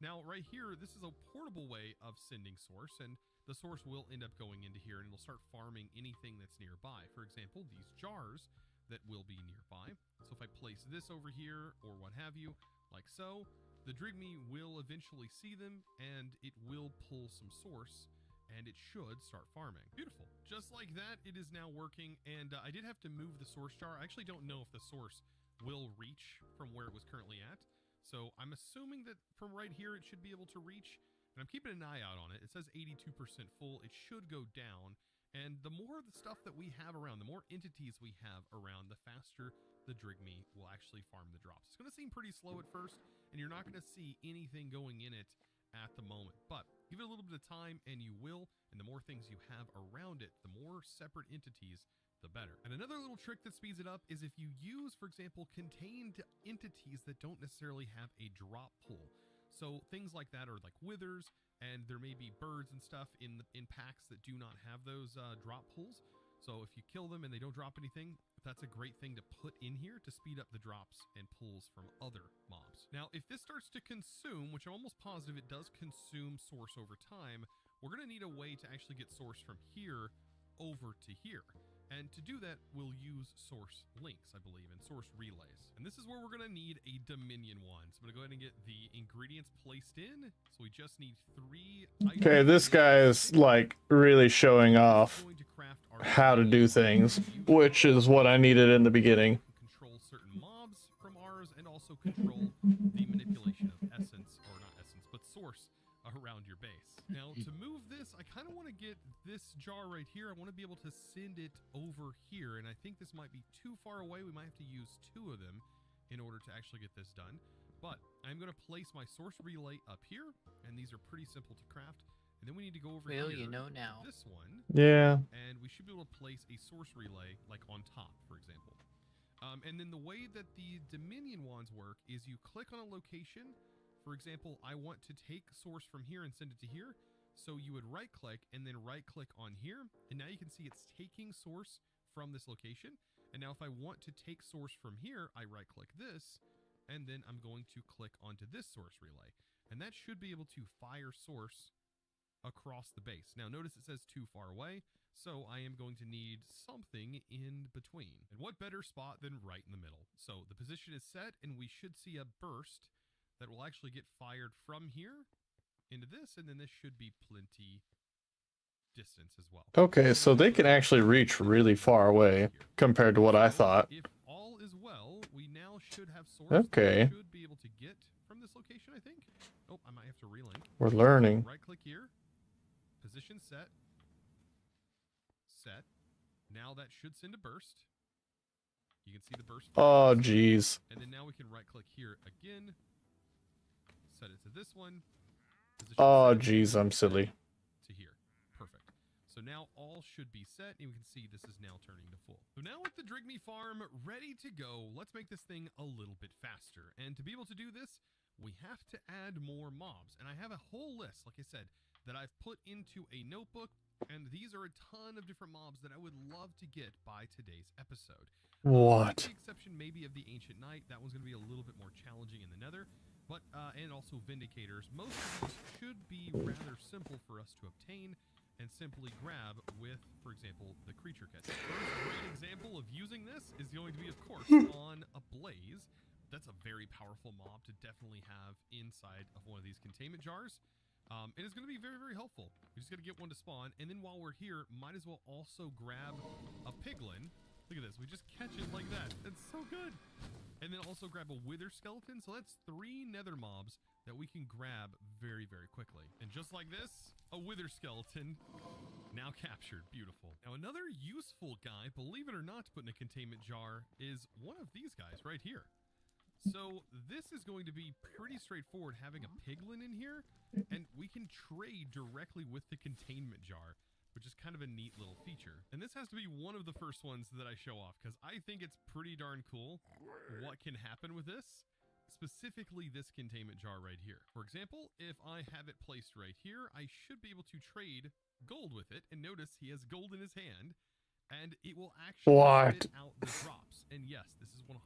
Now right here, this is a portable way of sending source, and the source will end up going into here and it'll start farming anything that's nearby. For example, these jars that will be nearby. So if I place this over here or what have you, like so, the Drigme will eventually see them and it will pull some source and it should start farming. Beautiful. Just like that, it is now working, and I did have to move the source jar. I actually don't know if the source will reach from where it was currently at. So I'm assuming that from right here, it should be able to reach, and I'm keeping an eye out on it. It says 82% full. It should go down, and the more of the stuff that we have around, the more entities we have around, the faster the Drigme will actually farm the drops. It's going to seem pretty slow at first, and you're not going to see anything going in it at the moment, but give it a little bit of time and you will, and the more things you have around it, the more separate entities, the better. And another little trick that speeds it up is if you use, for example, contained entities that don't necessarily have a drop pool. So things like that are like withers, and there may be birds and stuff in packs that do not have those drop pools. So if you kill them and they don't drop anything, that's a great thing to put in here to speed up the drops and pulls from other mobs. Now, if this starts to consume, which I'm almost positive it does consume source over time, we're going to need a way to actually get source from here over to here. And to do that, we'll use source links, I believe, and source relays. And this is where we're going to need a Dominion one. So I'm going to go ahead and get the ingredients placed in. So we just need 3 items. Okay, this guy is like really showing off how to do things, which is what I needed in the beginning. Control certain mobs from ours and also control the manipulation of essence, or not essence, but source around your base. Now to move this, I kind of want to get this jar right here. I want to be able to send it over here, and I think this might be too far away. We might have to use 2 of them in order to actually get this done. But I'm going to place my source relay up here, and these are pretty simple to craft. And then we need to go over here. You know now. This one. Yeah. And we should be able to place a source relay like on top, for example. And then the way that the Dominion wands work is you click on a location. For example, I want to take source from here and send it to here. So you would right click and then right click on here. And now you can see it's taking source from this location. And now if I want to take source from here, I right click this. And then I'm going to click onto this source relay. And that should be able to fire source across the base. Now notice it says too far away, so I am going to need something in between. And what better spot than right in the middle? So the position is set, and we should see a burst that will actually get fired from here into this, and then this should be plenty distance as well. Okay, so they can actually reach really far away compared to what I thought. If all is well, we now should have source. Okay. That we should be able to get from this location, I think. Oh, I might have to relink. We're learning. Right click here. Position set. Set. Now that should send a burst. You can see the burst. Oh, geez. And then now we can right click here again. Set it to this one. Position Oh, set, geez, I'm silly. to here. Perfect. So now all should be set, and we can see this is now turning to full. So now with the Drigme farm ready to go, let's make this thing a little bit faster. And to be able to do this, we have to add more mobs. And I have a whole list, like I said, that I've put into a notebook, and these are a ton of different mobs that I would love to get by today's episode. What? With the exception maybe of the Ancient Knight. That one's going to be a little bit more challenging in the Nether. But, and also Vindicators. Most of these should be rather simple for us to obtain and simply grab with, for example, the creature catcher. First great example of using this is going to be, of course, on a blaze. That's a very powerful mob to definitely have inside of one of these containment jars. It is going to be very, very helpful. We just got to get one to spawn. And then while we're here, might as well also grab a piglin Look at this. We just catch it like that. That's so good. And then also grab a wither skeleton. So that's 3 nether mobs that we can grab very, very quickly. And just like this, a wither skeleton now captured. Beautiful. Now another useful guy, believe it or not, to put in a containment jar is one of these guys right here. So this is going to be pretty straightforward, having a piglin in here, and we can trade directly with the containment jar, which is kind of a neat little feature. And this has to be one of the first ones that I show off, because I think it's pretty darn cool what can happen with this, specifically this containment jar right here. For example, if I have it placed right here, I should be able to trade gold with it, and notice he has gold in his hand, and it will actually spit out the drops. And yes, this is 100%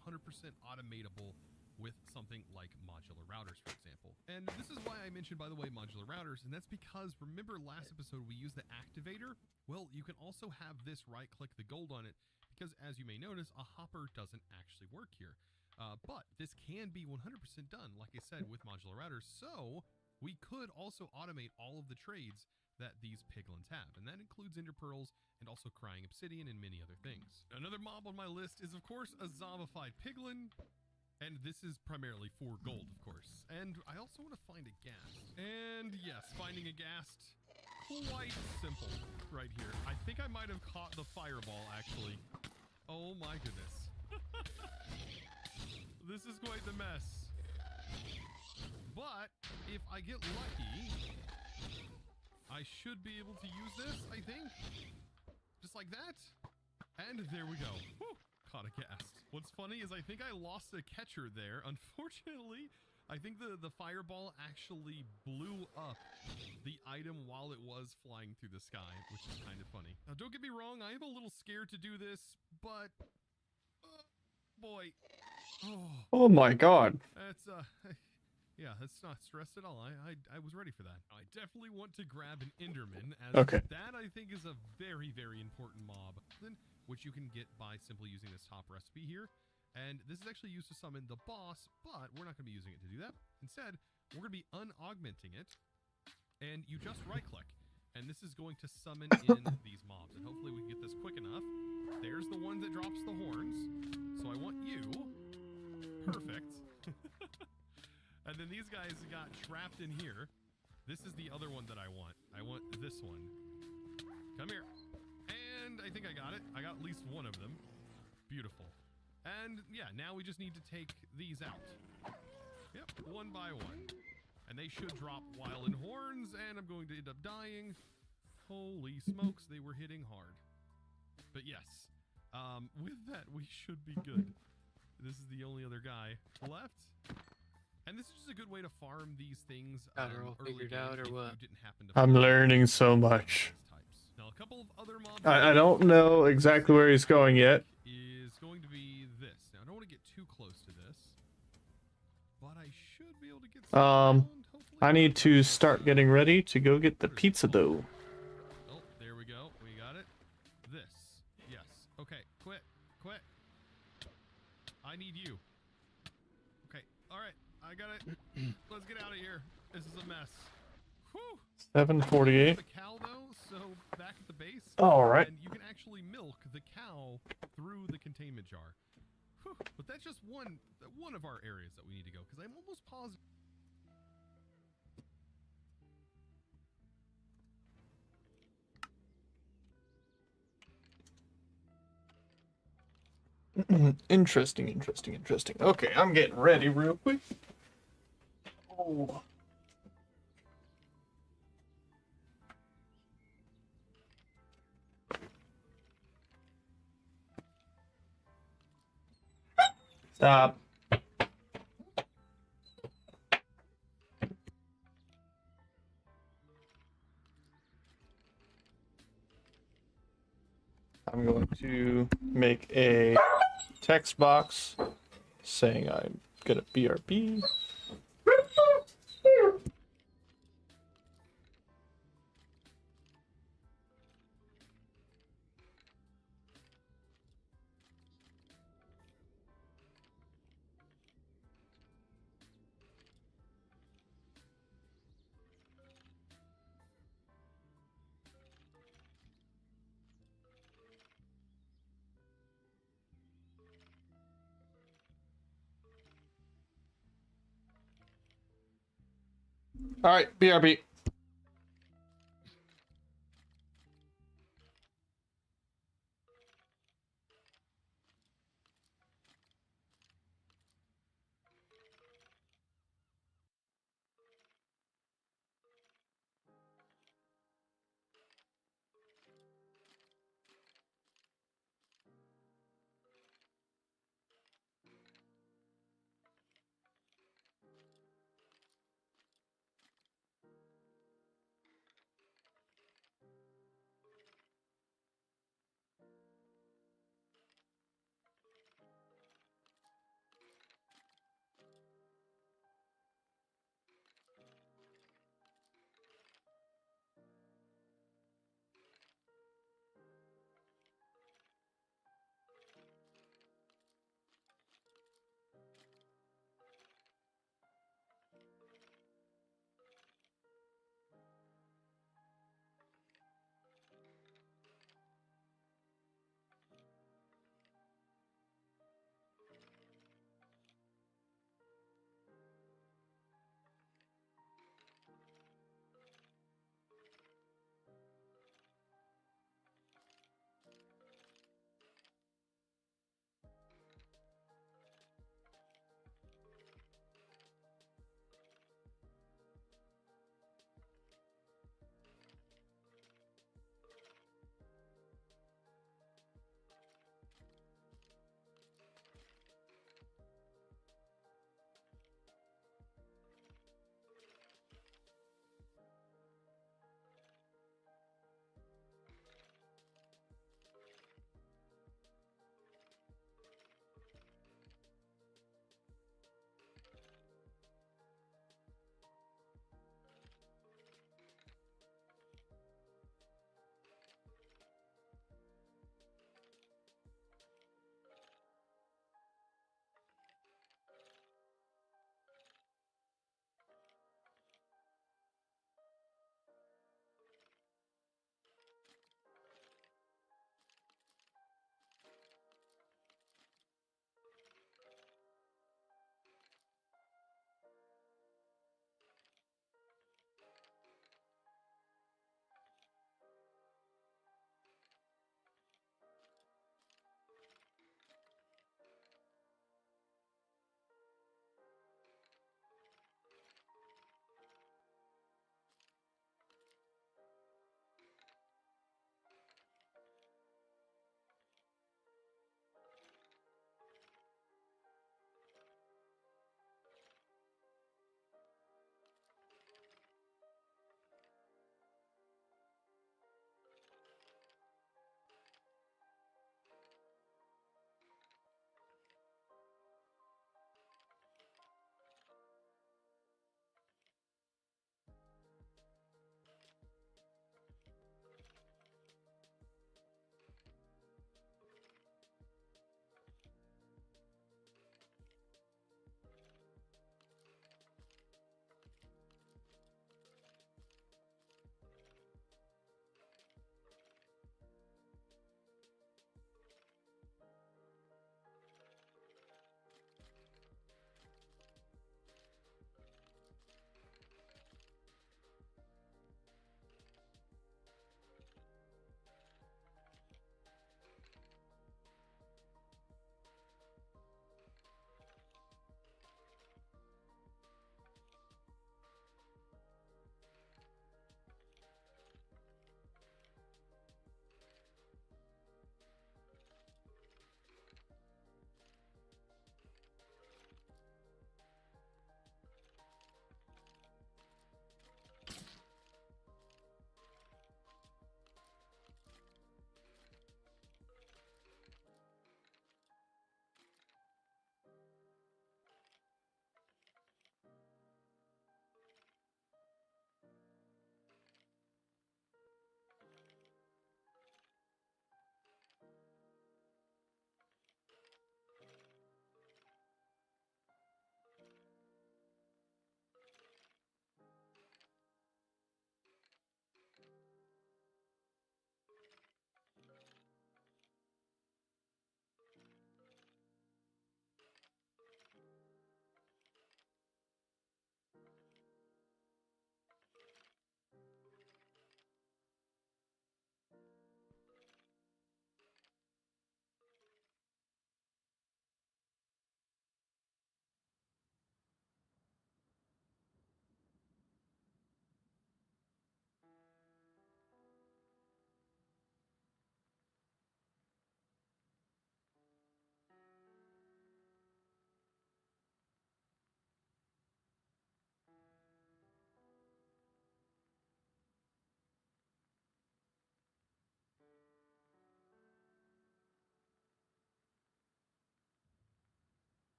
automatable with something like modular routers, for example. And this is why I mentioned, by the way, modular routers, and that's because, remember last episode we used the activator? Well, you can also have this right-click the gold on it, because as you may notice, a hopper doesn't actually work here. But this can be 100% done, like I said, with modular routers, so we could also automate all of the trades that these piglins have, and that includes ender pearls and also crying obsidian and many other things. Another mob on my list is, of course, a zombified piglin, and this is primarily for gold, of course. And I also want to find a ghast. And yes, finding a ghast, quite simple right here. I think I might have caught the fireball, actually. Oh my goodness. This is quite the mess. But if I get lucky, I should be able to use this, I think. Just like that. And there we go. Whew, caught a ghast. What's funny is I think I lost a catcher there. Unfortunately, I think the fireball actually blew up the item while it was flying through the sky, which is kind of funny. Now, don't get me wrong. I am a little scared to do this, but boy. Oh my god. That's, yeah, that's not stressed at all. I was ready for that. I definitely want to grab an Enderman, as that I think is a very, very important mob, which you can get by simply using this top recipe here. And this is actually used to summon the boss, but we're not going to be using it to do that. Instead, we're going to be unaugmenting it, and you just right-click, and this is going to summon in these mobs. And hopefully we can get this quick enough. There's the one that drops the horns, so I want you. Perfect. And then these guys got trapped in here. This is the other one that I want. I want this one. Come here. And I think I got it. I got at least one of them. Beautiful. And yeah, now we just need to take these out. Yep, one by one. And they should drop while in horns, and I'm going to end up dying. Holy smokes, they were hitting hard. But yes, with that, we should be good. This is the only other guy left. And this is just a good way to farm these things. Got her all figured out, or what? I'm learning so much. Now, a couple of other mobs I don't know exactly where he's going yet. Is going to be this. Now, I don't want to get too close to this, but I should be able to get some around, hopefully. I need to start getting ready to go get the pizza dough. Oh, there we go. We got it. This. Yes. Okay. Quit. I need you. Okay. All right. I got it. Let's get out of here. This is a mess. Whew. 7:48. The cow though, so back at the base. All right. And you can actually milk the cow through the containment jar. Whew. But that's just one of our areas that we need to go, because I'm almost positive. Interesting. Okay, I'm getting ready real quick. Oh. Stop. I'm going to make a text box saying I'm gonna BRB. All right, BRB.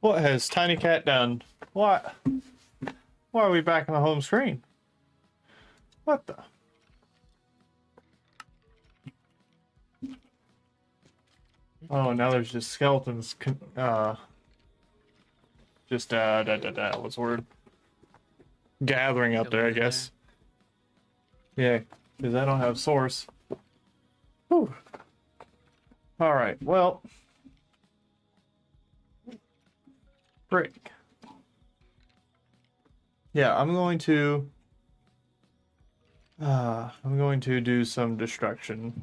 What has Tiny Cat done? What? Why are we back on the home screen? What the? Oh, now there's just skeletons. What's the word? Gathering up there, I guess. Yeah, because I don't have source. Whew. All right. Well, break. Yeah, I'm going to do some destruction.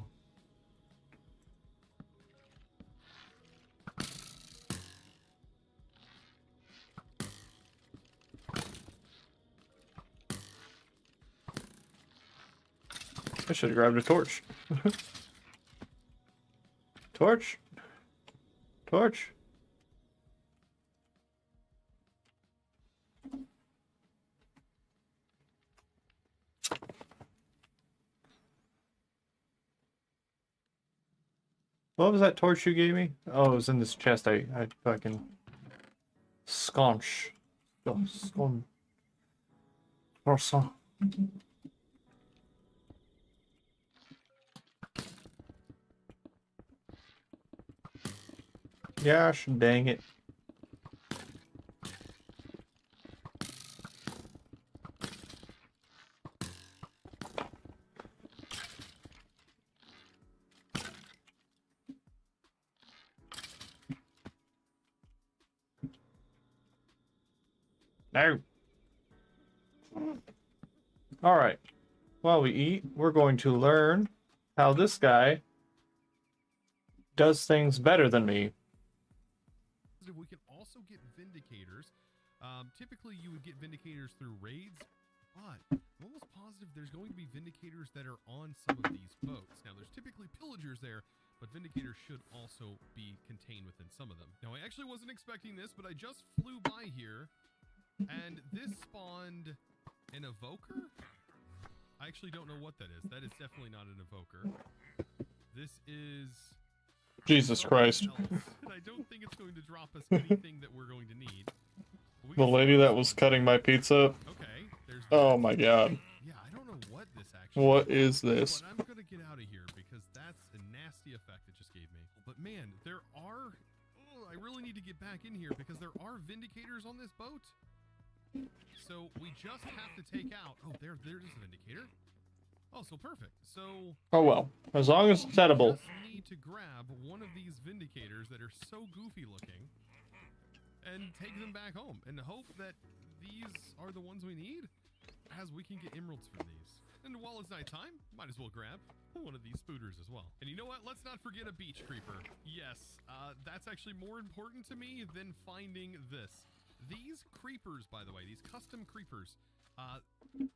I should have grabbed a torch. Torch? Torch? What was that torch you gave me? Oh, it was in this chest. I fucking sconch. Scon. Croissant. Gosh, dang it. No. All right. While we eat, we're going to learn how this guy does things better than me. We can also get Vindicators. Typically, you would get Vindicators through raids, but I'm almost positive there's going to be Vindicators that are on some of these boats. Now, there's typically Pillagers there, but Vindicators should also be contained within some of them. Now, I actually wasn't expecting this, but I just flew by here, and this spawned an Evoker? I actually don't know what that is. That is definitely not an Evoker. This is... Jesus Christ. And I don't think it's going to drop us anything that we're going to need. The lady that was cutting my pizza. Okay, there's Oh my god. Yeah, I don't know what this actually What is this? But I'm gonna get out of here because that's a nasty effect it just gave me. But man, there are... Oh, I really need to get back in here because there are Vindicators on this boat. So we just have to take out... Oh, there's a Vindicator. Oh, so perfect. So... Oh well. As long as it's edible. We just need to grab one of these Vindicators that are so goofy looking and take them back home and hope that these are the ones we need as we can get emeralds from these. And while it's nighttime, might as well grab one of these spooters as well. And you know what? Let's not forget a beach creeper. Yes, that's actually more important to me than finding this. These creepers, by the way, these custom creepers,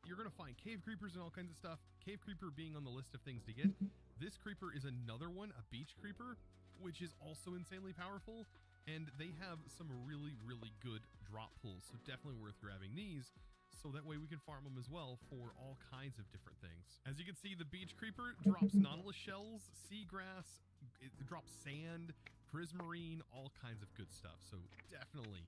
you're going to find cave creepers and all kinds of stuff. Cave creeper being on the list of things to get. This creeper is another one, a beach creeper, which is also insanely powerful. And they have some really, really good drop pools. So definitely worth grabbing these. So that way we can farm them as well for all kinds of different things. As you can see, the beach creeper drops nautilus shells, seagrass, it drops sand, prismarine, all kinds of good stuff. So definitely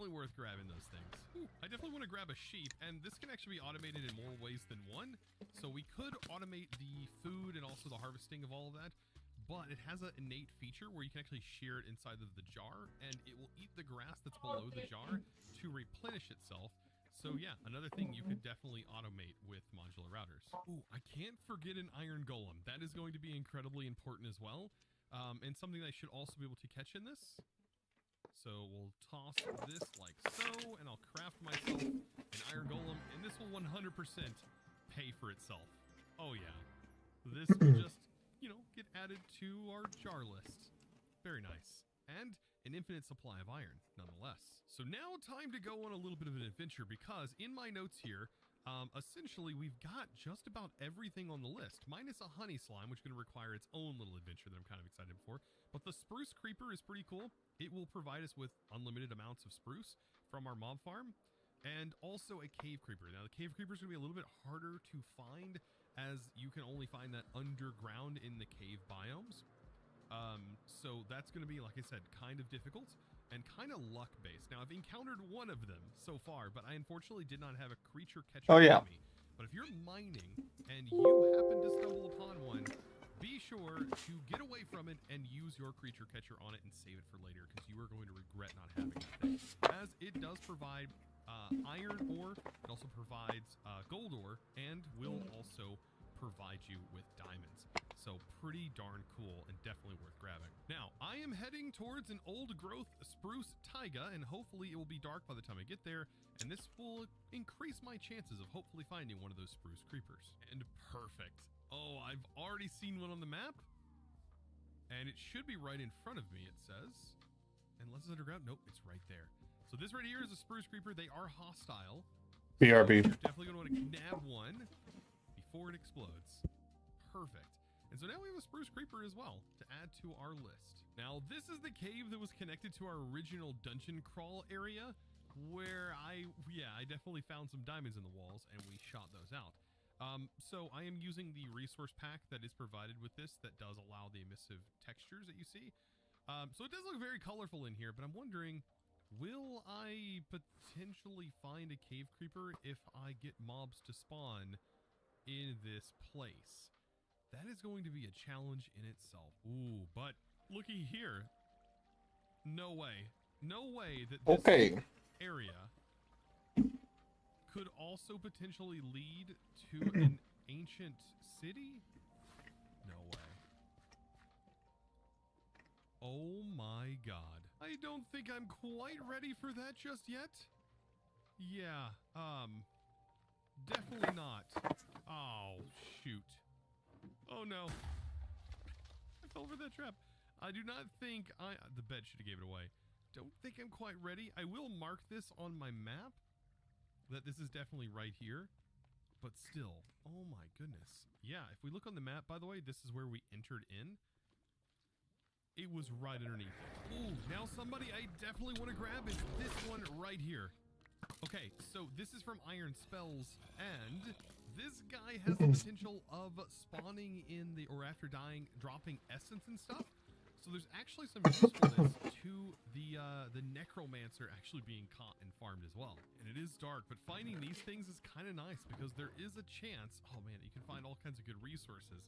worth grabbing those things. Ooh, I definitely want to grab a sheep, and this can actually be automated in more ways than one. So we could automate the food and also the harvesting of all of that, but it has an innate feature where you can actually shear it inside of the jar, and it will eat the grass that's below the jar to replenish itself. So yeah, another thing you could definitely automate with modular routers. Ooh, I can't forget an iron golem. That is going to be incredibly important as well, and something I should also be able to catch in this. So we'll toss this like so, and I'll craft myself an iron golem, and this will 100% pay for itself. Oh yeah, this will just, you know, get added to our jar list. Very nice. And an infinite supply of iron, nonetheless. So now time to go on a little bit of an adventure, because in my notes here, essentially we've got just about everything on the list, minus a honey slime, which is going to require its own little adventure that I'm kind of excited for. But the spruce creeper is pretty cool. It will provide us with unlimited amounts of spruce from our mob farm, and also a cave creeper. Now the cave creeper is going to be a little bit harder to find, as you can only find that underground in the cave biomes. So that's going to be, like I said, kind of difficult and kind of luck-based. Now, I've encountered one of them so far, but I unfortunately did not have a creature catcher Oh, yeah. with me. But if you're mining and you happen to stumble upon one, be sure to get away from it and use your creature catcher on it and save it for later, because you are going to regret not having that thing. As it does provide iron ore, it also provides gold ore, and will also provide you with diamonds. So pretty darn cool and definitely worth grabbing. Now, I am heading towards an old growth spruce taiga, and hopefully it will be dark by the time I get there, and this will increase my chances of hopefully finding one of those spruce creepers. And perfect. Oh, I've already seen one on the map, and it should be right in front of me, it says. Unless it's underground. Nope, it's right there. So this right here is a spruce creeper. They are hostile. BRB. So you're definitely going to want to nab one before it explodes. Perfect. And so now we have a spruce creeper as well to add to our list. Now, this is the cave that was connected to our original dungeon crawl area, where I definitely found some diamonds in the walls, and we shot those out. So I am using the resource pack that is provided with this that does allow the emissive textures that you see. So it does look very colorful in here, but I'm wondering, will I potentially find a cave creeper if I get mobs to spawn in this place? That is going to be a challenge in itself. Ooh, but looky here. No way. No way that this area could also potentially lead to an ancient city? No way. Oh my god. I don't think I'm quite ready for that just yet. Yeah, definitely not. Oh, shoot. Oh no. I fell for that trap. I do not think the bed should have gave it away. Don't think I'm quite ready. I will mark this on my map that this is definitely right here, but still, oh my goodness. Yeah, if we look on the map, by the way, this is where we entered in. It was right underneath it. Ooh, now somebody I definitely want to grab is this one right here. Okay, so this is from Iron Spells, and this guy has the potential of spawning in the, or after dying, dropping essence and stuff. So there's actually some usefulness to the necromancer actually being caught and farmed as well. And it is dark, but finding these things is kind of nice because there is a chance, oh man, you can find all kinds of good resources.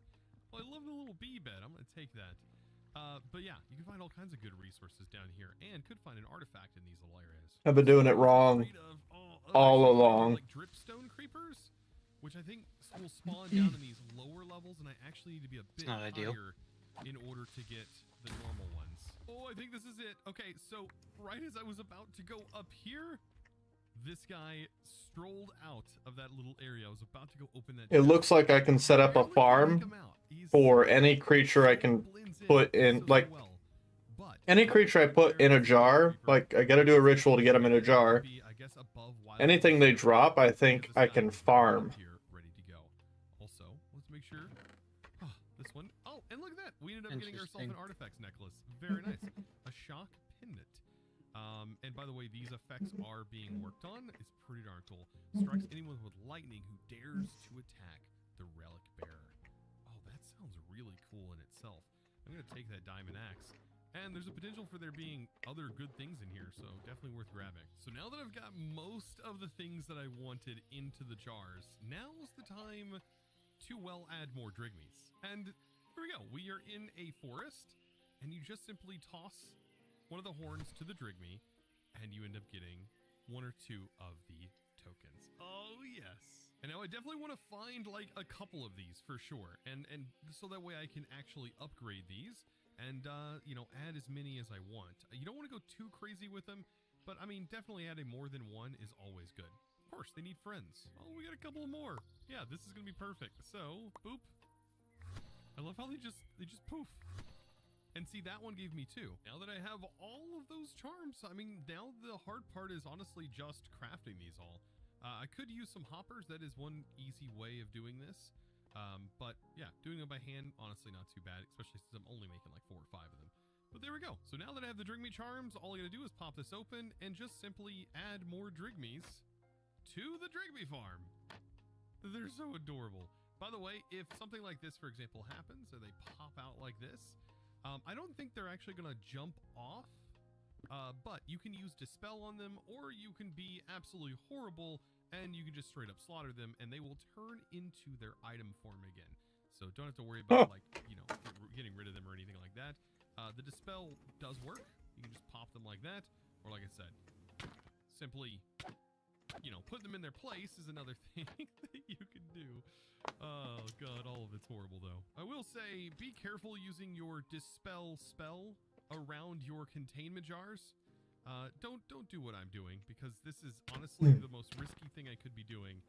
Well, I love the little bee bed. I'm going to take that. But yeah, you can find all kinds of good resources down here and could find an artifact in these little areas. I've been doing it wrong all along. Like dripstone creepers, which I think will spawn down in these lower levels, and I actually need to be a bit higher in order to get the normal ones. Oh, I think this is it. Okay, so right as I was about to go up here, this guy strolled out of that little area. I was about to go open that. It looks like I can set up a farm for any creature I can put in, like, any creature I put in a jar. Like, I gotta do a ritual to get them in a jar. Anything they drop, I think I can farm. Ready to go. Also, let's make sure. Oh, this one. Oh, and look at that. We ended up getting ourselves an artifacts necklace. Very nice. A shock pendant. And by the way, these effects are being worked on. It's pretty darn cool. Strikes anyone with lightning who dares to attack the relic bearer. Oh, that sounds really cool in itself. I'm going to take that diamond axe. And there's a potential for there being other good things in here, so definitely worth grabbing. So now that I've got most of the things that I wanted into the jars, now's the time to, well, add more drigmies. And here we go. We are in a forest, and you just simply toss one of the horns to the drigmy, and you end up getting one or two of the tokens. Oh, yes. And now I definitely want to find, like, a couple of these for sure. And so that way I can actually upgrade these and, you know, add as many as I want. You don't want to go too crazy with them, but, I mean, definitely adding more than one is always good. Of course, they need friends. Oh, we got a couple more. Yeah, this is going to be perfect. So, boop. I love how they just poof. And see, that one gave me two. Now that I have all of those charms, I mean, now the hard part is honestly just crafting these all. I could use some hoppers. That is one easy way of doing this. But yeah, doing them by hand, honestly not too bad, especially since I'm only making like 4 or 5 of them. But there we go. So now that I have the Drigme charms, all I gotta do is pop this open and just simply add more Drigmes to the Drigme farm. They're so adorable. By the way, if something like this, for example, happens, or they pop out like this, I don't think they're actually going to jump off, but you can use Dispel on them, or you can be absolutely horrible and you can just straight up slaughter them and they will turn into their item form again. So don't have to worry about like, you know, getting rid of them or anything like that. The Dispel does work. You can just pop them like that, or like I said, simply, you know, put them in their place is another thing that you can do. Oh god, all of it's horrible though. I will say, be careful using your Dispel spell around your containment jars. Don't do what I'm doing, because this is honestly the most risky thing I could be doing.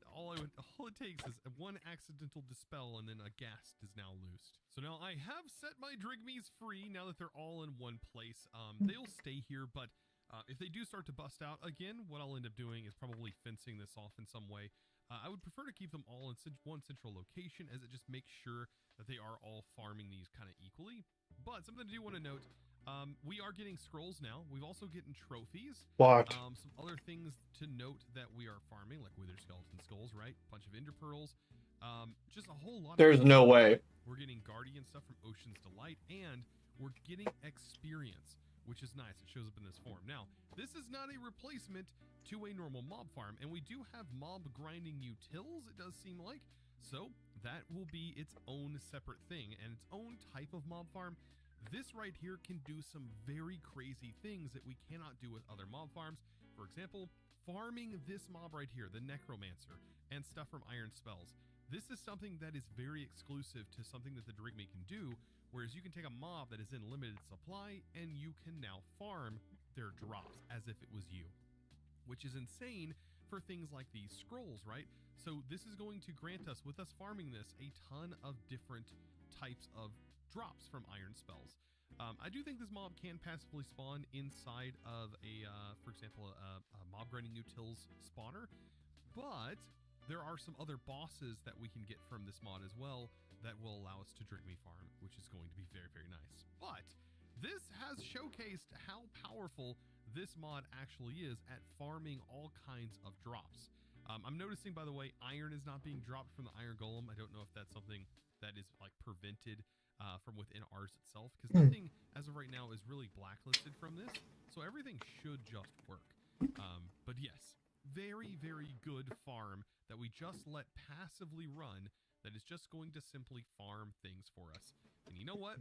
All it takes is one accidental Dispel and then a Ghast is now loosed. So now I have set my Drigmies free now that they're all in one place. They'll stay here, but if they do start to bust out again, what I'll end up doing is probably fencing this off in some way. I would prefer to keep them all in one central location, as it just makes sure that they are all farming these kind of equally. But something I do want to note, we are getting scrolls now. We've also getting trophies. What? Some other things to note that we are farming, like Wither Skeleton Skulls, right? Bunch of Ender Pearls. Just a whole lot. There's no way. We're getting Guardian stuff from Ocean's Delight, and we're getting experience, which is nice. It shows up in this form. Now, this is not a replacement to a normal mob farm, and we do have mob grinding utils, it does seem like. So that will be its own separate thing and its own type of mob farm. This right here can do some very crazy things that we cannot do with other mob farms. For example, farming this mob right here, the Necromancer, and stuff from Iron Spells. This is something that is very exclusive to something that the Drigme can do, whereas you can take a mob that is in limited supply and you can now farm their drops as if it was you, which is insane for things like these scrolls, right? So this is going to grant us, with us farming this, a ton of different types of drops from Iron Spells. I do think this mob can passively spawn inside of a, for example, a mob grinding utils spawner, but there are some other bosses that we can get from this mod as well that will allow us to Drigme farm, which is going to be very, very nice. But this has showcased how powerful this mod actually is at farming all kinds of drops. I'm noticing, by the way, iron is not being dropped from the Iron Golem. I don't know if that's something that is like prevented from within ours itself, because nothing as of right now is really blacklisted from this, so everything should just work. But yes, very, very good farm that we just let passively run, that is just going to simply farm things for us. And you know what?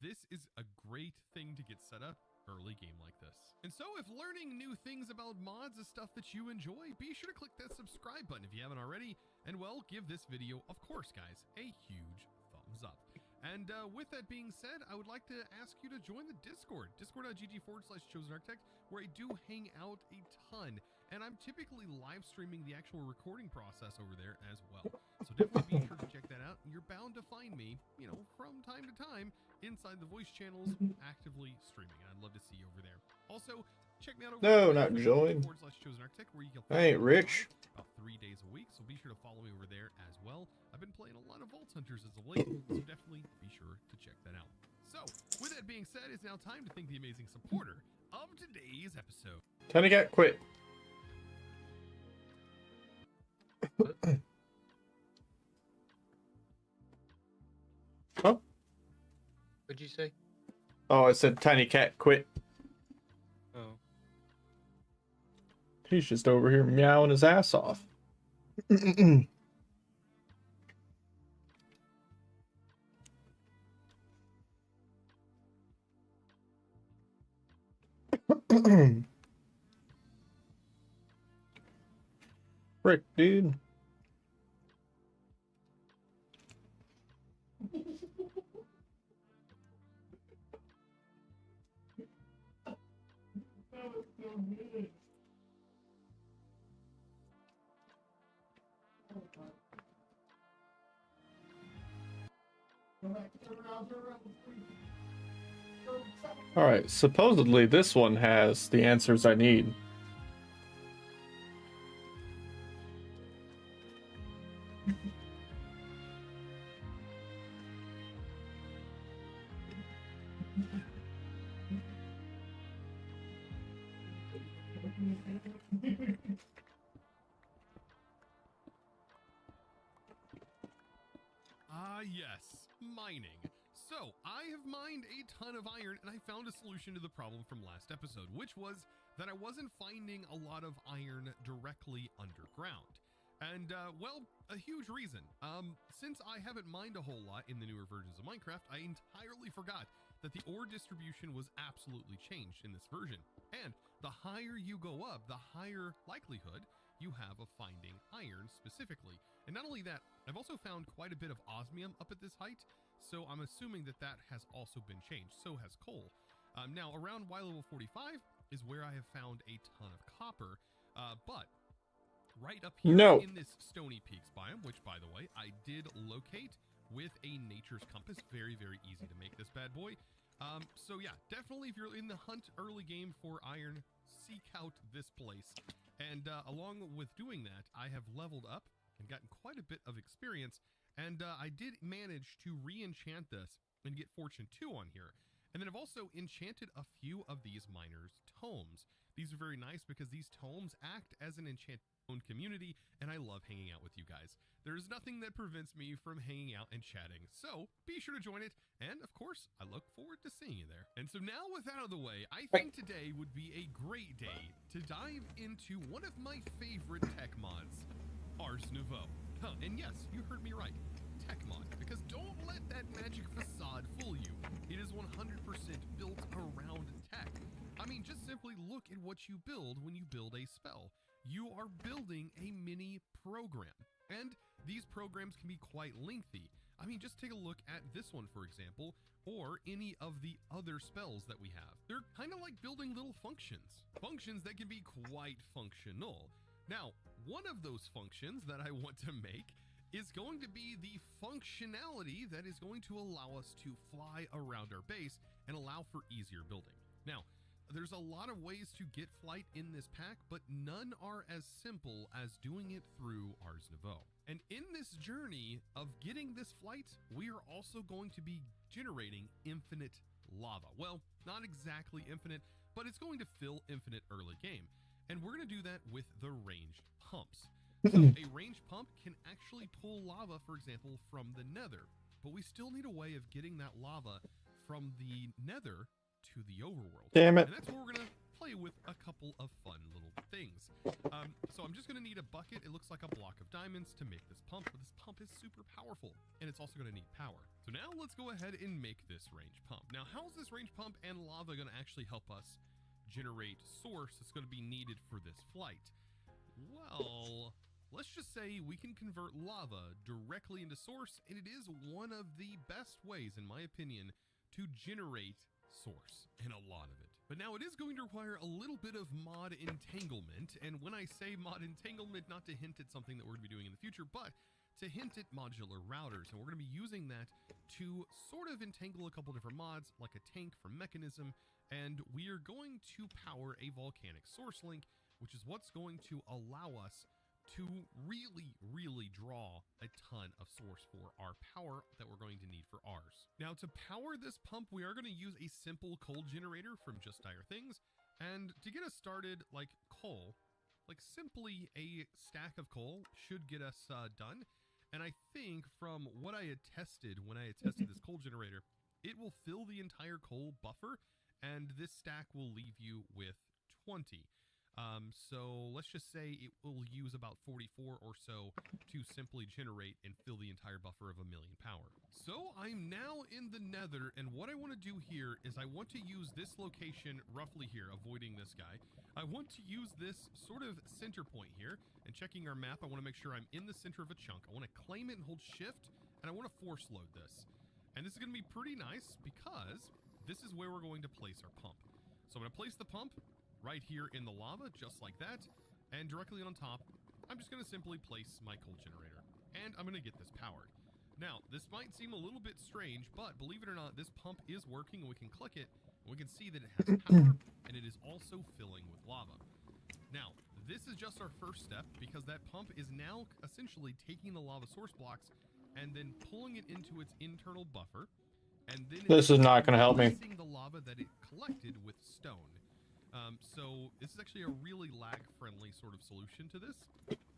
This is a great thing to get set up early game like this. And so if learning new things about mods is stuff that you enjoy, be sure to click that subscribe button if you haven't already, and well, give this video, of course guys, a huge thumbs up. And with that being said, I would like to ask you to join the Discord, discord.gg/chosenarchitect, where I do hang out a ton. And I'm typically live streaming the actual recording process over there as well. So definitely be sure to check that out. You're bound to find me, you know, from time to time inside the voice channels actively streaming. I'd love to see you over there. Also, check me out over No, not join. /chosenarchitect, where you can I ain't rich. about 3 days a week, so be sure to follow me over there as well. I've been playing a lot of Vault Hunters as of late, so definitely be sure to check that out. So, with that being said, it's now time to thank the amazing supporter of today's episode. Tiny Cat quit. Huh? What'd you say? Oh, it said Tiny Cat quit. Oh. He's just over here meowing his ass off. Frick, dude. All right, supposedly this one has the answers I need. Yes, mining. So, I have mined a ton of iron, and I found a solution to the problem from last episode, which was that I wasn't finding a lot of iron directly underground. And, well, a huge reason. Since I haven't mined a whole lot in the newer versions of Minecraft, I entirely forgot that the ore distribution was absolutely changed in this version. And the higher you go up, the higher likelihood you have of finding iron specifically. And not only that, I've also found quite a bit of osmium up at this height, so I'm assuming that that has also been changed. So has coal. Now, around Y level 45 is where I have found a ton of copper, but right up here in this Stony Peaks biome, which, by the way, I did locate with a nature's compass. Very, very easy to make this bad boy. So yeah, definitely if you're in the hunt early game for iron, seek out this place. And along with doing that, I have leveled up and gotten quite a bit of experience. And I did manage to re-enchant this and get Fortune 2 on here. And then I've also enchanted a few of these miners' tomes. These are very nice because these tomes act as an enchanted community, and I love hanging out with you guys. There's nothing that prevents me from hanging out and chatting, so be sure to join it, and of course, I look forward to seeing you there. And so now with that out of the way, I think today would be a great day to dive into one of my favorite tech mods, Ars Nouveau. And yes, you heard me right, tech mod, because don't let that magic facade fool you. It is 100% built around tech. I mean, just simply look at what you build when you build a spell. You are building a mini program, and these programs can be quite lengthy. I mean, just take a look at this one, for example, or any of the other spells that we have. They're kind of like building little functions that can be quite functional. Now, one of those functions that I want to make is going to be the functionality that is going to allow us to fly around our base and allow for easier building. Now, there's a lot of ways to get flight in this pack, but none are as simple as doing it through Ars Nouveau. And in this journey of getting this flight, we are also going to be generating infinite lava. Well, not exactly infinite, but it's going to fill infinite early game. And we're going to do that with the ranged pumps. So a ranged pump can actually pull lava, for example, from the nether, but we still need a way of getting that lava from the nether to the overworld. Damn it. And that's where we're going to play with a couple of fun little things. So I'm just going to need a bucket. It looks like a block of diamonds to make this pump, but this pump is super powerful, and it's also going to need power. So now let's go ahead and make this ranged pump. Now, how is this ranged pump and lava going to actually help us generate source that's going to be needed for this flight? Well, let's just say we can convert lava directly into source, and it is one of the best ways, in my opinion, to generate source, and a lot of it. But now it is going to require a little bit of mod entanglement, and when I say mod entanglement, not to hint at something that we're going to be doing in the future, but to hint at modular routers, and we're going to be using that to sort of entangle a couple different mods, like a tank from Mechanism, and we are going to power a volcanic source link, which is what's going to allow us to really draw a ton of source for our power that we're going to need for ours. Now, to power this pump, we are going to use a simple coal generator from Just Dire Things, and to get us started, like coal, like simply a stack of coal should get us done. And I think from what I had tested when I had tested this coal generator, it will fill the entire coal buffer, and this stack will leave you with 20. So let's just say it will use about 44 or so to simply generate and fill the entire buffer of 1,000,000 power. So I'm now in the nether, and what I want to do here is I want to use this location roughly here, avoiding this guy. I want to use this sort of center point here, and checking our map, I want to make sure I'm in the center of a chunk. I want to claim it and hold shift, and I want to force load this. And this is going to be pretty nice because this is where we're going to place our pump. So I'm going to place the pump right here in the lava, just like that, and directly on top, I'm just going to simply place my coal generator, and I'm going to get this powered. Now, this might seem a little bit strange, but believe it or not, this pump is working, and we can click it, and we can see that it has power, and it is also filling with lava. Now, this is just our first step, because that pump is now essentially taking the lava source blocks and then pulling it into its internal buffer, and then this is not going to help me. the lava that it collected with stone. So this is actually a really lag-friendly sort of solution to this.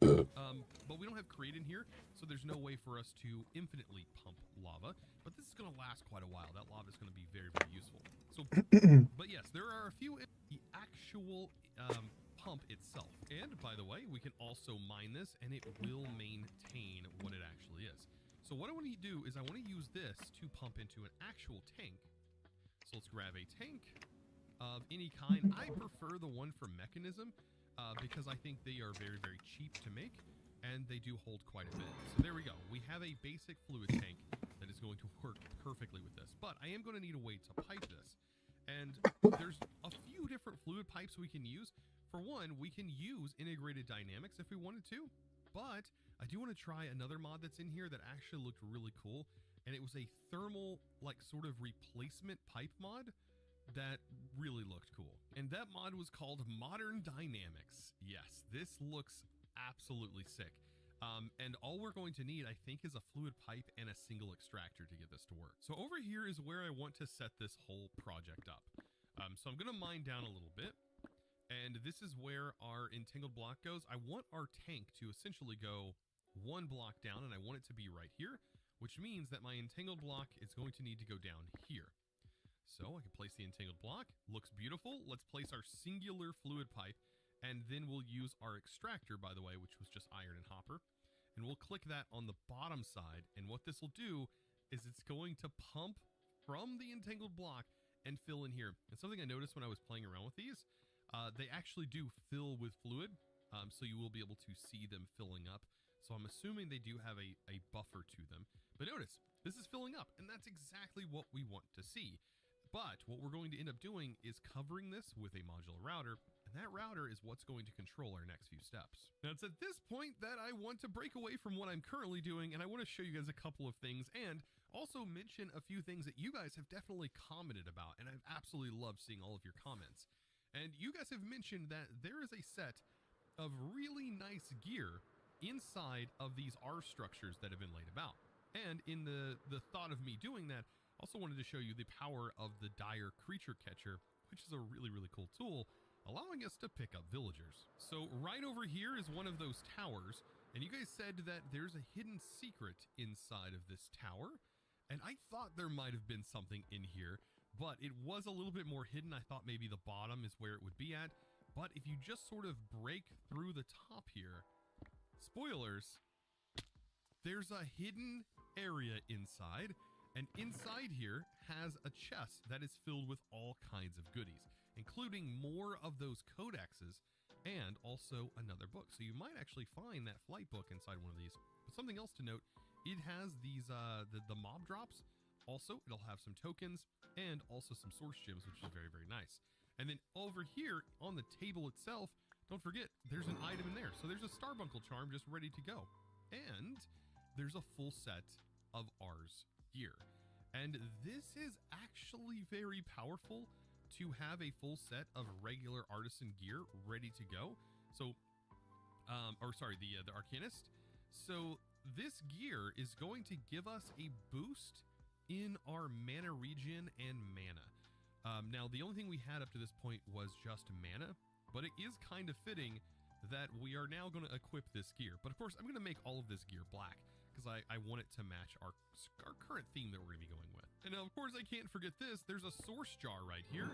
But we don't have create in here, so there's no way for us to infinitely pump lava. But this is going to last quite a while. That lava is going to be very, very useful. So, but yes, there are a few. The actual pump itself, and by the way, we can also mine this, and it will maintain what it actually is. So what I want to do is I want to use this to pump into an actual tank. So let's grab a tank of any kind. I prefer the one from Mechanism because I think they are very, very cheap to make, and they do hold quite a bit. So there we go. We have a basic fluid tank that is going to work perfectly with this, but I am going to need a way to pipe this. And there's a few different fluid pipes we can use. For one, we can use integrated dynamics if we wanted to, but I do want to try another mod that's in here that actually looked really cool, and it was a thermal, like, sort of replacement pipe mod that really looked cool. And that mod was called Modern Dynamics. Yes, this looks absolutely sick. And all we're going to need, I think, is a fluid pipe and a single extractor to get this to work. So over here is where I want to set this whole project up. So I'm going to mine down a little bit. And this is where our entangled block goes. I want our tank to essentially go one block down, and I want it to be right here, which means that my entangled block is going to need to go down here. So I can place the entangled block. Looks beautiful. Let's place our singular fluid pipe, and then we'll use our extractor, by the way, which was just iron and hopper. And we'll click that on the bottom side, and what this will do is it's going to pump from the entangled block and fill in here. And something I noticed when I was playing around with these, they actually do fill with fluid, so you will be able to see them filling up. So I'm assuming they do have a buffer to them. But notice, this is filling up, and that's exactly what we want to see. But what we're going to end up doing is covering this with a modular router, and that router is what's going to control our next few steps. Now, it's at this point that I want to break away from what I'm currently doing, and I want to show you guys a couple of things, and also mention a few things that you guys have definitely commented about, and I've absolutely loved seeing all of your comments. And you guys have mentioned that there is a set of really nice gear inside of these R structures that have been laid about. And in the thought of me doing that, also wanted to show you the power of the Dire Creature Catcher, which is a really, really cool tool, allowing us to pick up villagers. So right over here is one of those towers, and you guys said that there's a hidden secret inside of this tower, and I thought there might have been something in here, but it was a little bit more hidden. I thought maybe the bottom is where it would be at, but if you just sort of break through the top here, spoilers, there's a hidden area inside, and inside here has a chest that is filled with all kinds of goodies, including more of those codexes and also another book. So you might actually find that flight book inside one of these. But something else to note, it has these the mob drops. Also, it'll have some tokens and also some source gems, which is very, very nice. And then over here on the table itself, don't forget, there's an item in there. So there's a Starbuncle charm just ready to go. And there's a full set of R's gear. And this is actually very powerful to have a full set of regular artisan gear ready to go. So, the Arcanist. So this gear is going to give us a boost in our mana regen and mana. Now, the only thing we had up to this point was just mana, but it is kind of fitting that we are now going to equip this gear. But of course, I'm going to make all of this gear black because I want it to match our current theme that we're going to be going with. And of course, I can't forget this. There's a source jar right here,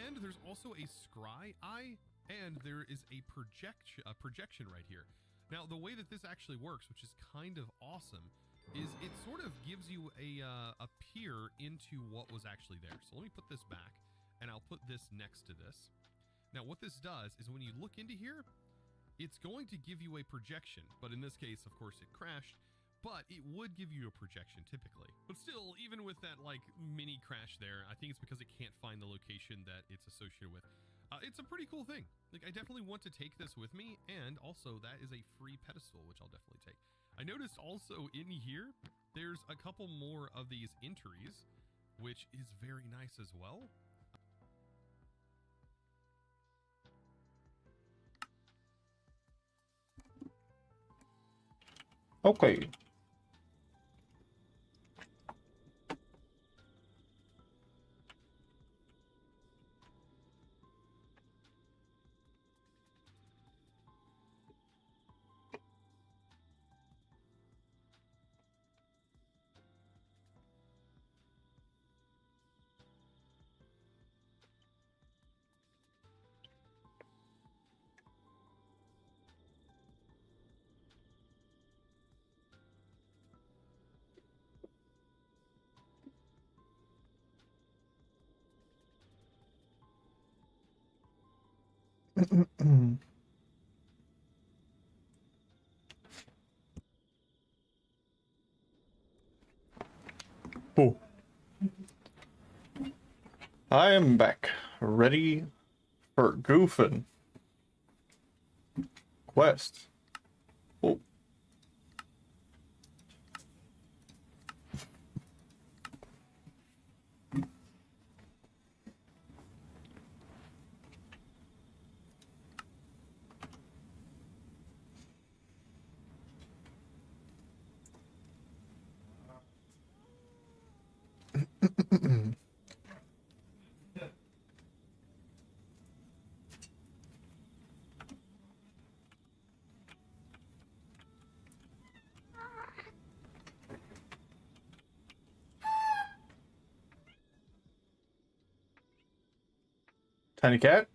and there's also a scry eye, and there is a projection right here. Now, the way that this actually works, which is kind of awesome, is it sort of gives you a peer into what was actually there. So let me put this back, and I'll put this next to this. Now, what this does is when you look into here, it's going to give you a projection, but in this case, of course, it crashed, but it would give you a projection typically. But still, even with that like mini crash there, I think it's because it can't find the location that it's associated with. It's a pretty cool thing. Like, I definitely want to take this with me, and also that is a free pedestal, which I'll definitely take. I noticed also in here, there's a couple more of these entries, which is very nice as well. Okay. Oh. I am back, ready for goofing. Quest. Oh. Tiny cat?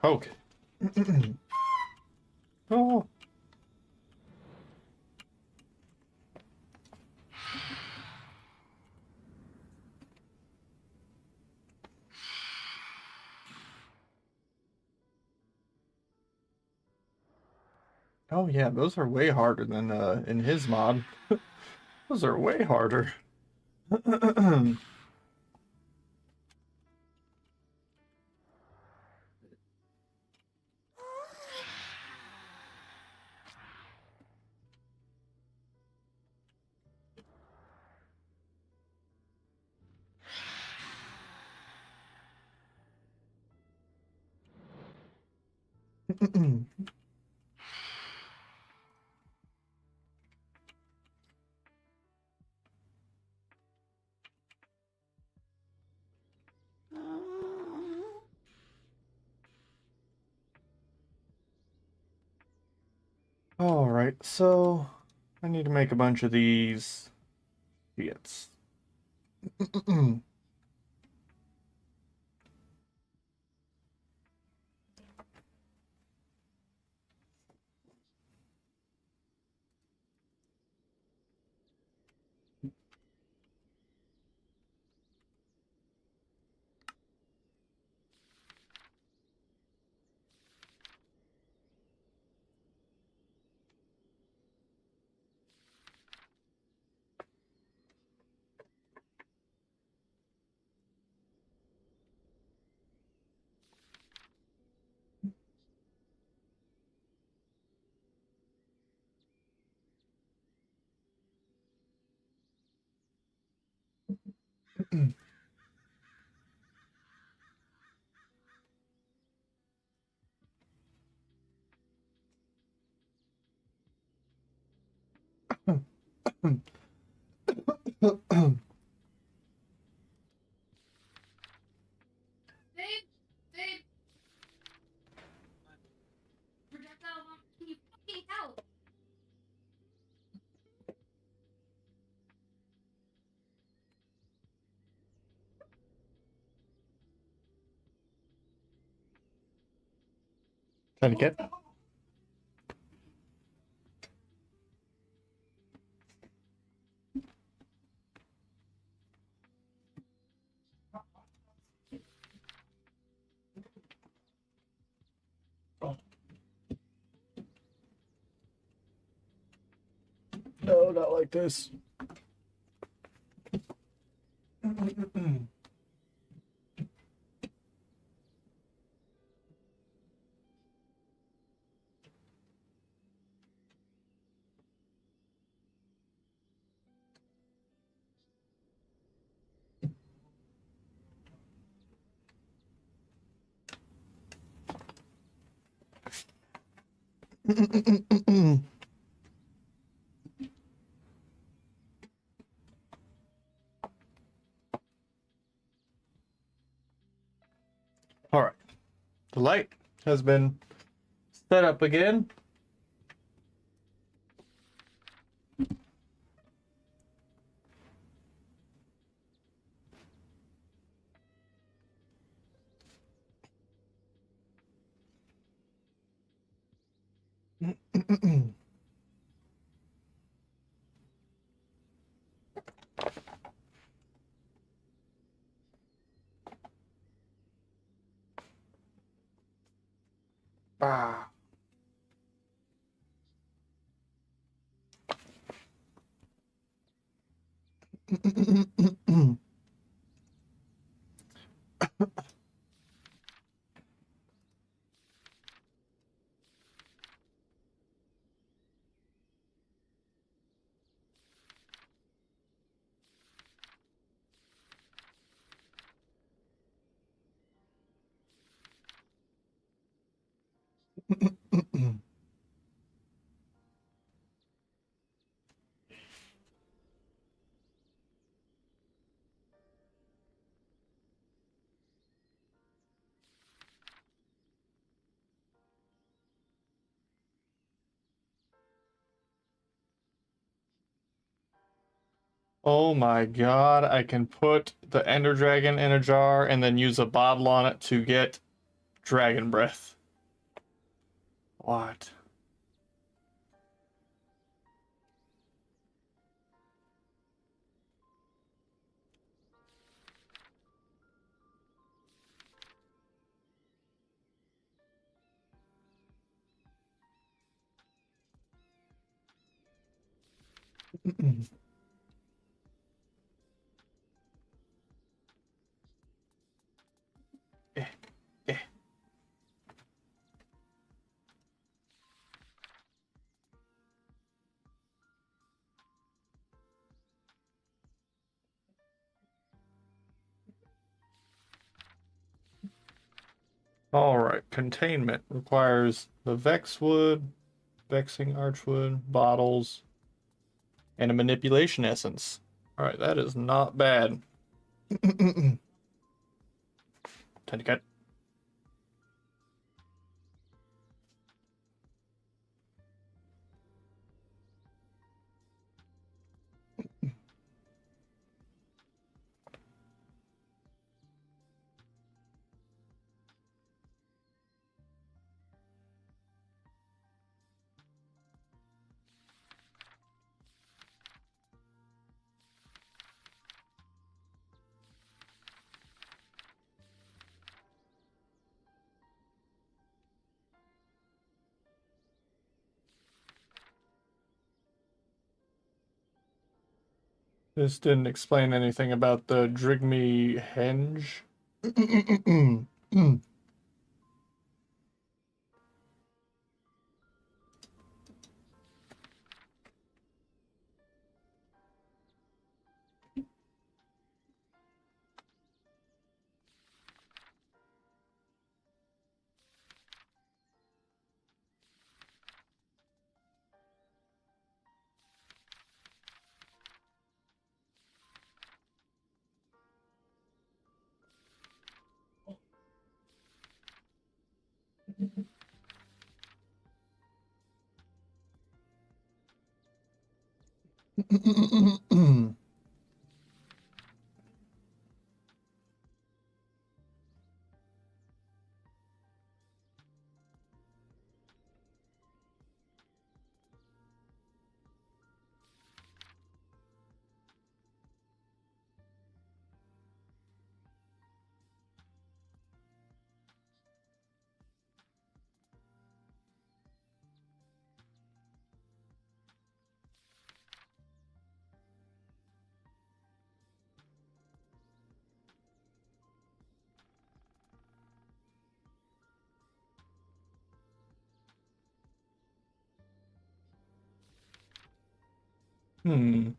Okay. Oh. Oh yeah, those are way harder than in his mod. Those are way harder. All right, so I need to make a bunch of these bits. Babe, babe, projectile, can you fucking help? Trying to get. No, not like this. All right. The light has been set up again. Ah. Oh my god, I can put the Ender Dragon in a jar and then use a bottle on it to get dragon breath. What? Eh, eh. Alright, containment requires the Vexwood, Vexing Archwood, bottles, and a manipulation essence. Alright, that is not bad. Time to cut. This didn't explain anything about the Drigme henge. Hmm.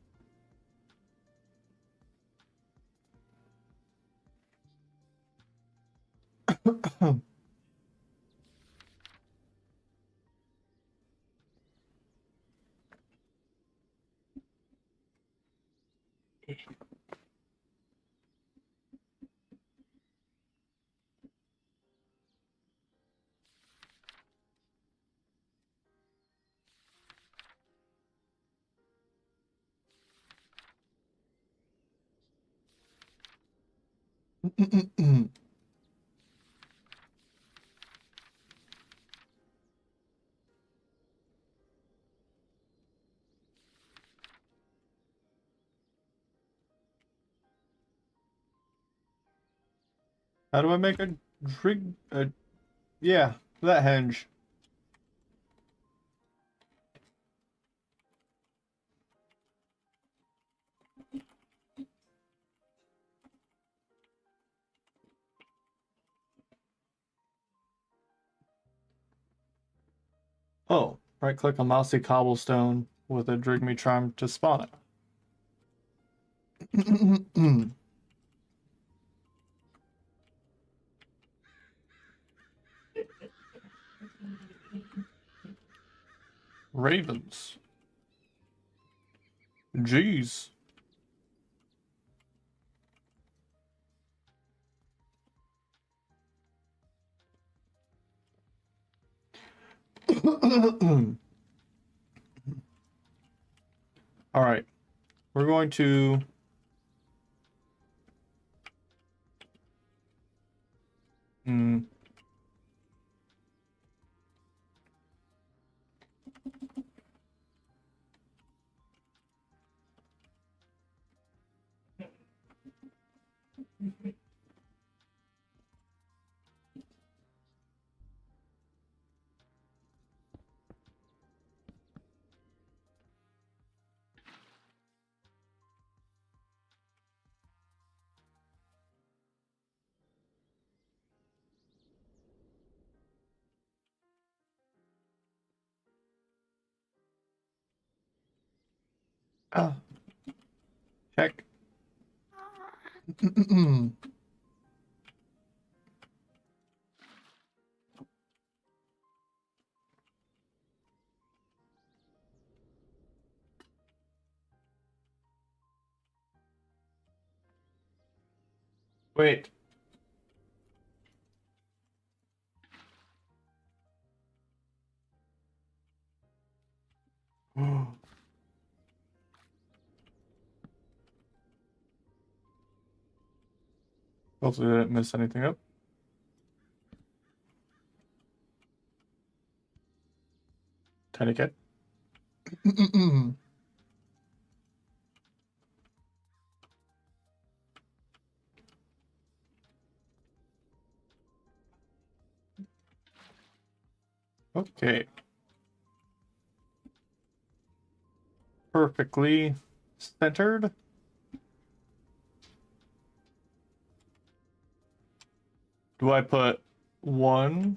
How do I make a trig? Yeah, that hinge. Oh, right click on mousy cobblestone with a Drig Me Charm to spawn it. Ravens. Jeez. All right. We're going to check. Wait. Hopefully I didn't mess anything up. Tiny cat. Okay. Perfectly centered. Do I put one?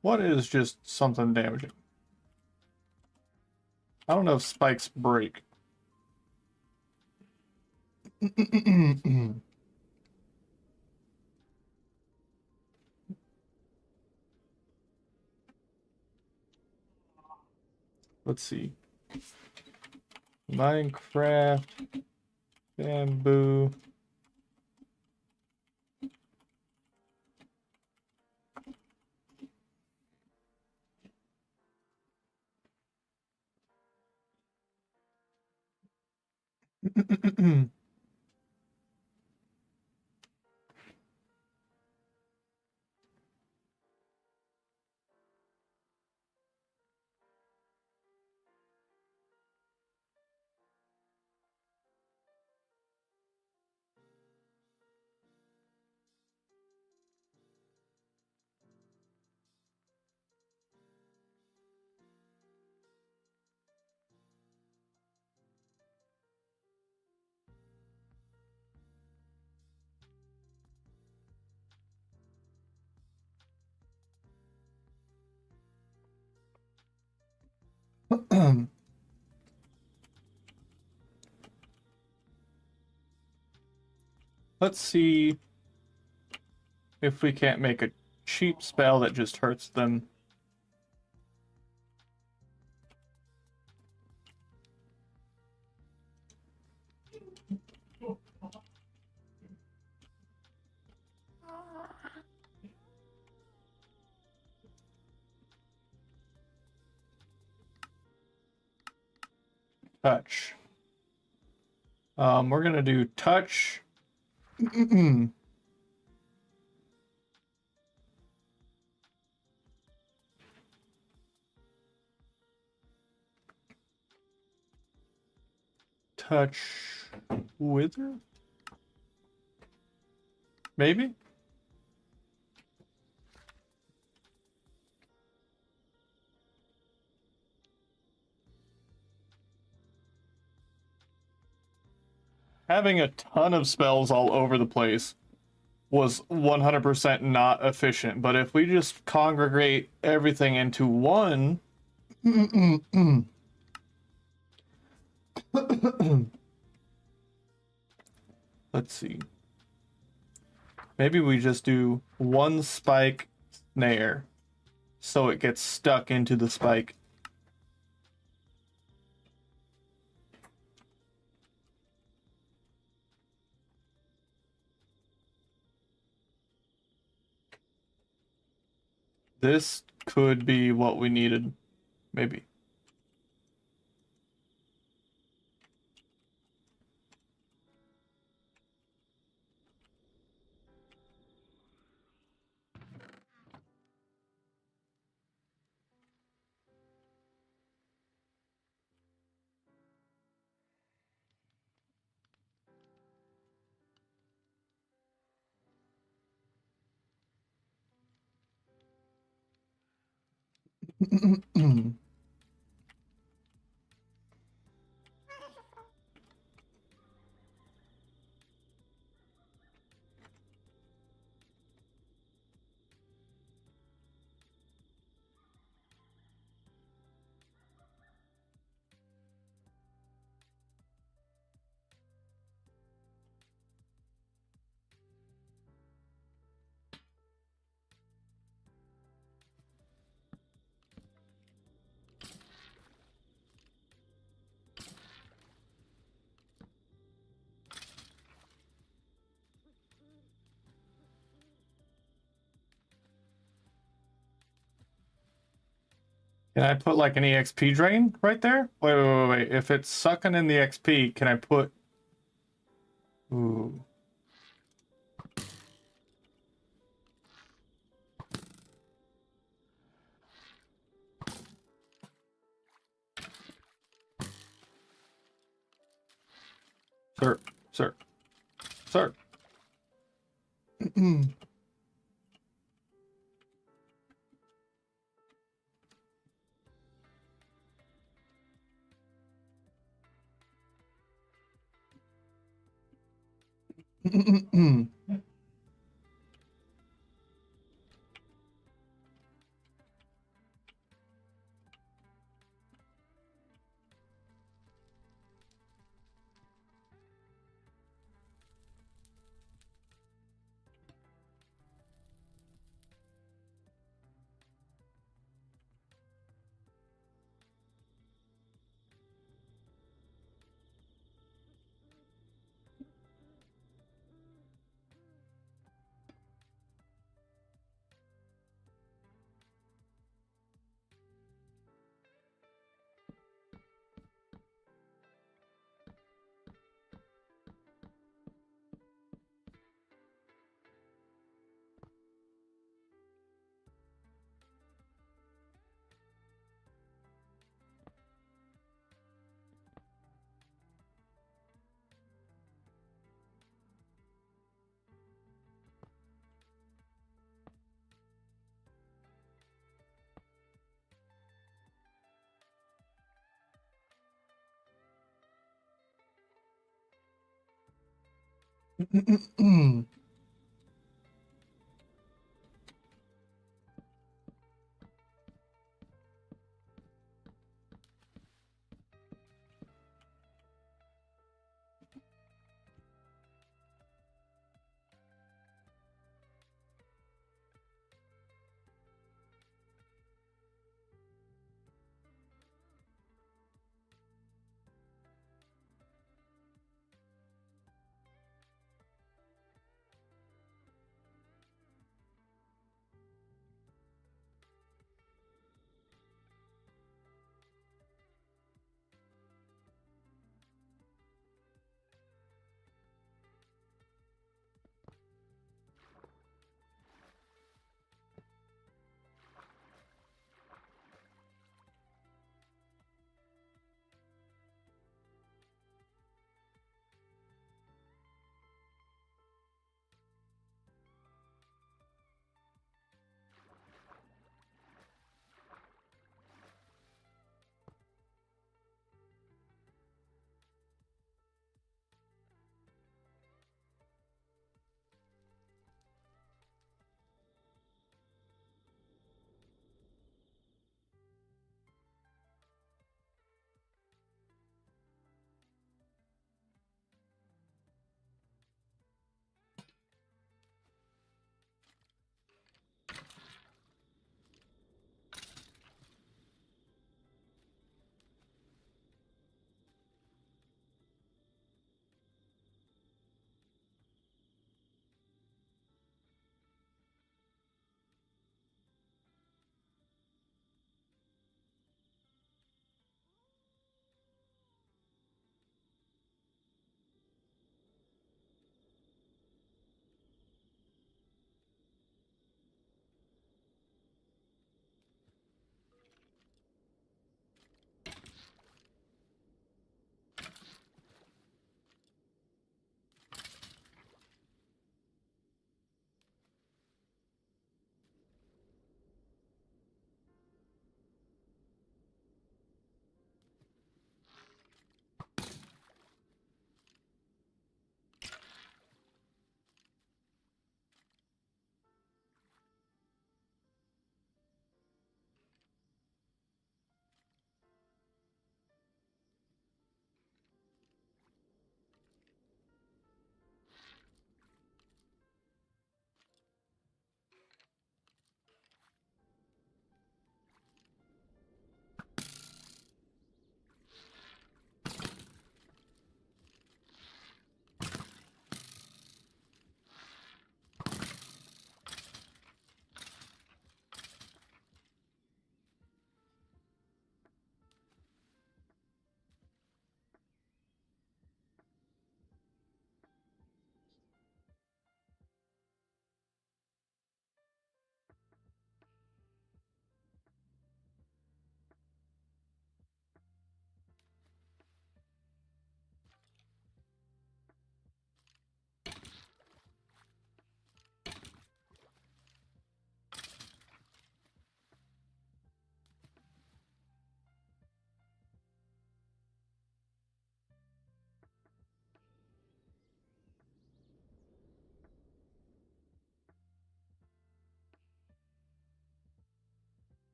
What is just something damaging? I don't know if spikes break. Let's see. Minecraft bamboo. Let's see if we can't make a cheap spell that just hurts them. touch. We're gonna do touch. Touch wither? Maybe? Having a ton of spells all over the place was 100% not efficient, but if we just congregate everything into one... Let's see. Maybe we just do one spike snare so it gets stuck into the spike. This could be what we needed, maybe. Can I put like an EXP drain right there? Wait. If it's sucking in the XP, can I put... Ooh. Sir.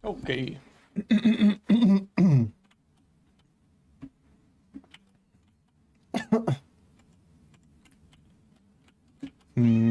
Okay. Hmm.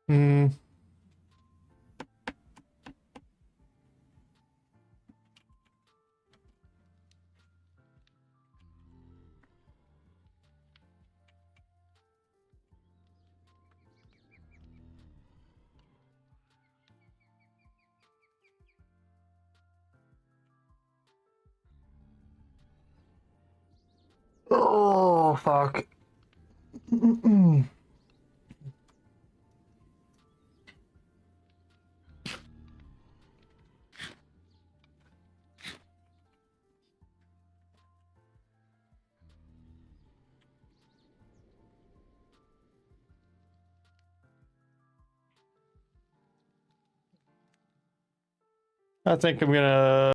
Hmm. Oh, fuck. I think I'm gonna